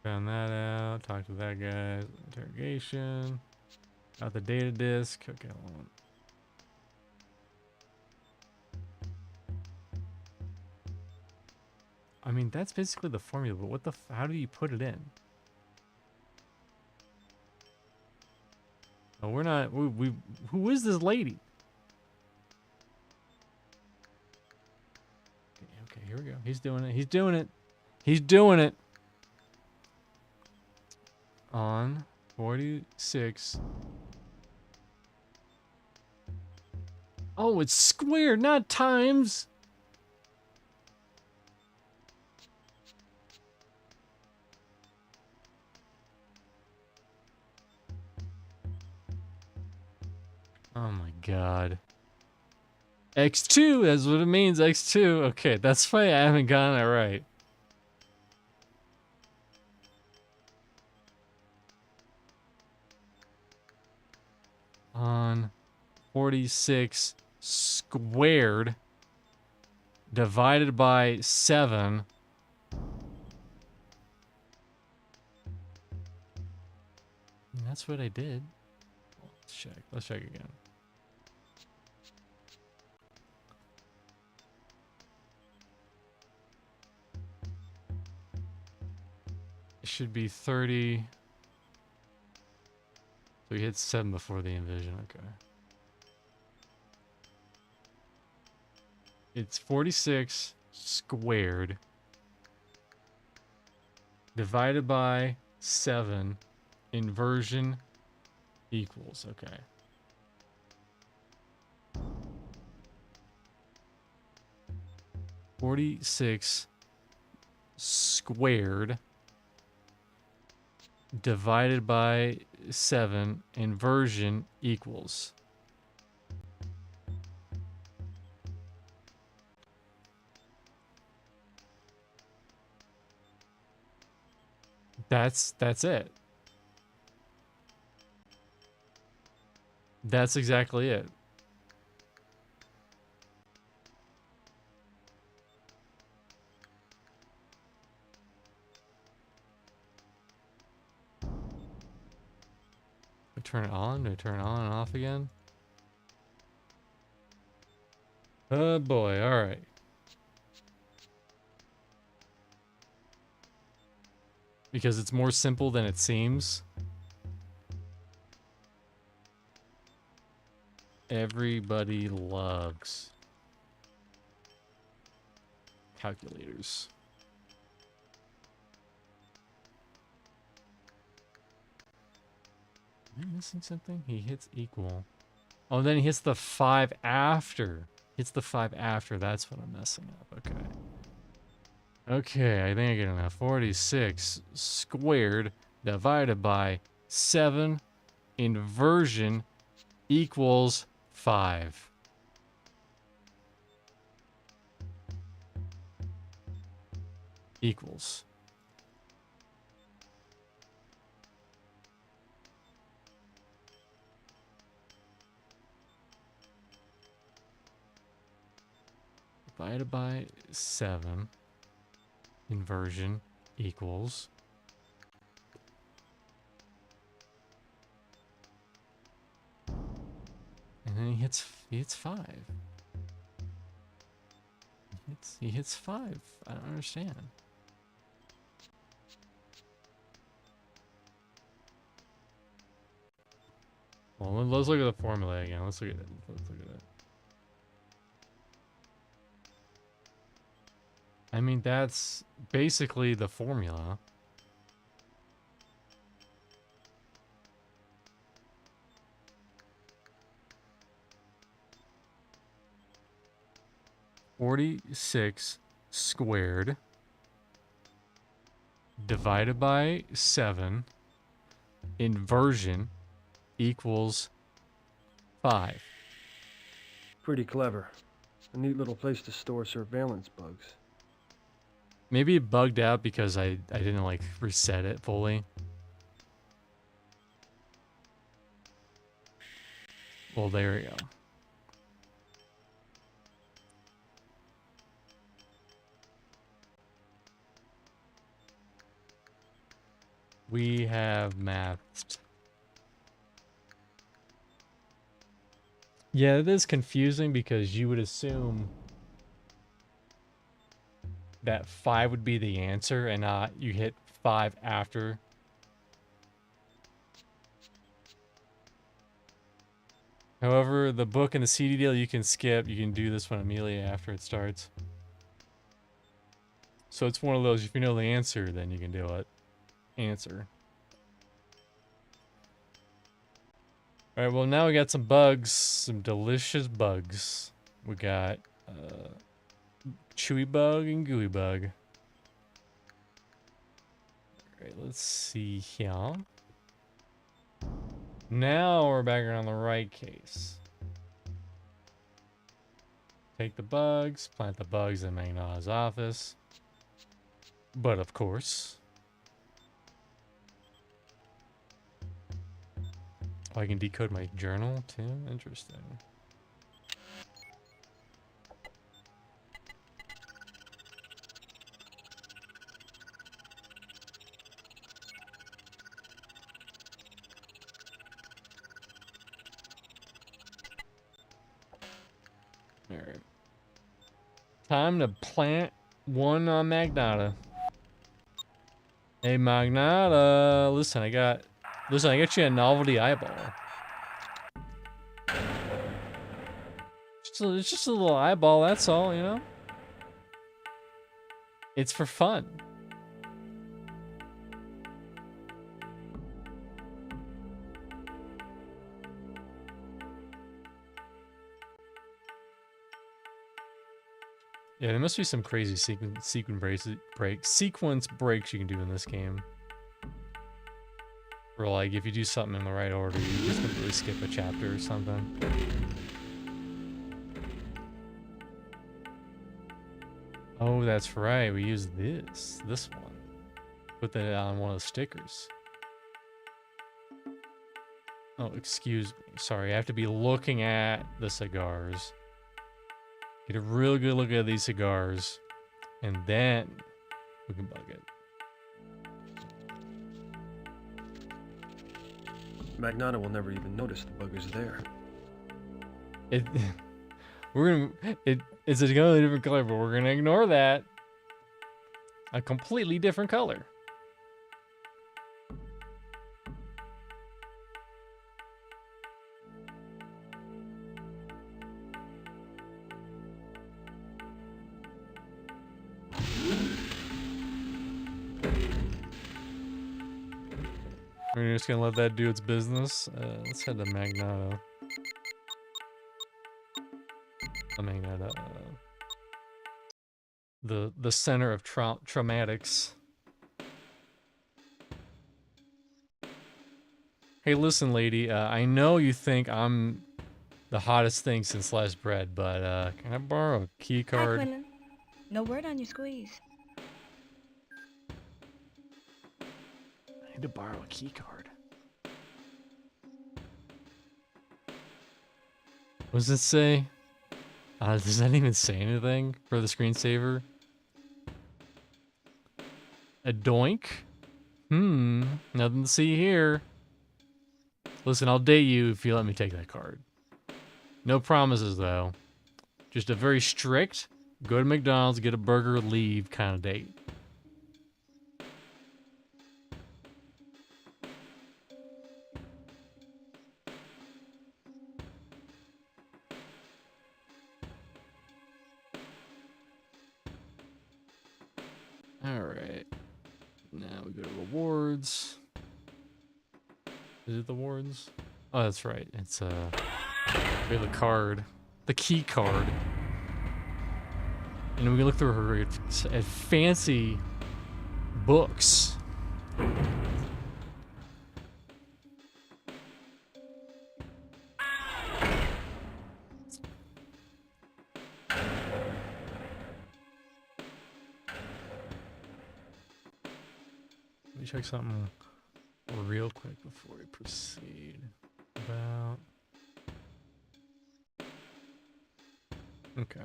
Speaker 5: Found that out. Talked to that guy. Interrogation. Got the data disk. Okay, hold on. I mean, that's basically the formula, but what the how do you put it in? Oh, we're not. Who is this lady? Okay, here we go. He's doing it. He's doing it. He's doing it. On 46. Oh, it's square, not times. Oh my god. X2, that's what it means, X2. Okay, that's why I haven't gotten it right. On 46 squared divided by 7. That's what I did. Let's check. Let's check again. It should be 30. So we hit 7 before the invasion. Okay. It's 46 squared divided by 7 inversion equals. Okay. $46 squared divided by 7 inversion equals. That's it. That's exactly it. I turn it on? Do I turn it on and off again? Oh boy, alright. Because it's more simple than it seems. Everybody loves calculators. Am I missing something? He hits equal. Oh, then he hits the 5 after. Hits the 5 after. That's what I'm messing up. Okay. Okay, I think I get enough. 46 squared divided by 7 inversion equals 5. Equals. Divided by 7 inversion equals then he hits 5. He hits 5. I don't understand. Well, let's look at the formula again. Let's look at it. I mean, that's basically the formula. (46) squared divided by 7 inversion equals 5.
Speaker 3: Pretty clever. A neat little place to store surveillance bugs.
Speaker 5: Maybe it bugged out because I didn't like reset it fully. Well, there we go. We have mathed. Yeah, it is confusing because you would assume that 5 would be the answer and not you hit 5 after. However, the book and the CD deal you can skip. You can do this one immediately after it starts. So it's one of those, if you know the answer, then you can do it. Answer. Alright, well now we got some bugs. Some delicious bugs. We got chewy bug and gooey bug. Alright, let's see here. Now we're back around the right case. Take the bugs, plant the bugs in Magnata's office. But of course... Oh, I can decode my journal too? Interesting. Alright. Time to plant one on Magnata. Hey Magnata, listen, I got you a novelty eyeball. It's just a little eyeball, that's all, you know? It's for fun. Yeah, there must be some crazy sequence breaks you can do in this game. Or like, if you do something in the right order, you just completely skip a chapter or something. Oh, that's right. We use this one. Put that on one of the stickers. Oh, excuse me. Sorry, I have to be looking at the cigars. Get a real good look at these cigars, and then we can bug it.
Speaker 3: Magnata will never even notice the bug is there.
Speaker 5: It's a completely different color, but we're gonna ignore that. A completely different color. We're just gonna let that do its business. Let's head to Magnata. Magnata. The center of traumatics. Hey, listen, lady. I know you think I'm the hottest thing since sliced bread, but can I borrow a key card?
Speaker 4: Hi, Quinlan. No word on your squeeze.
Speaker 5: I need to borrow a key card. What does it say? Does that even say anything for the screensaver? A doink? Nothing to see here. Listen, I'll date you if you let me take that card. No promises, though. Just a very strict, go to McDonald's, get a burger, leave kind of date. Alright. Now we go to rewards. Is it the rewards? Oh, that's right. It's, we have the card. The key card. And we can look through her at fancy books. Let me check something real quick before we proceed. About... Okay.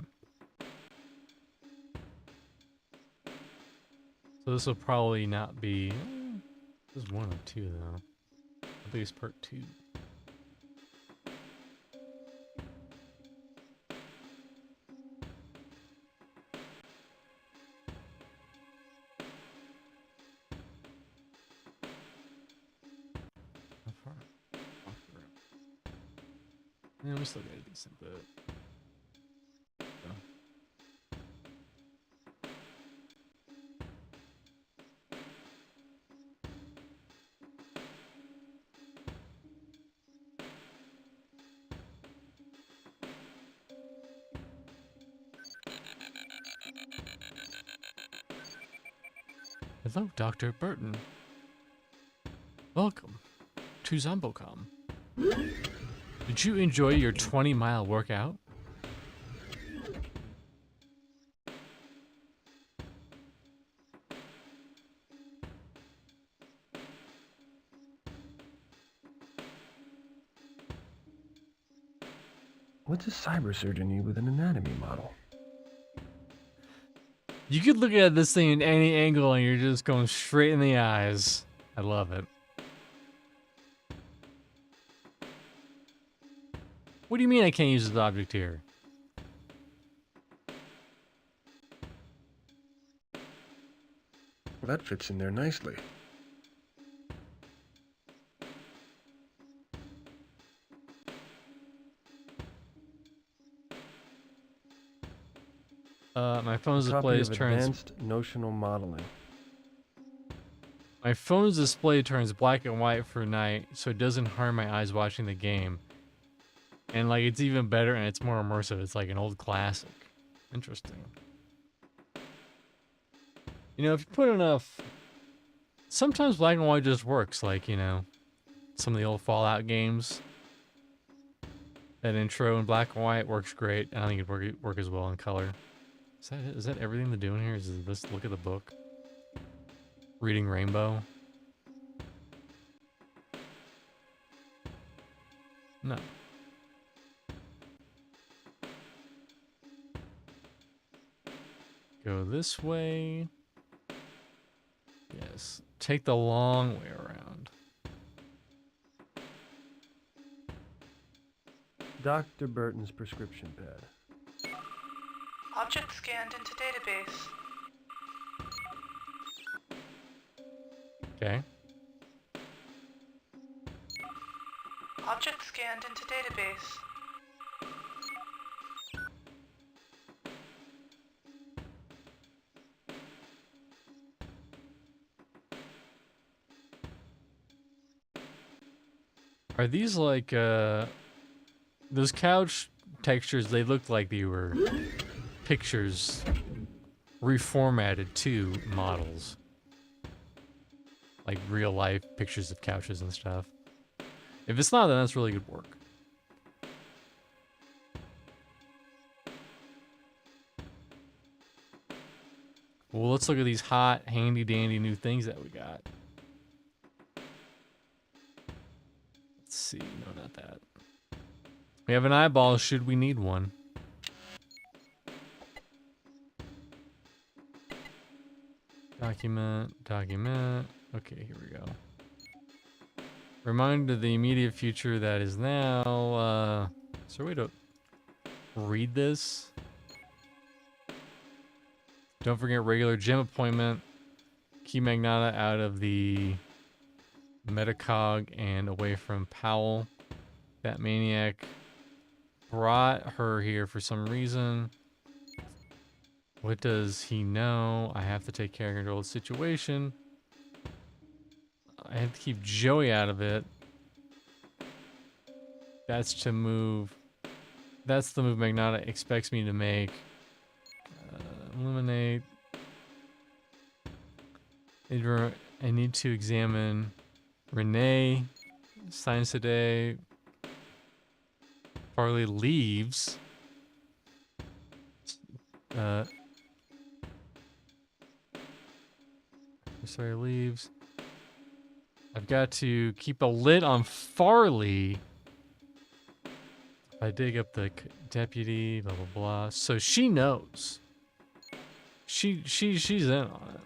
Speaker 5: So this will probably not be... This is 1 of 2, though. I think it's part 2. Yeah, we still got a decent bit. Hello, Dr. Burton. Welcome to Zombocom. Did you enjoy your 20-mile workout?
Speaker 3: What's a cybersurgeon need with an anatomy model?
Speaker 5: You could look at this thing in any angle and you're just going straight in the eyes. I love it. What do you mean I can't use this object here?
Speaker 3: Well, that fits in there nicely.
Speaker 5: My phone's display turns...
Speaker 3: Advanced notional modeling.
Speaker 5: My phone's display turns black and white for night, so it doesn't harm my eyes watching the game. And like, it's even better and it's more immersive. It's like an old classic. Interesting. You know, if you put enough... Sometimes black and white just works, like, you know, some of the old Fallout games. That intro in black and white works great. I don't think it'd work as well in color. Is that it? Is that everything to do in here? Is this look at the book? Reading Rainbow? No. Go this way. Yes. Take the long way around.
Speaker 3: Dr. Burton's prescription pad.
Speaker 18: Object scanned into database.
Speaker 5: Okay.
Speaker 18: Object scanned into database.
Speaker 5: Are these like, those couch textures, they looked like they were pictures reformatted to models. Like real life pictures of couches and stuff. If it's not, then that's really good work. Well, let's look at these hot, handy dandy new things that we got. Let's see, no, not that. We have an eyeball, should we need one? Document. Okay, here we go. Reminder of the immediate future that is now, is there a way to read this. Don't forget regular gym appointment. Keep Magnata out of the Metacog and away from Powell. That maniac brought her here for some reason. What does he know? I have to take care and control the situation. I have to keep Joey out of it. That's to move. That's the move Magnata expects me to make. Eliminate. I need to examine Renee. Signs today. Farley leaves. Sorry, leaves. I've got to keep a lid on Farley. If I dig up the deputy, blah blah blah. So she knows. She's in on it.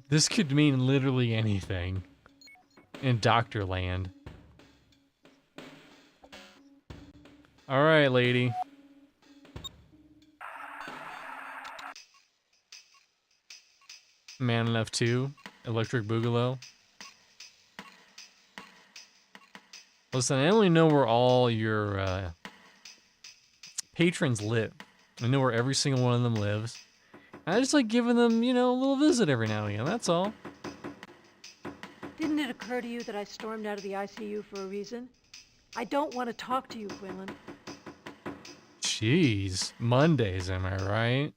Speaker 5: This could mean literally anything in Doctor Land. All right, lady. Man Enough 2, Electric Boogaloo. Listen, I only know where all your patrons live. I know where every single one of them lives. I just like giving them, you know, a little visit every now and again, that's all.
Speaker 1: Didn't it occur to you that I stormed out of the ICU for a reason? I don't want to talk to you, Quinlan.
Speaker 5: Jeez, Mondays, am I right?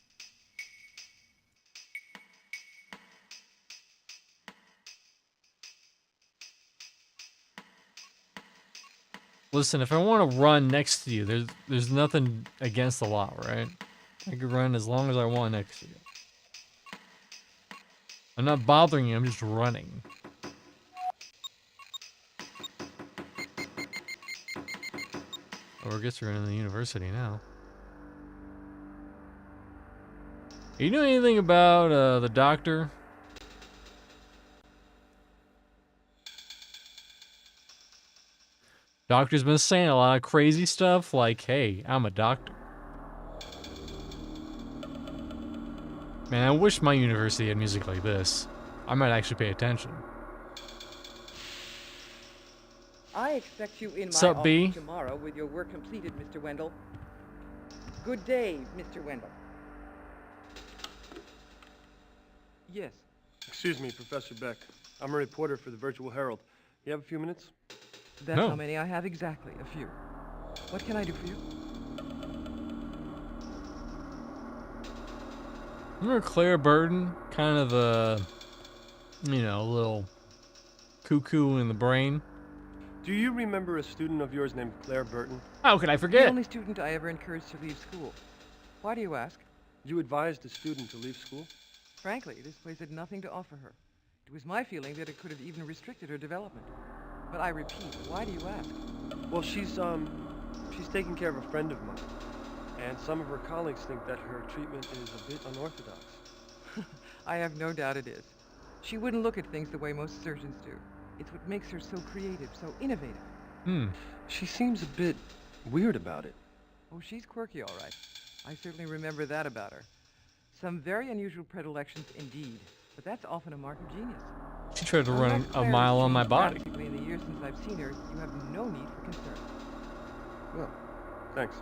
Speaker 5: Listen, if I want to run next to you, there's nothing against the law, right? I can run as long as I want next to you. I'm not bothering you, I'm just running. Oh, I guess we're in the university now. You know anything about the doctor? Doctor's been saying a lot of crazy stuff like, hey, I'm a doctor. Man, I wish my university had music like this. I might actually pay attention.
Speaker 14: I expect you in my
Speaker 5: Sup,
Speaker 14: office
Speaker 5: B?
Speaker 14: tomorrow with your work completed, Mr. Wendell. Good day, Mr. Wendell.
Speaker 3: Yes. Excuse me, Professor Beck. I'm a reporter for the Virtual Herald. You have a few minutes?
Speaker 14: That's
Speaker 5: No.
Speaker 14: how many I have exactly, a few. What can I do for you?
Speaker 5: Remember Claire Burton? Kind of a, you know, a little cuckoo in the brain.
Speaker 3: Do you remember a student of yours named Claire Burton?
Speaker 5: How could I
Speaker 14: The
Speaker 5: forget?
Speaker 14: only student I ever encouraged to leave school. Why do you ask?
Speaker 3: You advised a student to leave school?
Speaker 14: Frankly, this place had nothing to offer her. It was my feeling that it could have even restricted her development. But I repeat, why do you ask?
Speaker 3: Well, she's taking care of a friend of mine. And some of her colleagues think that her treatment is a bit unorthodox.
Speaker 14: I have no doubt it is. She wouldn't look at things the way most surgeons do. It's what makes her so creative, so innovative.
Speaker 3: She seems a bit weird about it.
Speaker 14: Oh, she's quirky, all right. I certainly remember that about her. Some very unusual predilections indeed, but that's often a mark of genius.
Speaker 5: She tried to run
Speaker 14: Unless
Speaker 5: a
Speaker 14: Claire
Speaker 5: mile
Speaker 14: has
Speaker 5: on my
Speaker 14: changed
Speaker 5: body.
Speaker 14: drastically in the years since I've seen her, you have no need for concern.
Speaker 3: Well, thanks.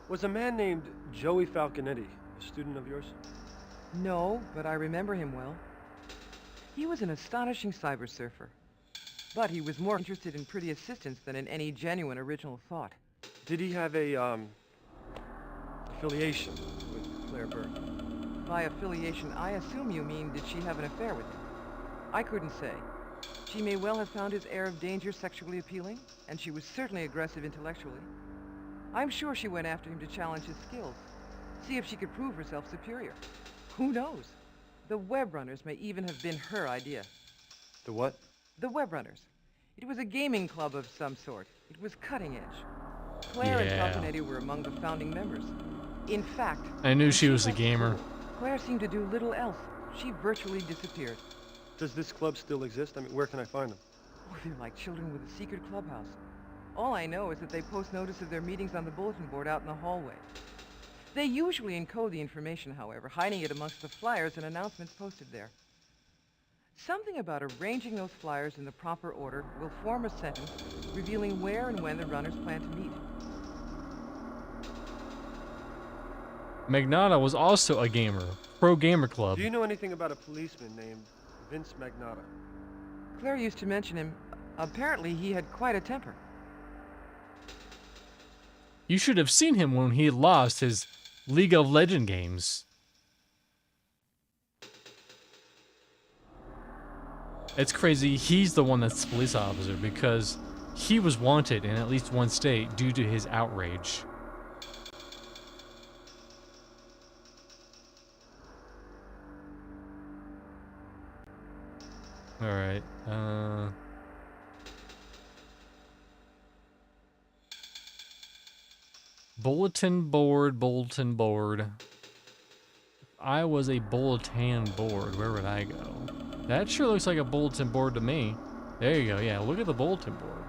Speaker 3: Was a man named Joey Falconetti a student of yours?
Speaker 14: No, but I remember him well. He was an astonishing cyber surfer. But he was more interested in pretty assistance than in any genuine original thought.
Speaker 3: Did he have a, affiliation with Claire Burton?
Speaker 14: By affiliation, I assume you mean did she have an affair with him? I couldn't say. She may well have found his air of danger sexually appealing, and she was certainly aggressive intellectually. I'm sure she went after him to challenge his skills, see if she could prove herself superior. Who knows? The Web Runners may even have been her idea.
Speaker 3: The what?
Speaker 14: The Web Runners. It was a gaming club of some sort. It was cutting edge. Claire and
Speaker 5: Yeah.
Speaker 14: Falconetti were among the founding members. In fact,
Speaker 5: I knew
Speaker 14: when
Speaker 5: she was a
Speaker 14: left
Speaker 5: gamer.
Speaker 14: school, Claire seemed to do little else. She virtually disappeared.
Speaker 3: Does this club still exist? I mean, where can I find them?
Speaker 14: Oh, they're like children with a secret clubhouse. All I know is that they post notice of their meetings on the bulletin board out in the hallway. They usually encode the information, however, hiding it amongst the flyers and announcements posted there. Something about arranging those flyers in the proper order will form a sentence revealing where and when the runners plan to meet.
Speaker 5: Magnata was also a gamer. Pro Gamer Club.
Speaker 3: Do you know anything about a policeman named Vince Magnata?
Speaker 14: Claire used to mention him. Apparently, he had quite a temper.
Speaker 5: You should have seen him when he lost his League of Legends games. It's crazy. He's the one that's the police officer because he was wanted in at least one state due to his outrage. All right. Bulletin board, bulletin board. If I was a bulletin board, where would I go? That sure looks like a bulletin board to me. There you go. Yeah, look at the bulletin board.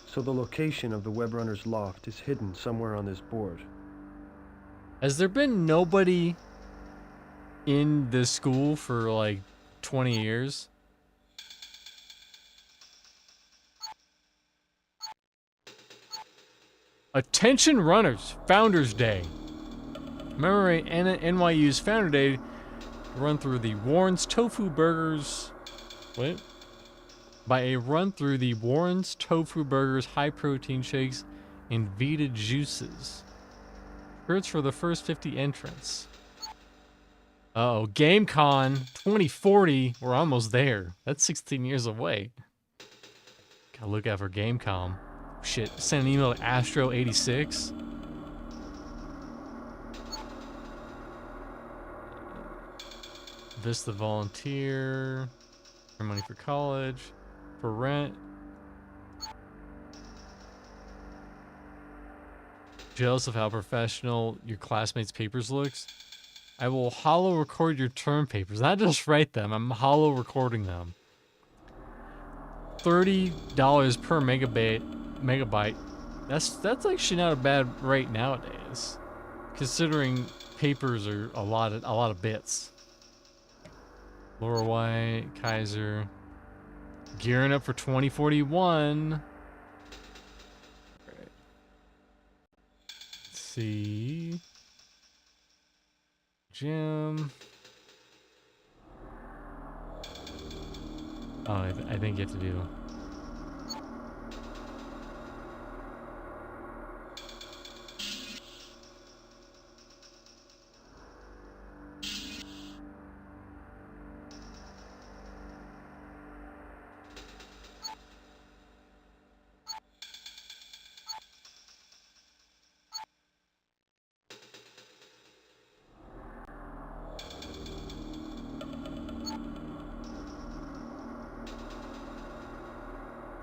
Speaker 3: So the location of the web runner's loft is hidden somewhere on this board.
Speaker 5: Has there been nobody in this school for like 20 years? Attention runners, Founders Day. Commemorate NYU's Founder Day. Run through the Warren's Tofu Burgers. Wait. By a run through the Warren's Tofu Burgers, high protein shakes, and Vita juices. Shirts for the first 50 entrants. Uh-oh, GameCon 2040. We're almost there. That's 16 years away. Gotta look out for GameCon. Shit, send an email to Astro86. Vista volunteer. For money for college. For rent. Jealous of how professional your classmates' papers looks? I will holo record your term papers. Not just write them, I'm holo recording them. $30 per megabyte. That's actually not a bad rate nowadays, considering papers are a lot of bits. Laura White, Kaiser, gearing up for 2041. Right. Let's see. Jim. Oh, I think you have to do.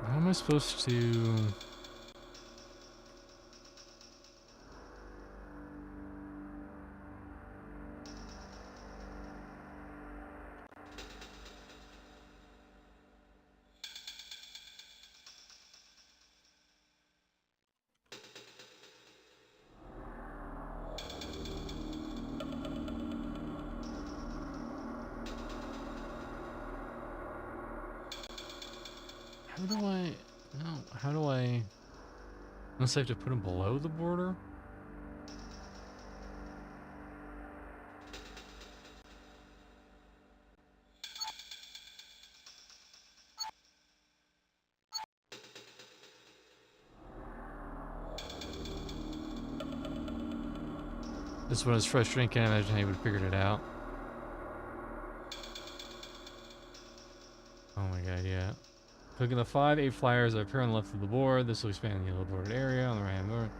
Speaker 5: How am I supposed to... How do I... Unless I have to put them below the border? This one is frustrating. Can't imagine how you would have figured it out. Oh my god, yeah. Click on the 5 flyers that appear on the left of the board. This will expand the yellow board area on the right hand board.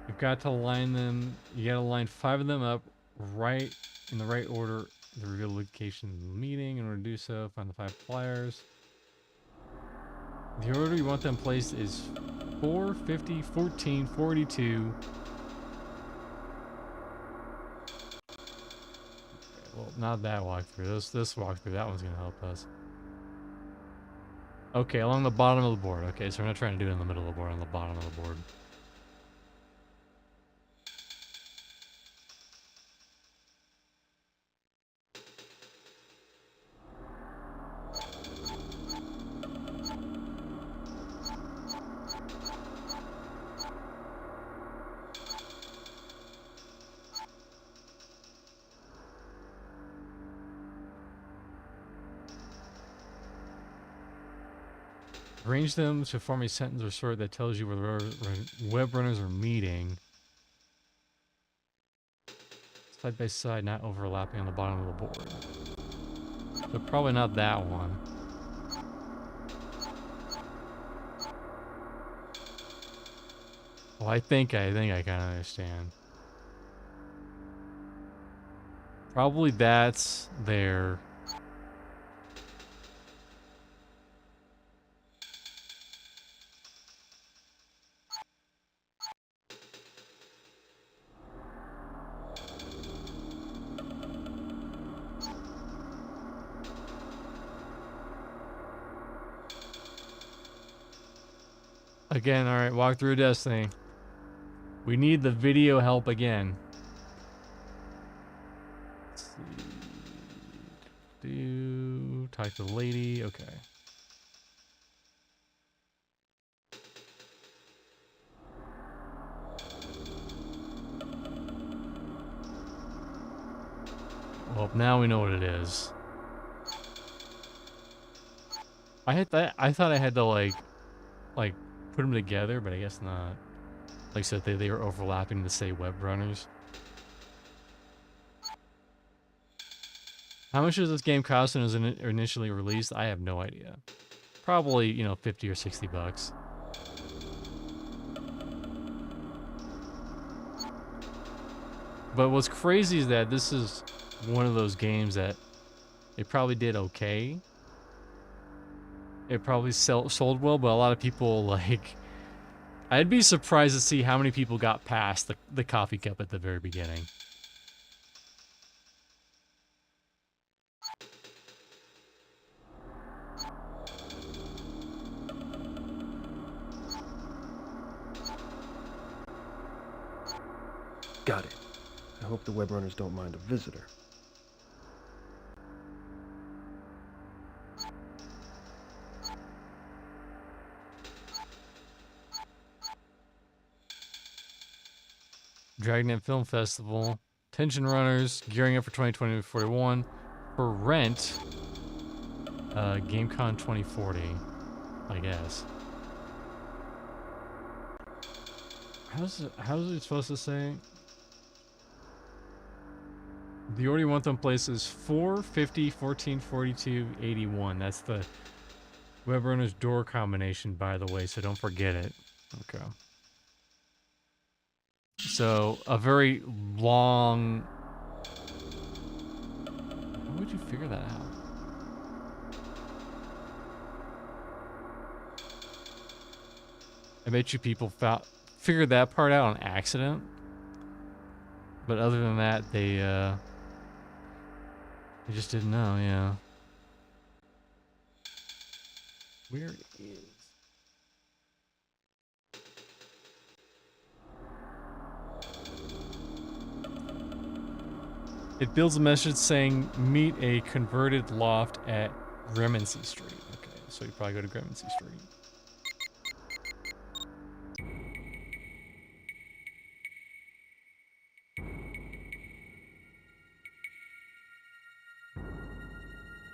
Speaker 5: You've got to line them. You got to line 5 of them up right in the right order to reveal the location of the meeting. In order to do so, find the 5 flyers. The order you want them placed is 4, 50, 14, 42. Well, not that walkthrough. This walkthrough, that one's gonna help us. Okay, along the bottom of the board. Okay, so we're not trying to do it in the middle of the board, on the bottom of the board. Arrange them to form a sentence or sort that tells you where the web runners are meeting. Side by side, not overlapping on the bottom of the board. So probably not that one. Well, I think I kind of understand. Probably that's there. Again, alright, walk through Destiny. We need the video help again. Let's see. Talk to the lady, okay. Well, now we know what it is. I thought I had to like put them together, but I guess not. Like I said, they were overlapping to say web runners. How much does this game cost when it was initially released? I have no idea. Probably, you know, 50 or 60 bucks. But what's crazy is that this is one of those games that it probably did okay. It probably sold well, but a lot of people, like... I'd be surprised to see how many people got past the coffee cup at the very beginning.
Speaker 3: Got it. I hope the web runners don't mind a visitor.
Speaker 5: Dragnet Film Festival. Tension Runners, gearing up for 2020-41. For rent, GameCon 2040, I guess. How's it supposed to say? The order you want them placed is 4, 50, 14, 42, 81. That's the web runner's door combination, by the way, so don't forget it. Okay. So, a very long... How would you figure that out? I bet you people figured that part out on accident. But other than that, they just didn't know, yeah. Where is... It builds a message saying, meet a converted loft at Gremency Street. Okay, so you probably go to Gremency Street.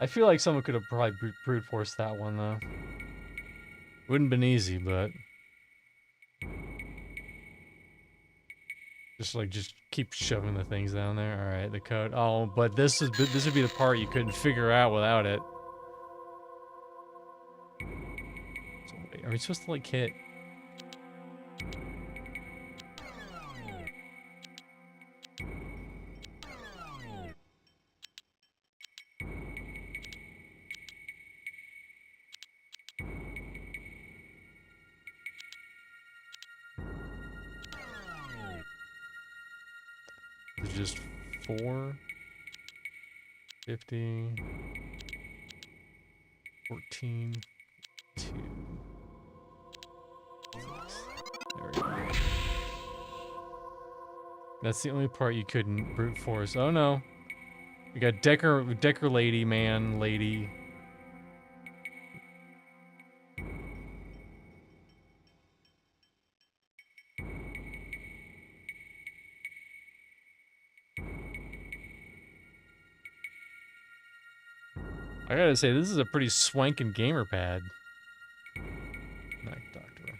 Speaker 5: I feel like someone could have probably brute forced that one, though. Wouldn't have been easy, but... Just keep shoving the things down there. Alright, the code. Oh, but this would be the part you couldn't figure out without it. So, wait, are we supposed to, like, hit... just 4, 50, 14, 2, 6. There we go. That's the only part you couldn't brute force. Oh no. We got Decker lady, man, lady. I gotta say, this is a pretty swankin' gamer pad. Night Doctor.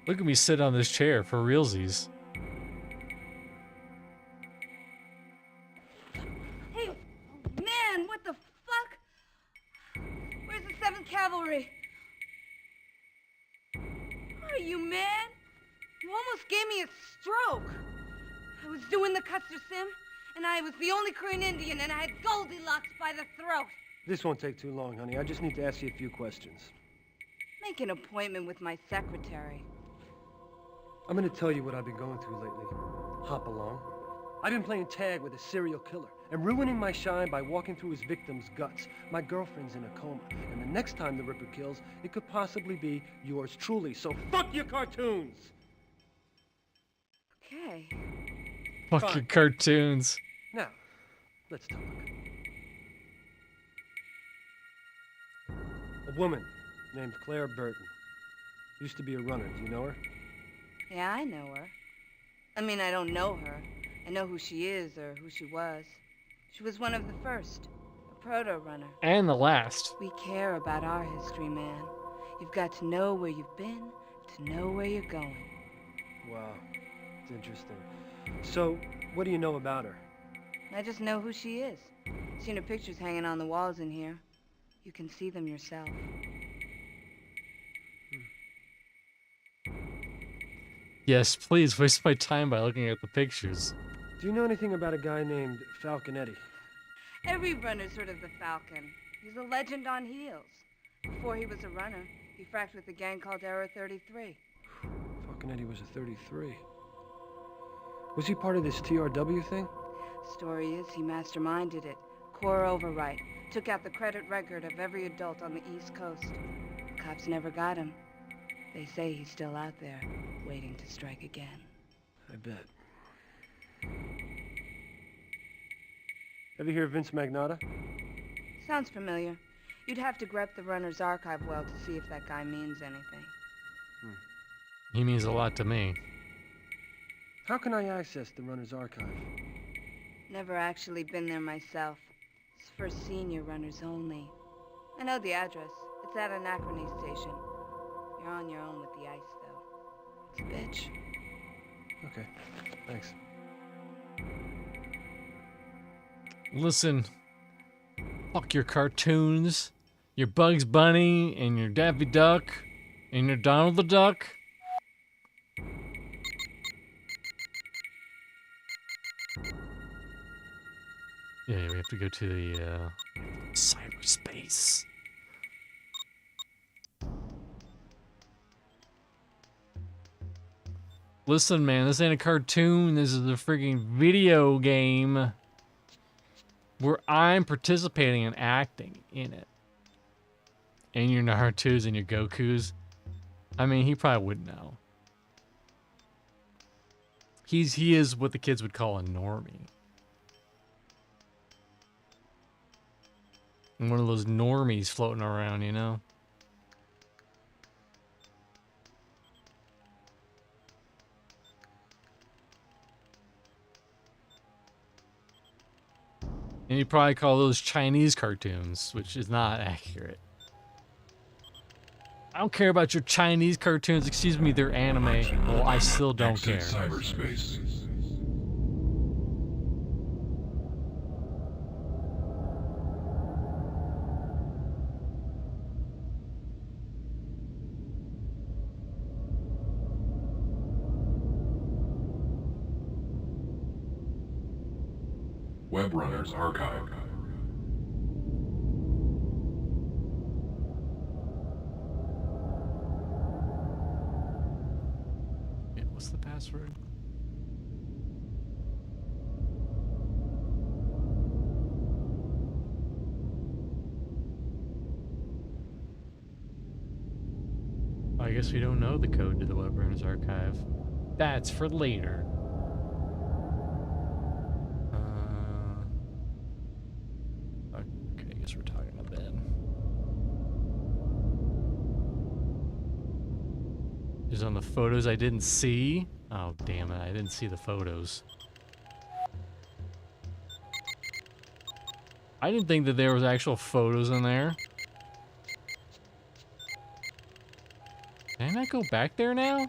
Speaker 5: Look at me sit on this chair for realsies.
Speaker 19: Hey, man, what the fuck? Where's the 7th Cavalry? Where are you, man? You almost gave me a stroke. I was doing the Custer Sim, and I was the only Korean Indian, and I had Goldilocks by the throat.
Speaker 3: This won't take too long, honey. I just need to ask you a few questions.
Speaker 19: Make an appointment with my secretary.
Speaker 3: I'm gonna tell you what I've been going through lately. Hop along. I've been playing tag with a serial killer and ruining my shine by walking through his victim's guts. My girlfriend's in a coma, and the next time the Ripper kills, it could possibly be yours truly. So fuck your cartoons!
Speaker 19: Okay.
Speaker 5: Fuck your cartoons.
Speaker 3: Now, let's talk. A woman named Claire Burton. Used to be a runner. Do you know her?
Speaker 19: Yeah, I know her. I mean, I don't know her. I know who she is or who she was. She was one of the first, a proto-runner.
Speaker 5: And the last.
Speaker 19: We care about our history, man. You've got to know where you've been to know where you're going.
Speaker 3: Wow, it's interesting. So, what do you know about her?
Speaker 19: I just know who she is. Seen her pictures hanging on the walls in here. You can see them yourself.
Speaker 5: Yes, please waste my time by looking at the pictures.
Speaker 3: Do you know anything about a guy named Falconetti?
Speaker 19: Every runner's heard of the Falcon. He's a legend on heels. Before he was a runner, he fracked with a gang called Era 33.
Speaker 3: Falconetti was a 33. Was he part of this TRW thing?
Speaker 19: Story is he masterminded it. Core overwrite. Took out the credit record of every adult on the East Coast. Cops never got him. They say he's still out there, waiting to strike again.
Speaker 3: I bet. Ever hear of Vince Magnata?
Speaker 19: Sounds familiar. You'd have to grep the runner's archive well to see if that guy means anything.
Speaker 5: He means a lot to me.
Speaker 3: How can I access the runner's archive?
Speaker 19: Never actually been there myself. It's for senior runners only. I know the address. It's at Anachrony Station. You're on your own with the ice, though. It's a bitch.
Speaker 3: Okay, thanks.
Speaker 5: Listen, fuck your cartoons, your Bugs Bunny, and your Daffy Duck, and your Donald the Duck. Yeah, we have to go to the cyberspace. Listen, man, this ain't a cartoon. This is a freaking video game where I'm participating and acting in it. And your Naruto's and your Goku's. I mean, he probably wouldn't know. He is what the kids would call a normie. And one of those normies floating around, you know? And you probably call those Chinese cartoons, which is not accurate. I don't care about your Chinese cartoons. Excuse me, they're anime. Well, I still don't care.
Speaker 8: Cyberspace. Web Runners Archive.
Speaker 5: Yeah, what's the password? I guess we don't know the code to the Web Runners Archive. That's for later. Okay, I guess we're talking to Ben. Is on the photos I didn't see? Oh, damn it, I didn't see the photos. I didn't think that there was actual photos in there. Can I go back there now?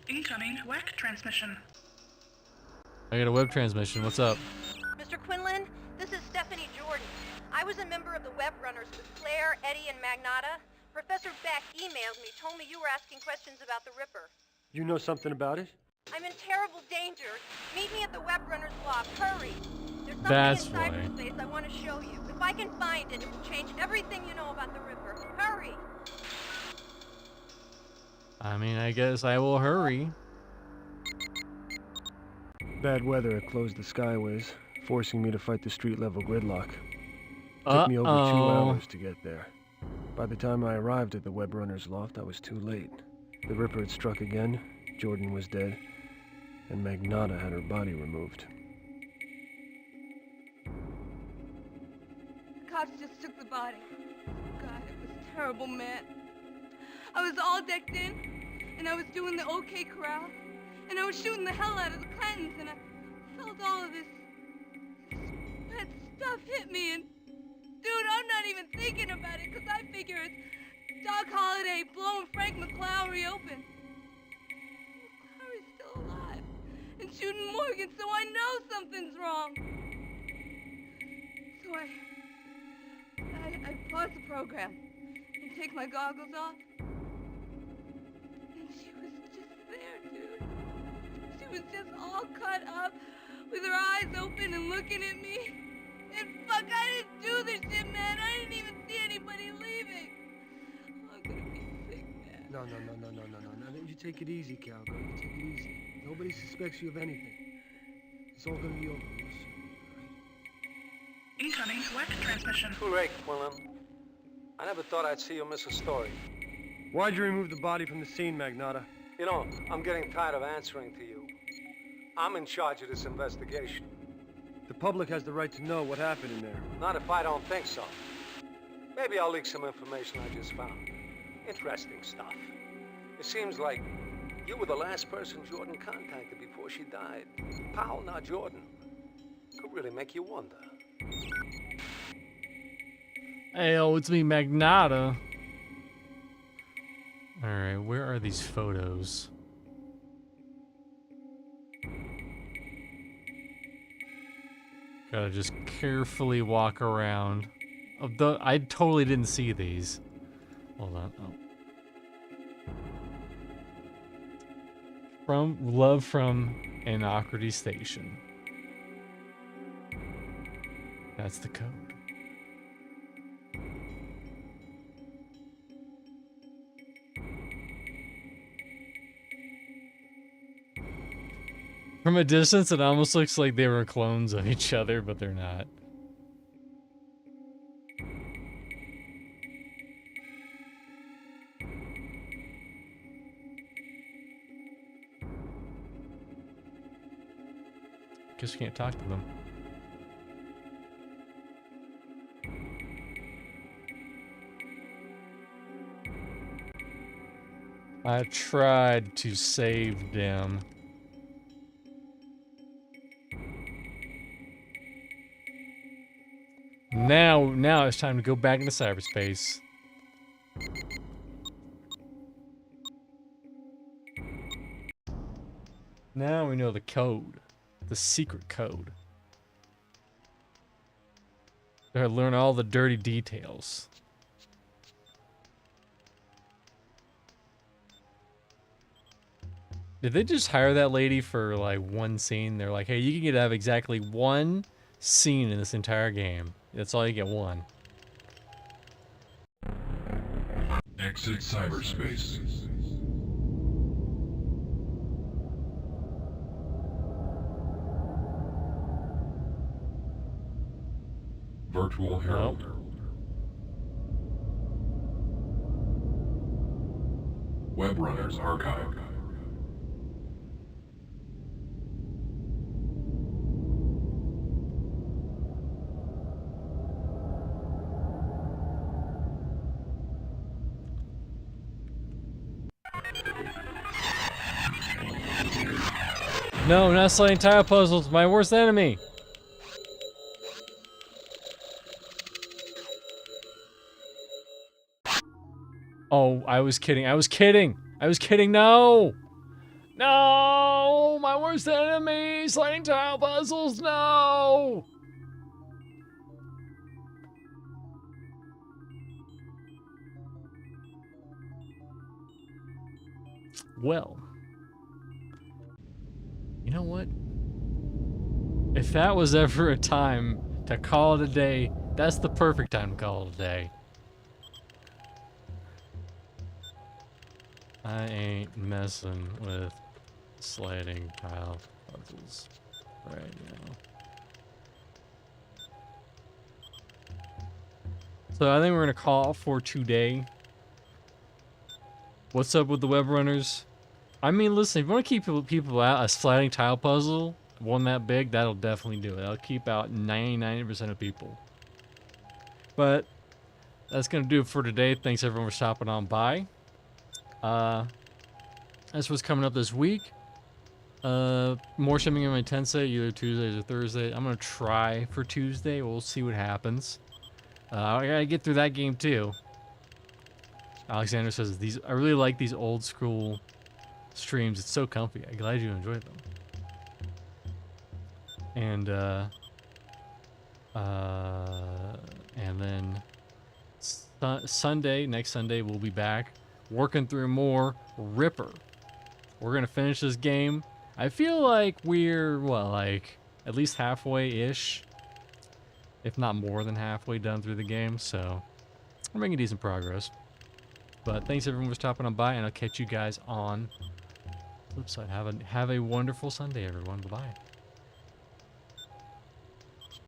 Speaker 18: Incoming WAC transmission.
Speaker 5: I got a web transmission. What's up?
Speaker 20: Mr. Quinlan, this is Stephanie Jordan. I was a member of the Web Runners with Claire, Eddie, and Magnata. Professor Beck emailed me, told me you were asking questions about the Ripper.
Speaker 3: You know something about it?
Speaker 20: I'm in terrible danger. Meet me at the Web Runners block. Hurry. There's something
Speaker 5: That's
Speaker 20: in
Speaker 5: why.
Speaker 20: cyberspace I want to show you. If I can find it, it will change everything you know about the Ripper. Hurry.
Speaker 5: I mean, I guess I will hurry.
Speaker 3: Bad weather had closed the skyways, forcing me to fight the street-level gridlock. Took me over 2 hours to get there. By the time I arrived at the Web Runners loft, I was too late. The Ripper had struck again, Jordan was dead, and Magnata had her body removed.
Speaker 19: The cops just took the body. God, it was terrible, man. I was all decked in, and I was doing the OK Corral, and I was shooting the hell out of the Clantons, and I felt all of this bad stuff hit me, and dude, I'm not even thinking about it, because I figure it's Doc Holliday blowing Frank McClowry open. McClowry's still alive, and shooting Morgan, so I know something's wrong. So I pause the program and take my goggles off. And she was just there, dude. She was just all cut up with her eyes open and looking at me. And fuck, I didn't do this shit, man. I didn't even see anybody leaving. I'm gonna be sick, man.
Speaker 3: No. You take it easy, cowgirl. You take it easy. Nobody suspects you of anything. It's all gonna be over real soon.
Speaker 18: Incoming WAC transmission.
Speaker 2: Too late, Quinlan. I never thought I'd see you miss a story.
Speaker 3: Why'd you remove the body from the scene, Magnata?
Speaker 2: You know, I'm getting tired of answering to you. I'm in charge of this investigation.
Speaker 3: The public has the right to know what happened in there.
Speaker 2: Not if I don't think so. Maybe I'll leak some information I just found. Interesting stuff. It seems like you were the last person Jordan contacted before she died. Powell, not Jordan. Could really make you wonder.
Speaker 5: Hey, oh, it's me, Magnata. Alright, where are these photos? Gotta just carefully walk around. I totally didn't see these. Hold on. Oh. From Love from Anacrity Station. That's the code. From a distance, it almost looks like they were clones of each other, but they're not. Guess we can't talk to them. I tried to save them. Now it's time to go back into cyberspace. Now we know the code. The secret code. Gotta learn all the dirty details. Did they just hire that lady for like one scene? They're like, hey, you can get to have exactly one scene in this entire game. That's all you get, one.
Speaker 8: Exit cyberspace. Virtual Herald. Web Runners Archive.
Speaker 5: No, not sliding tile puzzles. My worst enemy. Oh, I was kidding. I was kidding. I was kidding. No. No, my worst enemy. Sliding tile puzzles. No. Well. You know what? If that was ever a time to call it a day, that's the perfect time to call it a day. I ain't messing with sliding tile puzzles right now. So I think we're gonna call for today. What's up with the web runners? I mean, listen, if you want to keep people out, a sliding tile puzzle, one that big, that'll definitely do it. That'll keep out 99% of people. But that's going to do it for today. Thanks everyone for stopping on by. That's what's coming up this week. More shipping in my Tensei, either Tuesdays or Thursday. I'm going to try for Tuesday. We'll see what happens. I got to get through that game too. Alexander says, I really like these old school streams. It's so comfy. I'm glad you enjoyed them. And then Sunday, next Sunday, we'll be back working through more Ripper. We're gonna finish this game. I feel like we're, well, like at least halfway-ish, if not more than halfway done through the game. So we're making decent progress. But thanks everyone for stopping on by, and I'll catch you guys on the flip side. Have a wonderful Sunday, everyone. Bye-bye.